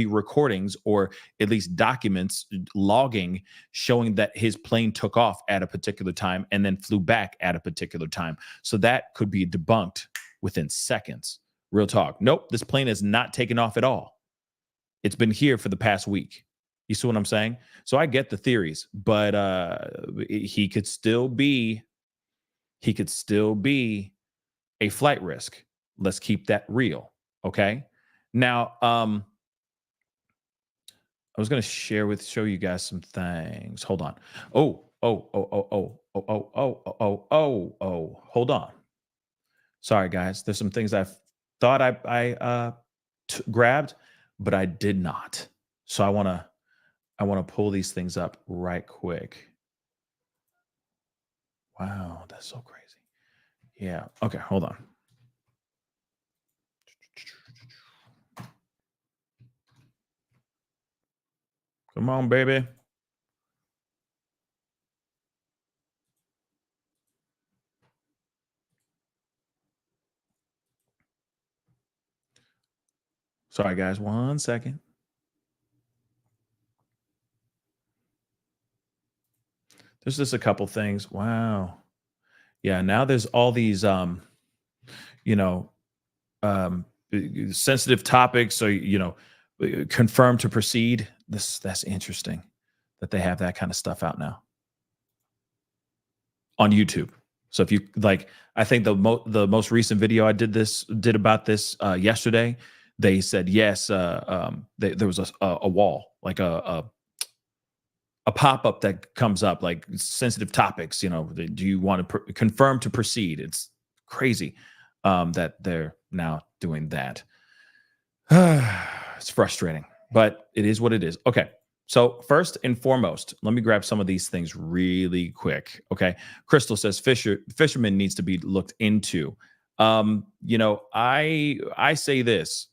recordings, or at least documents logging, showing that his plane took off at a particular time and then flew back at a particular time. So that could be debunked within seconds. Real talk. Nope, this plane is not taken off at all. It's been here for the past week. You see what I'm saying? So I get the theories, but he could still be a flight risk. Let's keep that real. Okay. Now, I was going to show you guys some things. Hold on. Hold on. Sorry, guys. There's some things I thought I grabbed, but I did not. So I want to pull these things up right quick. Wow, that's so crazy. Yeah. Okay, hold on. Come on, baby. Sorry, guys. 1 second. There's just a couple things. Wow. Yeah. Now there's all these, you know, sensitive topics. So, you know, confirm to proceed. That's interesting that they have that kind of stuff out now on YouTube. So if you like, I think the most recent video I did about this yesterday, they said yes. There was a wall, like a pop-up that comes up, like sensitive topics. You know, do you want to confirm to proceed? It's crazy that they're now doing that. It's frustrating, but it is what it is. Okay. So first and foremost, let me grab some of these things really quick. Okay. Crystal says fisherman needs to be looked into. You know, I say this.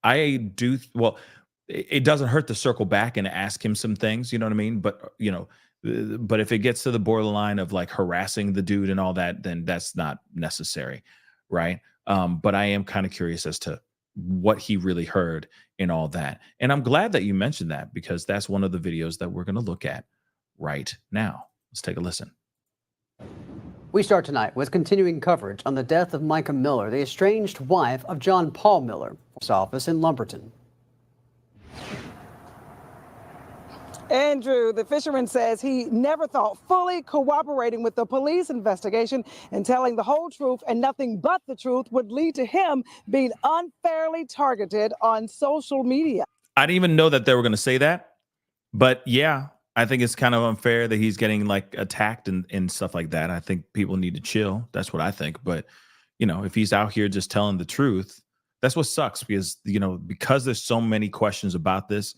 I do well, it doesn't hurt to circle back and ask him some things, you know what I mean? But you know, but if it gets to the borderline of like harassing the dude and all that, then that's not necessary, right? But I am kind of curious as to what he really heard in all that. And I'm glad that you mentioned that because that's one of the videos that we're going to look at right now. Let's take a listen. We start tonight with continuing coverage on the death of Mica Miller, the estranged wife of John Paul Miller, his office in Lumberton. Andrew, the fisherman says he never thought fully cooperating with the police investigation and telling the whole truth and nothing but the truth would lead to him being unfairly targeted on social media. I didn't even know that they were going to say that, but yeah, I think it's kind of unfair that he's getting like attacked and stuff like that. I think people need to chill. That's what I think. But, you know, if he's out here just telling the truth, that's what sucks because, you know, because there's so many questions about this,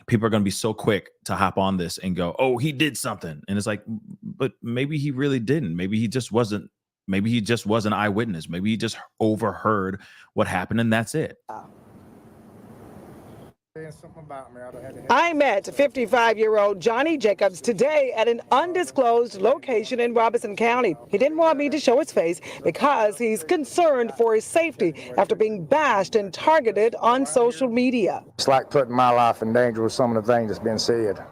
people are going to be so quick to hop on this and go, oh, he did something. And it's like, but maybe he really didn't. Maybe he just wasn't. Maybe he just was an eyewitness. Maybe he just overheard what happened and that's it. I met 55-year-old Johnny Jacobs today at an undisclosed location in Robeson County. He didn't want me to show his face because he's concerned for his safety after being bashed and targeted on social media. It's like putting my life in danger with some of the things that's been said.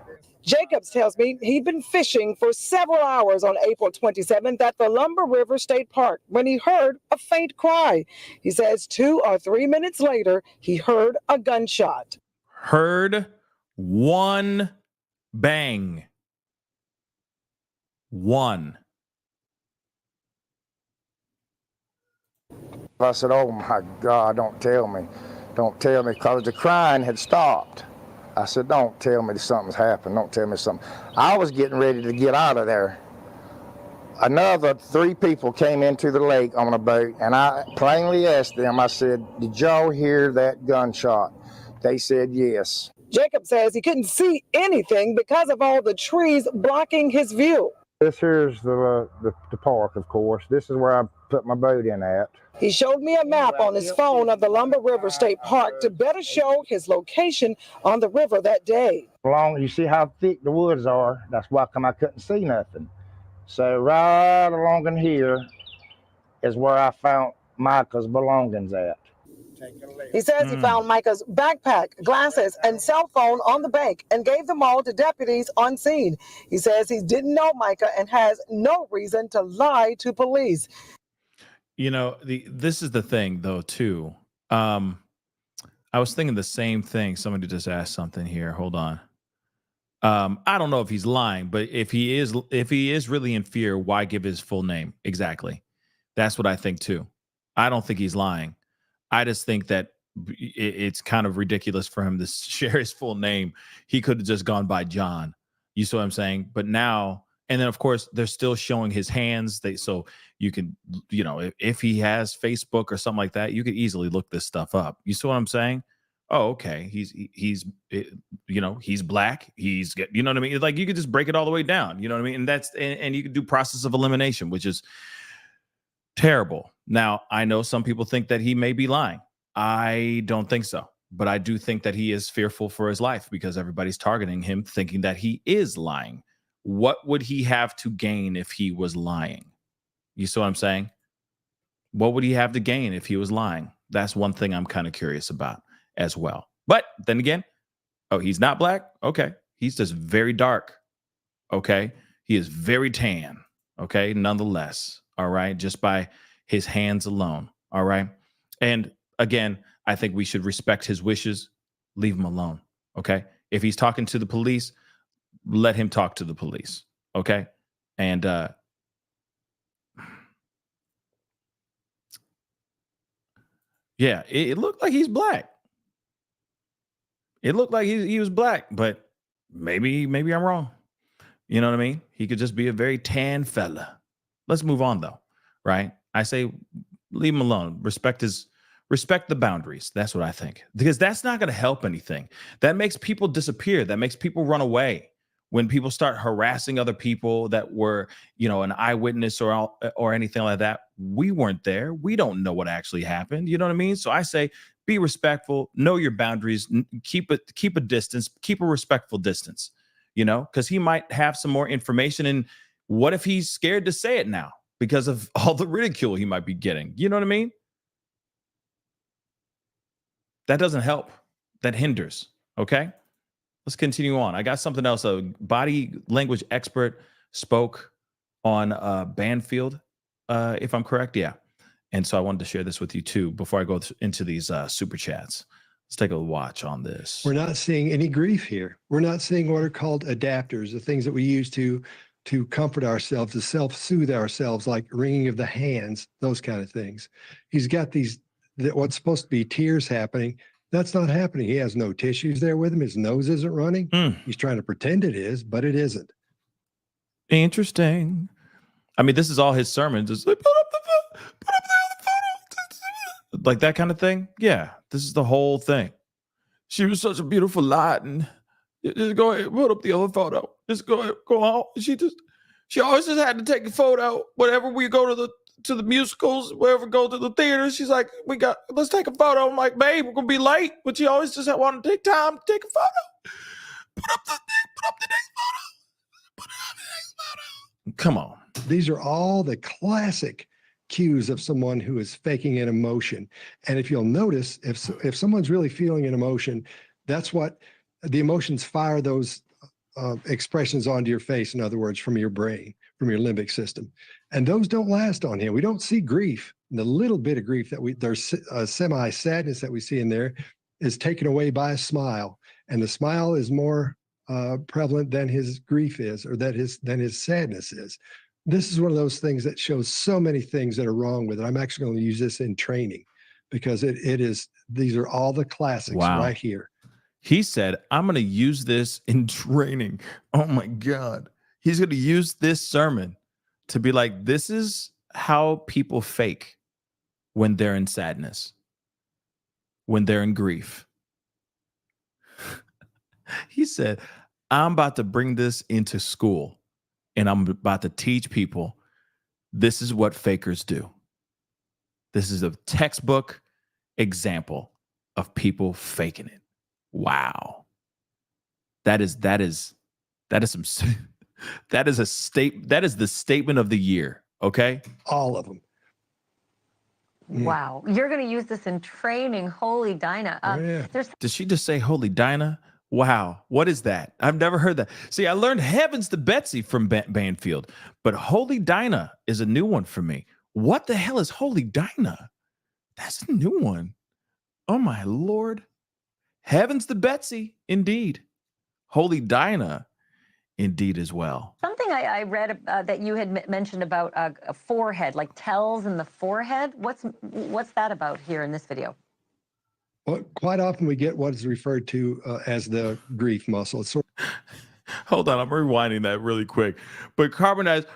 Jacobs tells me he'd been fishing for several hours on April 27th at the Lumber River State Park when he heard a faint cry. He says 2 or 3 minutes later, he heard a gunshot. Heard one bang. One. I said, oh my God, don't tell me, because the crying had stopped. I said, don't tell me something's happened, don't tell me something. I was getting ready to get out of there. Another 3 people came into the lake on a boat, and I plainly asked them, I said, did y'all hear that gunshot? They said yes. Jacob says he couldn't see anything because of all the trees blocking his view. This here's the park, of course. This is where I put my boat in at. He showed me a map on his phone of the Lumber River State Park to better show his location on the river that day. You see how thick the woods are? That's why I couldn't see nothing. So right along in here is where I found Mica's belongings at. He says he found Mica's backpack, glasses, and cell phone on the bank and gave them all to deputies on scene. He says he didn't know Mica and has no reason to lie to police. You know, this is the thing, though, too. I was thinking the same thing. Somebody just asked something here. Hold on. I don't know if he's lying, but if he is really in fear, why give his full name? Exactly. That's what I think, too. I don't think he's lying. I just think that it's kind of ridiculous for him to share his full name. He could have just gone by John. You see what I'm saying? But now And then, of course, they're still showing his hands. So you can, if he has Facebook or something like that, you could easily look this stuff up. You see what I'm saying? Oh, okay. He's black. You know what I mean? Like, you could just break it all the way down. You know what I mean? And and you could do process of elimination, which is terrible. Now, I know some people think that he may be lying. I don't think so. But I do think that he is fearful for his life because everybody's targeting him, thinking that he is lying. What would he have to gain if he was lying? You see what I'm saying? What would he have to gain if he was lying? That's one thing I'm kind of curious about as well. But then again, he's not black? Okay. He's just very dark. Okay. He is very tan. Okay. Nonetheless. All right. Just by his hands alone. All right. And again, I think we should respect his wishes. Leave him alone. Okay. If he's talking to the police, let him talk to the police. Okay. And yeah, it looked like he's black. It looked like he was black, but maybe I'm wrong. You know what I mean? He could just be a very tan fella. Let's move on though. Right. I say leave him alone. Respect the boundaries. That's what I think. Because that's not going to help anything. That makes people disappear. That makes people run away. When people start harassing other people that were, an eyewitness or anything like that, we weren't there. We don't know what actually happened. You know what I mean? So I say, be respectful, know your boundaries, keep a distance, keep a respectful distance, because he might have some more information. And what if he's scared to say it now because of all the ridicule he might be getting? You know what I mean? That doesn't help. That hinders. Okay. Let's continue on. I got something else. A body language expert spoke on Banfield, if I'm correct. Yeah. And so I wanted to share this with you too before I go into these super chats. Let's take a watch on this. We're not seeing any grief here. We're not seeing what are called adapters, the things that we use to comfort ourselves, to self-soothe ourselves, like wringing of the hands, those kind of things. He's got what's supposed to be tears happening. That's not happening. He has no tissues there with him. His nose isn't running. He's trying to pretend it is, but it isn't. Interesting. I mean, this is all his sermons. It's like, put up the photo. Like that kind of thing. Yeah, this is the whole thing. She was such a beautiful light, and just go ahead, put up the other photo. Just go on. She always just had to take a photo whenever we go to the musicals, wherever go to the theater. She's like, let's take a photo. I'm like, babe, we're gonna be late. But she always just wanted to take time to take a photo. Put up the next photo. Come on. These are all the classic cues of someone who is faking an emotion. And if you'll notice, if someone's really feeling an emotion, that's what the emotions fire those expressions onto your face. In other words, from your brain, from your limbic system. And those don't last on him. We don't see grief. And the little bit of grief there's a semi-sadness that we see in there is taken away by a smile. And the smile is more prevalent than his grief is, or than his sadness is. This is one of those things that shows so many things that are wrong with it. I'm actually going to use this in training because these are all the classics right here. He said, I'm going to use this in training. Oh my God. He's going to use this sermon to be like, this is how people fake when they're in sadness, when they're in grief. He said, I'm about to bring this into school and I'm about to teach people this is what fakers do. This is a textbook example of people faking it. Wow. That is some that is the statement of the year, okay? All of them. Wow. You're going to use this in training. Holy Dinah. Did she just say holy Dinah? Wow. What is that? I've never heard that. See, I learned heavens to Betsy from Banfield, but holy Dinah is a new one for me. What the hell is holy Dinah? That's a new one. Oh my Lord. Heavens to Betsy, indeed. Holy Dinah, indeed as well. Something I read that you had mentioned about a forehead, like tells in the forehead. What's that about here in this video? Well, quite often we get what is referred to as the grief muscle. It's Hold on, I'm rewinding that really quick. But carbonized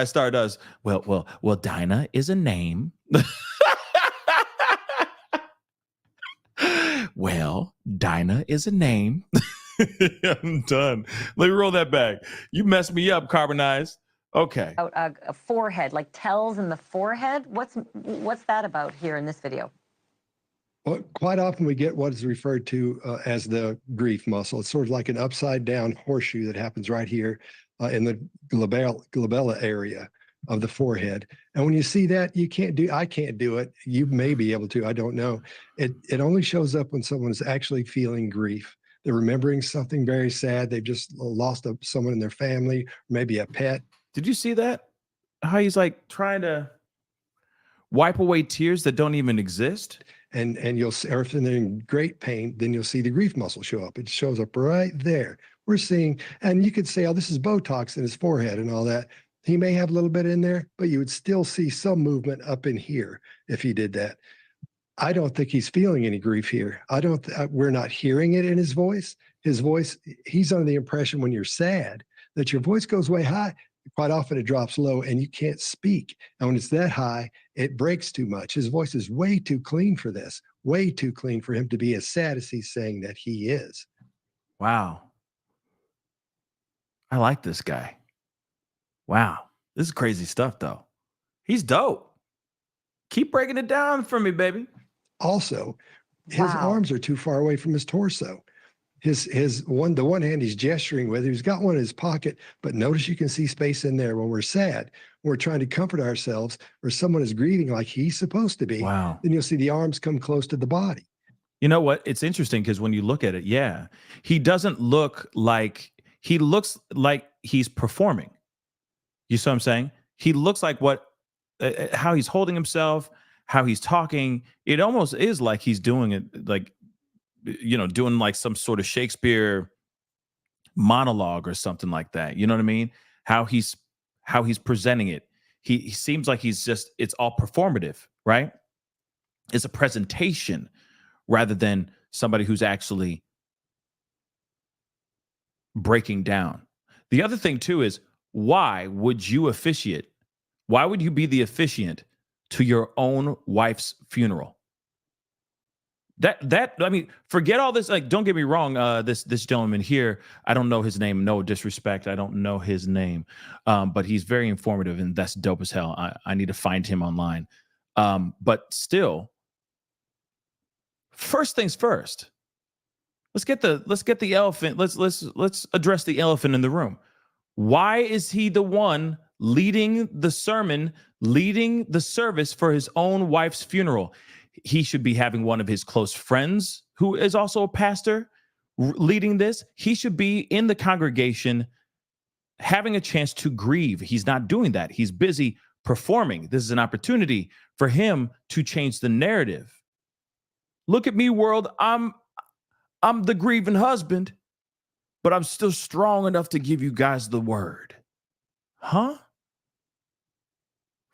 star does. Well, Dinah is a name. Well, Dinah is a name. I'm done. Let me roll that back. You messed me up, carbonized. Okay. A forehead, like tells in the forehead. What's that about here in this video? Well, quite often we get what is referred to as the grief muscle. It's sort of like an upside down horseshoe that happens right here in the glabella area of the forehead. And when you see that, I can't do it. You may be able to, I don't know. It only shows up when someone is actually feeling grief. They're remembering something very sad. They've just lost someone in their family, maybe a pet. Did you see that? How he's like trying to wipe away tears that don't even exist? And you'll see, or if they're in great pain, then you'll see the grief muscle show up. It shows up right there. We're seeing, and you could say, oh, this is Botox in his forehead and all that. He may have a little bit in there, but you would still see some movement up in here if he did that. I don't think he's feeling any grief here. We're not hearing it in his voice. His voice, he's under the impression when you're sad that your voice goes way high. Quite often it drops low and you can't speak. And when it's that high, it breaks too much. His voice is way too clean for this, way too clean for him to be as sad as he's saying that he is. Wow. I like this guy. Wow. This is crazy stuff, though. He's dope. Keep breaking it down for me, baby. Also, his arms are too far away from his torso. The one hand he's gesturing with, he's got one in his pocket, but notice you can see space in there. When we're sad, when we're trying to comfort ourselves, or someone is grieving like he's supposed to be, then you'll see the arms come close to the body. You know what? It's interesting because when you look at it, he doesn't look like, he looks like he's performing. You see what I'm saying? He looks like how he's holding himself, how he's talking. It almost is like he's doing it like, doing like some sort of Shakespeare monologue or something like that. You know what I mean? How he's presenting it. He seems like it's all performative, right? It's a presentation rather than somebody who's actually breaking down. The other thing too is, why would you officiate? Why would you be the officiant to your own wife's funeral? I mean, forget all this. Like, don't get me wrong. This gentleman here, I don't know his name. No disrespect. I don't know his name. But he's very informative, and that's dope as hell. I need to find him online. But still, first things first. Let's get the elephant. Let's address the elephant in the room. Why is he the one leading the sermon, leading the service for his own wife's funeral? He should be having one of his close friends who is also a pastor leading this. He should be in the congregation having a chance to grieve. He's not doing that. He's busy performing. This is an opportunity for him to change the narrative. Look at me, world. I'm the grieving husband, but I'm still strong enough to give you guys the word. Huh?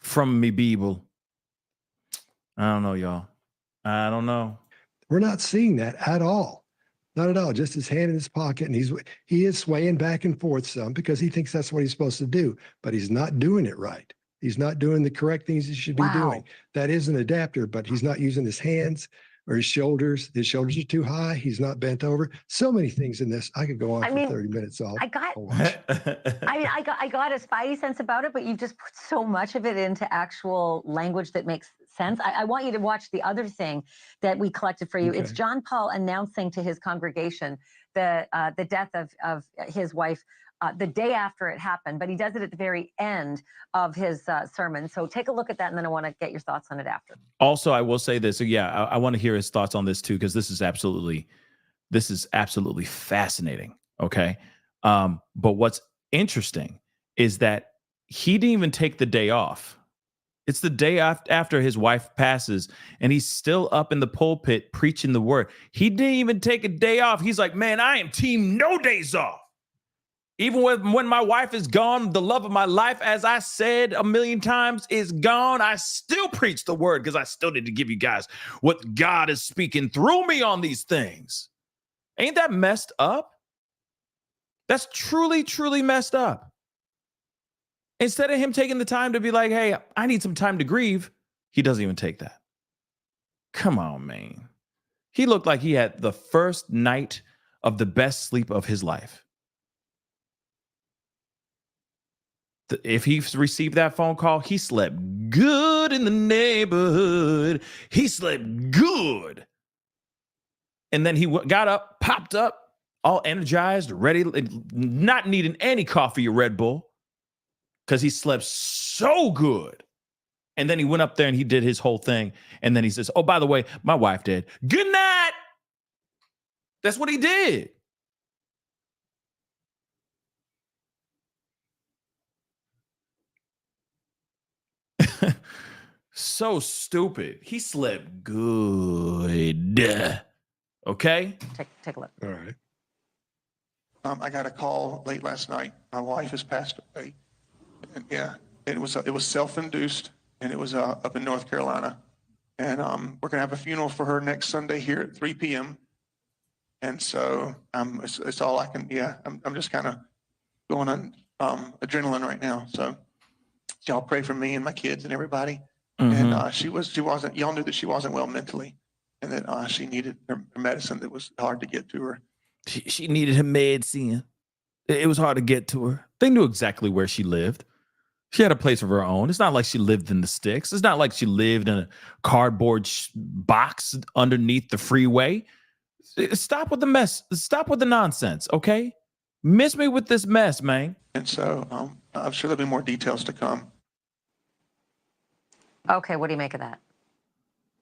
From me, Bible. I don't know, y'all. I don't know. We're not seeing that at all. Not at all. Just his hand in his pocket, and he is swaying back and forth some because he thinks that's what he's supposed to do, but he's not doing it right. He's not doing the correct things he should be doing. That is an adapter, but he's not using his hands or his shoulders. His shoulders are too high. He's not bent over. So many things in this. I could go on for 30 minutes. I got a spidey sense about it, but you've just put so much of it into actual language that makes sense. I want you to watch the other thing that we collected for you. Okay. It's John Paul announcing to his congregation the death of his wife the day after it happened, but he does it at the very end of his sermon. So take a look at that, and then I want to get your thoughts on it after. Also, I will say this. I want to hear his thoughts on this too, because this is absolutely fascinating. Okay. But what's interesting is that he didn't even take the day off. It's the day after his wife passes, and he's still up in the pulpit preaching the word. He didn't even take a day off. He's like, man, I am team no days off. Even when my wife is gone, the love of my life, as I said a million times, is gone. I still preach the word because I still need to give you guys what God is speaking through me on these things. Ain't that messed up? That's truly, truly messed up. Instead of him taking the time to be like, hey, I need some time to grieve, he doesn't even take that. Come on, man. He looked like he had the first night of the best sleep of his life. If he received that phone call, he slept good in the neighborhood. He slept good. And then he got up, popped up, all energized, ready, not needing any coffee or Red Bull because he slept so good. And then he went up there and he did his whole thing. And then he says, oh, by the way, my wife did. Good night. That's what he did. So stupid. He slept good. Okay? Take a look. All right. I got a call late last night. My wife has passed away. And yeah, it was self-induced, and it was up in North Carolina. And we're gonna have a funeral for her next Sunday here at 3 p.m. And so it's all I can. Yeah, I'm just kind of going on adrenaline right now. So y'all pray for me and my kids and everybody. Mm-hmm. And she wasn't. Y'all knew that she wasn't well mentally, and that she needed her medicine that was hard to get to her. She needed her medicine. It was hard to get to her. They knew exactly where she lived. She had a place of her own. It's not like she lived in the sticks. It's not like she lived in a cardboard box underneath the freeway. Stop with the mess. Stop with the nonsense, okay? Miss me with this mess, man. And so I'm sure there'll be more details to come. Okay, what do you make of that?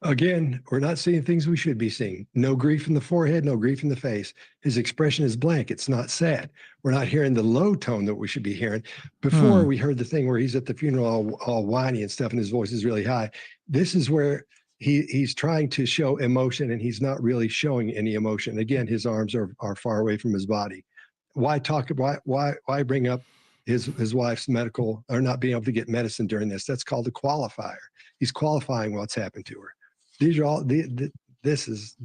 Again, we're not seeing things we should be seeing. No grief in the forehead, no grief in the face. His expression is blank. It's not sad. We're not hearing the low tone that we should be hearing. Before we heard the thing where he's at the funeral all whiny and stuff and his voice is really high. This is where he's trying to show emotion and he's not really showing any emotion. Again, his arms are far away from his body. Why bring up his wife's medical or not being able to get medicine during this? That's called a qualifier. He's qualifying what's happened to her. These are all this is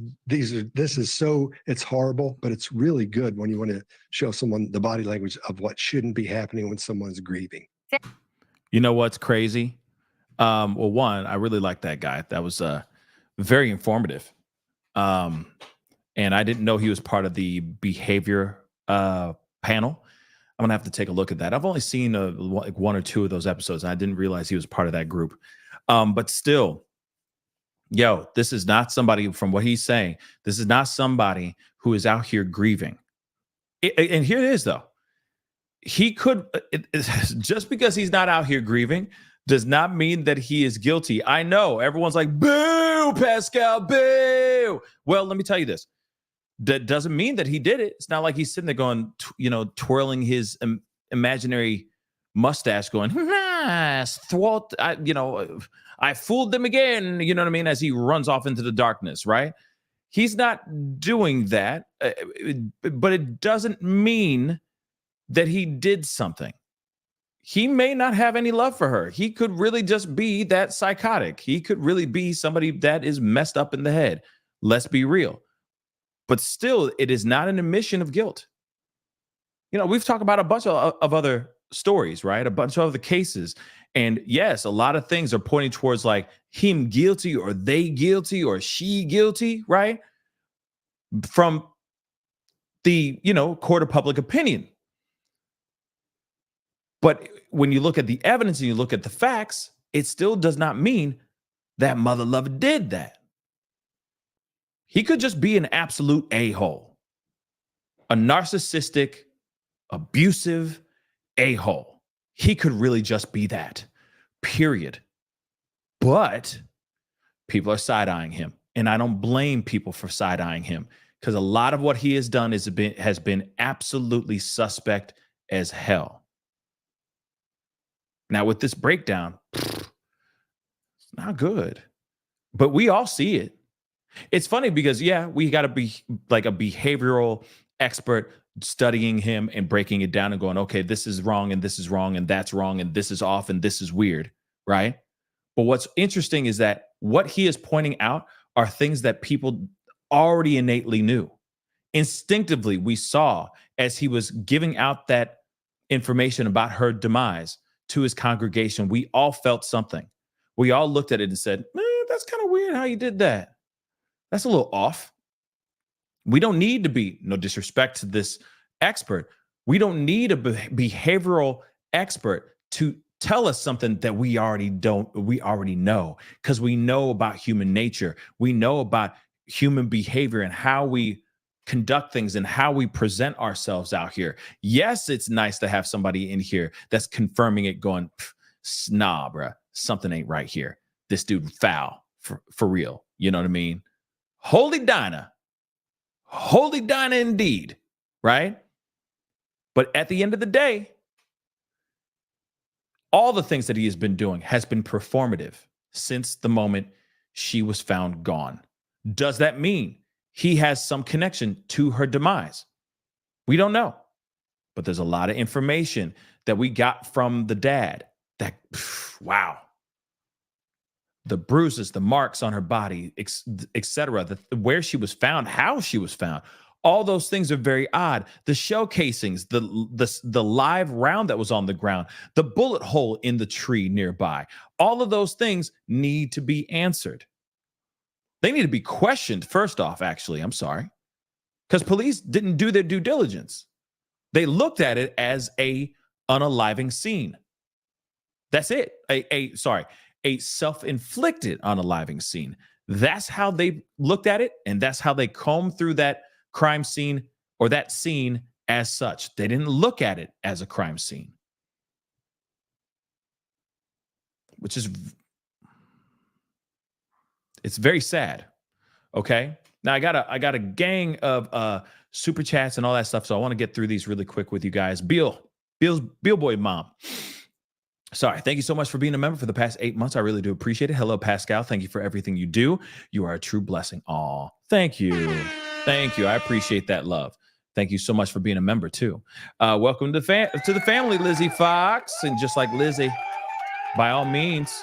so, it's horrible, but it's really good when you want to show someone the body language of what shouldn't be happening when someone's grieving. You know what's crazy? Well, one, I really like that guy. That was very informative. And I didn't know he was part of the behavior panel. I'm gonna have to take a look at that. I've only seen like one or two of those episodes, and I didn't realize he was part of that group. But still, yo, this is not somebody, from what he's saying, this is not somebody who is out here grieving. And here it is, though. He could, just because he's not out here grieving does not mean that he is guilty. I know everyone's like, boo, Pascal, boo. Well, let me tell you this. That doesn't mean that he did it. It's not like he's sitting there going, twirling his imaginary mustache going, thwart, I fooled them again, you know what I mean, as he runs off into the darkness, right? He's not doing that, but it doesn't mean that he did something. He may not have any love for her. He could really just be that psychotic. He could really be somebody that is messed up in the head. Let's be real. But still, it is not an admission of guilt. We've talked about a bunch of other stories, right? A bunch of other cases. And yes, a lot of things are pointing towards like him guilty or they guilty or she guilty, right? From the, court of public opinion. But when you look at the evidence and you look at the facts, it still does not mean that mother lover did that. He could just be an absolute a-hole, a narcissistic, abusive a-hole. He could really just be that, period. But people are side-eyeing him, and I don't blame people for side-eyeing him because a lot of what he has done has been absolutely suspect as hell. Now, with this breakdown, it's not good, but we all see it. It's funny because, we got to be like a behavioral expert studying him and breaking it down and going, okay, this is wrong and this is wrong and that's wrong and this is off and this is weird, right? But what's interesting is that what he is pointing out are things that people already innately knew. Instinctively, we saw as he was giving out that information about her demise to his congregation, we all felt something. We all looked at it and said, man, that's kind of weird how you did that. That's a little off. We don't need to be, no disrespect to this expert, we don't need a behavioral expert to tell us something that we already know, because we know about human nature. We know about human behavior and how we conduct things and how we present ourselves out here. Yes, it's nice to have somebody in here that's confirming it, going, nah, bruh, something ain't right here. This dude foul for real. You know what I mean? Holy Dinah indeed, right? But at the end of the day, all the things that he has been doing has been performative since the moment she was found gone. Does that mean he has some connection to her demise? We don't know. But there's a lot of information that we got from the dad that, wow. The bruises, the marks on her body, etc., where she was found, how she was found. All those things are very odd. The shell casings, the live round that was on the ground, the bullet hole in the tree nearby. All of those things need to be answered. They need to be questioned first off, actually. I'm sorry. Because police didn't do their due diligence. They looked at it as a unaliving scene. That's it. A self-inflicted unaliving scene. That's how they looked at it, and that's how they combed through that crime scene or that scene as such. They didn't look at it as a crime scene, which is, it's very sad. Okay. Now I got a gang of super chats and all that stuff, so I want to get through these really quick with you guys. Beal Boy Mom. Sorry, thank you so much for being a member for the past 8 months. I really do appreciate it. Hello, Pascal. Thank you for everything you do. You are a true blessing. Aw, thank you. Thank you. I appreciate that love. Thank you so much for being a member, too. Welcome to the family, Lizzie Fox. And just like Lizzie, by all means,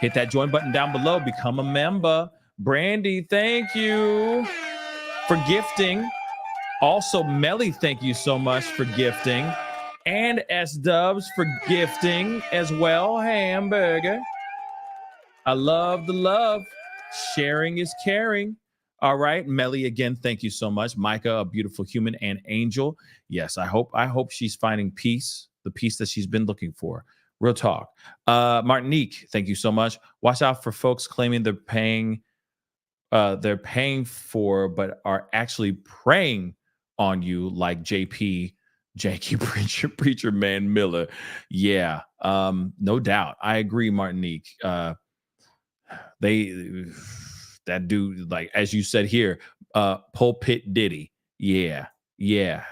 hit that join button down below. Become a member. Brandy, thank you for gifting. Also, Melly, thank you so much for gifting. And S-Dubs for gifting as well. Hamburger. I love the love. Sharing is caring. All right. Melly, again, thank you so much. Mica, a beautiful human and angel. Yes, I hope she's finding peace, the peace that she's been looking for. Real talk. Martinique, thank you so much. Watch out for folks claiming they're paying for, but are actually preying on you, like JP. Janky preacher man Miller. Yeah, no doubt. I agree, Martinique. That dude, like as you said here, pulpit Diddy. Yeah,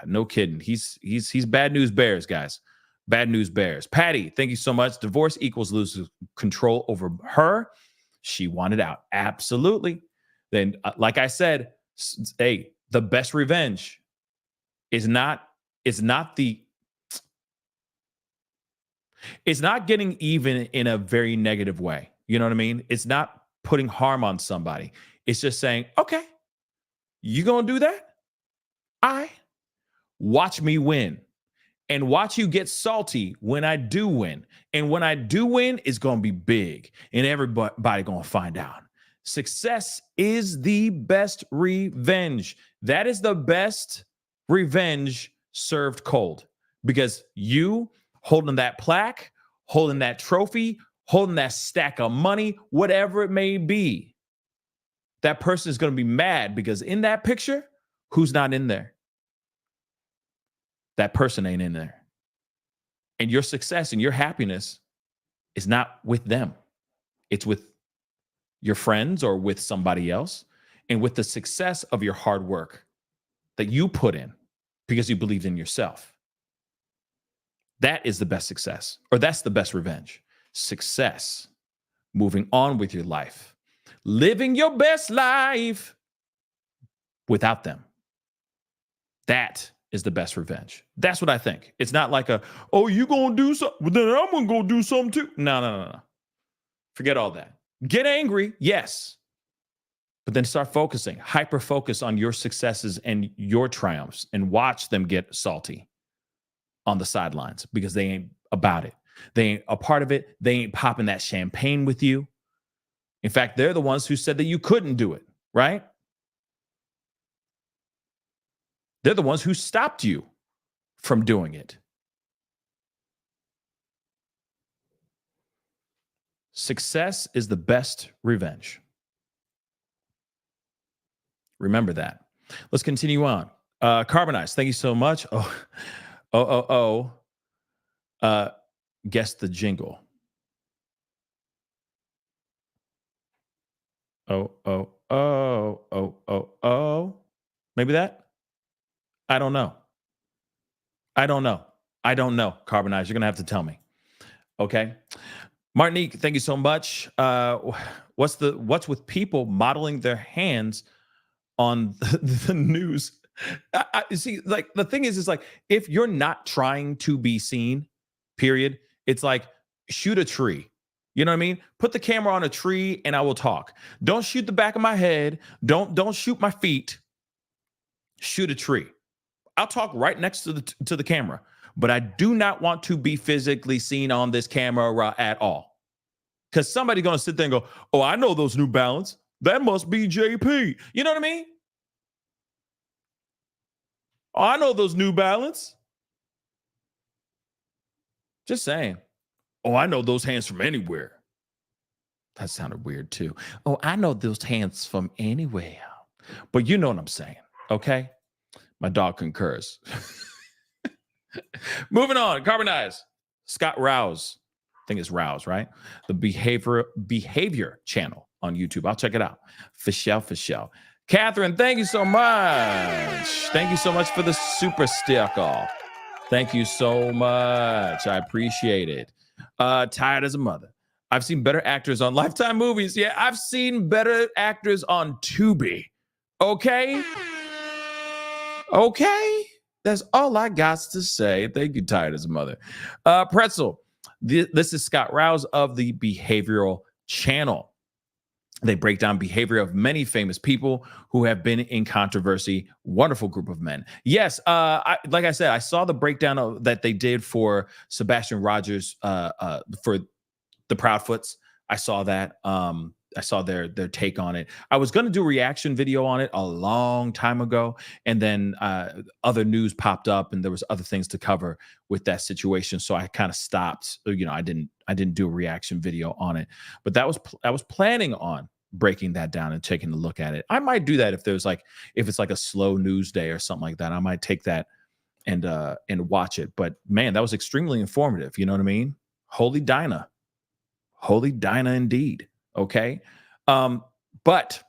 no kidding. He's bad news bears, guys. Bad news bears. Patty, thank you so much. Divorce equals losing control over her. She wanted out. Absolutely. Then, like I said, hey, the best revenge is not getting even in a very negative way. You know what I mean? It's not putting harm on somebody. It's just saying, okay, you gonna do that? Watch me win. And watch you get salty when I do win. And when I do win, it's gonna be big. And everybody gonna find out. Success is the best revenge. That is the best revenge served cold, because you holding that plaque, holding that trophy, holding that stack of money, whatever it may be, that person is going to be mad because in that picture, who's not in there? That person ain't in there. And your success and your happiness is not with them. It's with your friends or with somebody else, and with the success of your hard work that you put in because you believed in yourself. That is the best success, or that's the best revenge. Success, moving on with your life, living your best life without them. That is the best revenge. That's what I think. It's not like you gonna do something, then I'm gonna go do something too. No. Forget all that. Get angry, yes. But then start focusing, hyper focus on your successes and your triumphs, and watch them get salty on the sidelines because they ain't about it. They ain't a part of it. They ain't popping that champagne with you. In fact, they're the ones who said that you couldn't do it, right? They're the ones who stopped you from doing it. Success is the best revenge. Remember that. Let's continue on. Carbonize, thank you so much. Guess the jingle. Maybe that? I don't know. Carbonize, you're going to have to tell me. Okay. Martinique, thank you so much. What's with people modeling their hands on the news? You see, like, the thing is like, if you're not trying to be seen, period, it's like, shoot a tree. You know what I mean? Put the camera on a tree and I will talk. Don't shoot the back of my head. Don't shoot my feet. Shoot a tree. I'll talk right next to the camera, but I do not want to be physically seen on this camera at all. Because somebody's going to sit there and go, oh, I know those New Balance. That must be JP. You know what I mean? Oh, I know those New Balance. Just saying. Oh, I know those hands from anywhere. That sounded weird too. Oh, I know those hands from anywhere. But you know what I'm saying, okay? My dog concurs. Moving on, Carbonize. Scott Rouse. I think it's Rouse, right? The behavior channel on YouTube. I'll check it out. For sure. Catherine, thank you so much. Thank you so much for the super sticker. Thank you so much. I appreciate it. Tired as a mother. I've seen better actors on Lifetime movies. Yeah, I've seen better actors on Tubi. Okay? That's all I got to say. Thank you, Tired as a mother. Pretzel. This is Scott Rouse of the Behavioral Channel. They break down behavior of many famous people who have been in controversy. Wonderful group of men. Yes, like I said, I saw the breakdown that they did for Sebastian Rogers for the Proudfoots. I saw that. I saw their take on it. I was going to do a reaction video on it a long time ago, and then other news popped up, and there was other things to cover with that situation. So I kind of stopped. You know, I didn't do a reaction video on it, but I was planning on breaking that down and taking a look at it. I might do that if it's like a slow news day or something like that. I might take that and watch it. But man, that was extremely informative. You know what I mean? Holy Dinah indeed. Okay. But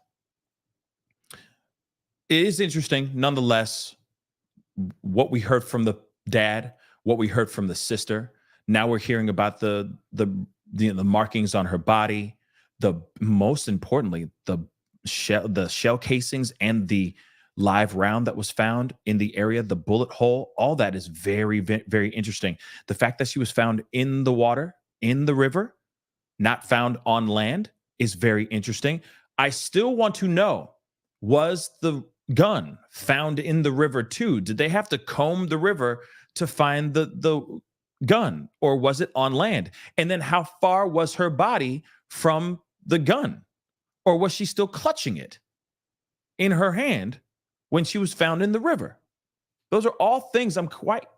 it is interesting nonetheless, what we heard from the dad, what we heard from the sister. Now we're hearing about the markings on her body, most importantly, the shell casings and the live round that was found in the area, the bullet hole. All that is very, very interesting. The fact that she was found in the water, in the river, not found on land, is very interesting. I still want to know, was the gun found in the river too? Did they have to comb the river to find the gun, or was it on land? And then how far was her body from the gun? Or was she still clutching it in her hand when she was found in the river? Those are all things I'm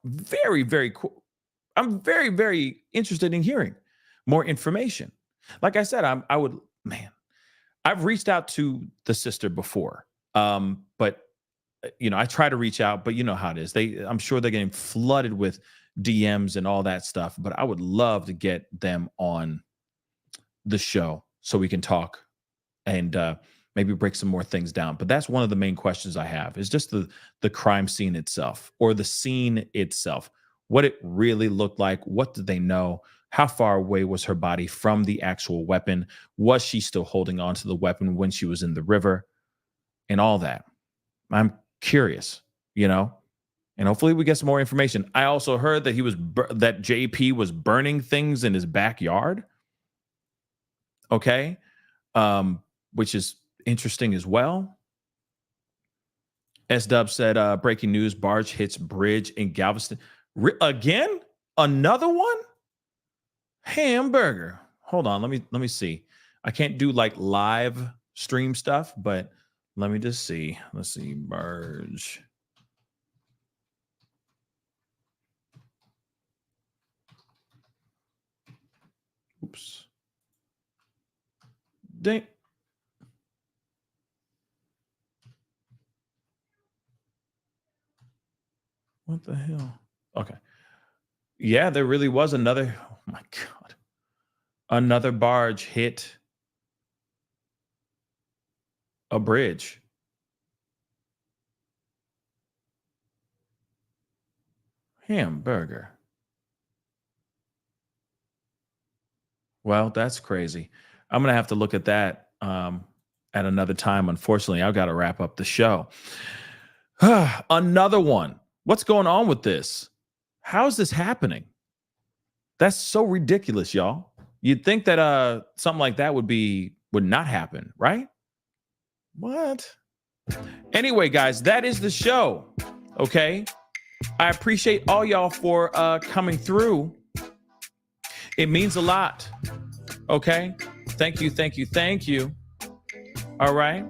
very, very cool. I'm very, very interested in hearing more information. Like I said, I've reached out to the sister before, but I try to reach out, but you know how it is. I'm sure they're getting flooded with DMs and all that stuff, but I would love to get them on the show so we can talk and maybe break some more things down. But that's one of the main questions I have, is just the crime scene itself, or the scene itself, what it really looked like. What did they know? How far away was her body from the actual weapon? Was she still holding on to the weapon when she was in the river? And all that. I'm curious, and hopefully we get some more information. I also heard that that JP was burning things in his backyard. Okay. Which is interesting as well. S-Dub said, breaking news, barge hits bridge in Galveston. Again? Another one? Hamburger. Hold on, let me see. I can't do like live stream stuff, but let me just see. Let's see, barge. Oops. Dang. What the hell? Okay. Yeah, there really was another. Oh my God. Another barge hit a bridge. Hamburger. Well, that's crazy. I'm going to have to look at that at another time. Unfortunately, I've got to wrap up the show. Another one. What's going on with this? How is this happening? That's so ridiculous, y'all. You'd think that something like that would not happen, right? What? Anyway, guys, that is the show. Okay. I appreciate all y'all for coming through. It means a lot. Okay. Thank you. Thank you. Thank you. All right.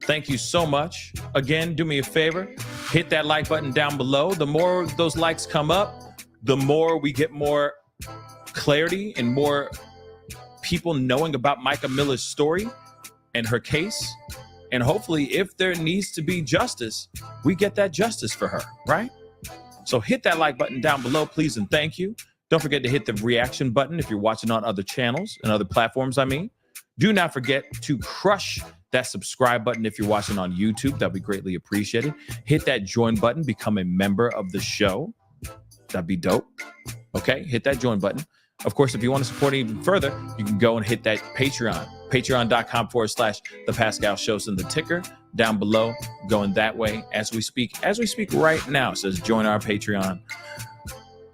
Thank you so much. Again, do me a favor. Hit that like button down below. The more those likes come up, the more we get more clarity and more people knowing about Mica Miller's story and her case. And hopefully, if there needs to be justice, we get that justice for her, right? So hit that like button down below, please, and thank you. Don't forget to hit the reaction button if you're watching on other channels and other platforms, Do not forget to crush that subscribe button if you're watching on YouTube. That'd be greatly appreciated. Hit that join button, become a member of the show. That'd be dope. Okay, hit that join button. Of course, if you want to support it even further, you can go and hit that Patreon. Patreon.com/The Pascal Show's in the ticker down below. Going that way as we speak. As we speak right now, it says join our Patreon.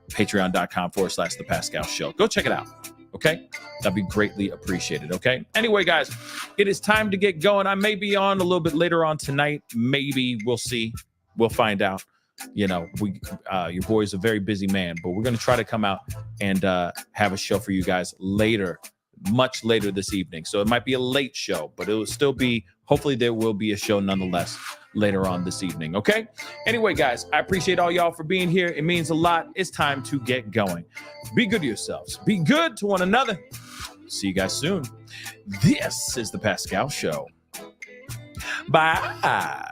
Patreon.com/The Pascal Show. Go check it out. Okay, that'd be greatly appreciated. Okay. Anyway, guys, it is time to get going. I may be on a little bit later on tonight. Maybe we'll see. We'll find out. You know, your boy's a very busy man, but we're going to try to come out and have a show for you guys later, much later this evening. So it might be a late show, but it will still be, hopefully there will be a show nonetheless later on this evening. Okay. Anyway, guys, I appreciate all y'all for being here. It means a lot. It's time to get going. Be good to yourselves. Be good to one another. See you guys soon. This is the Pascal Show. Bye.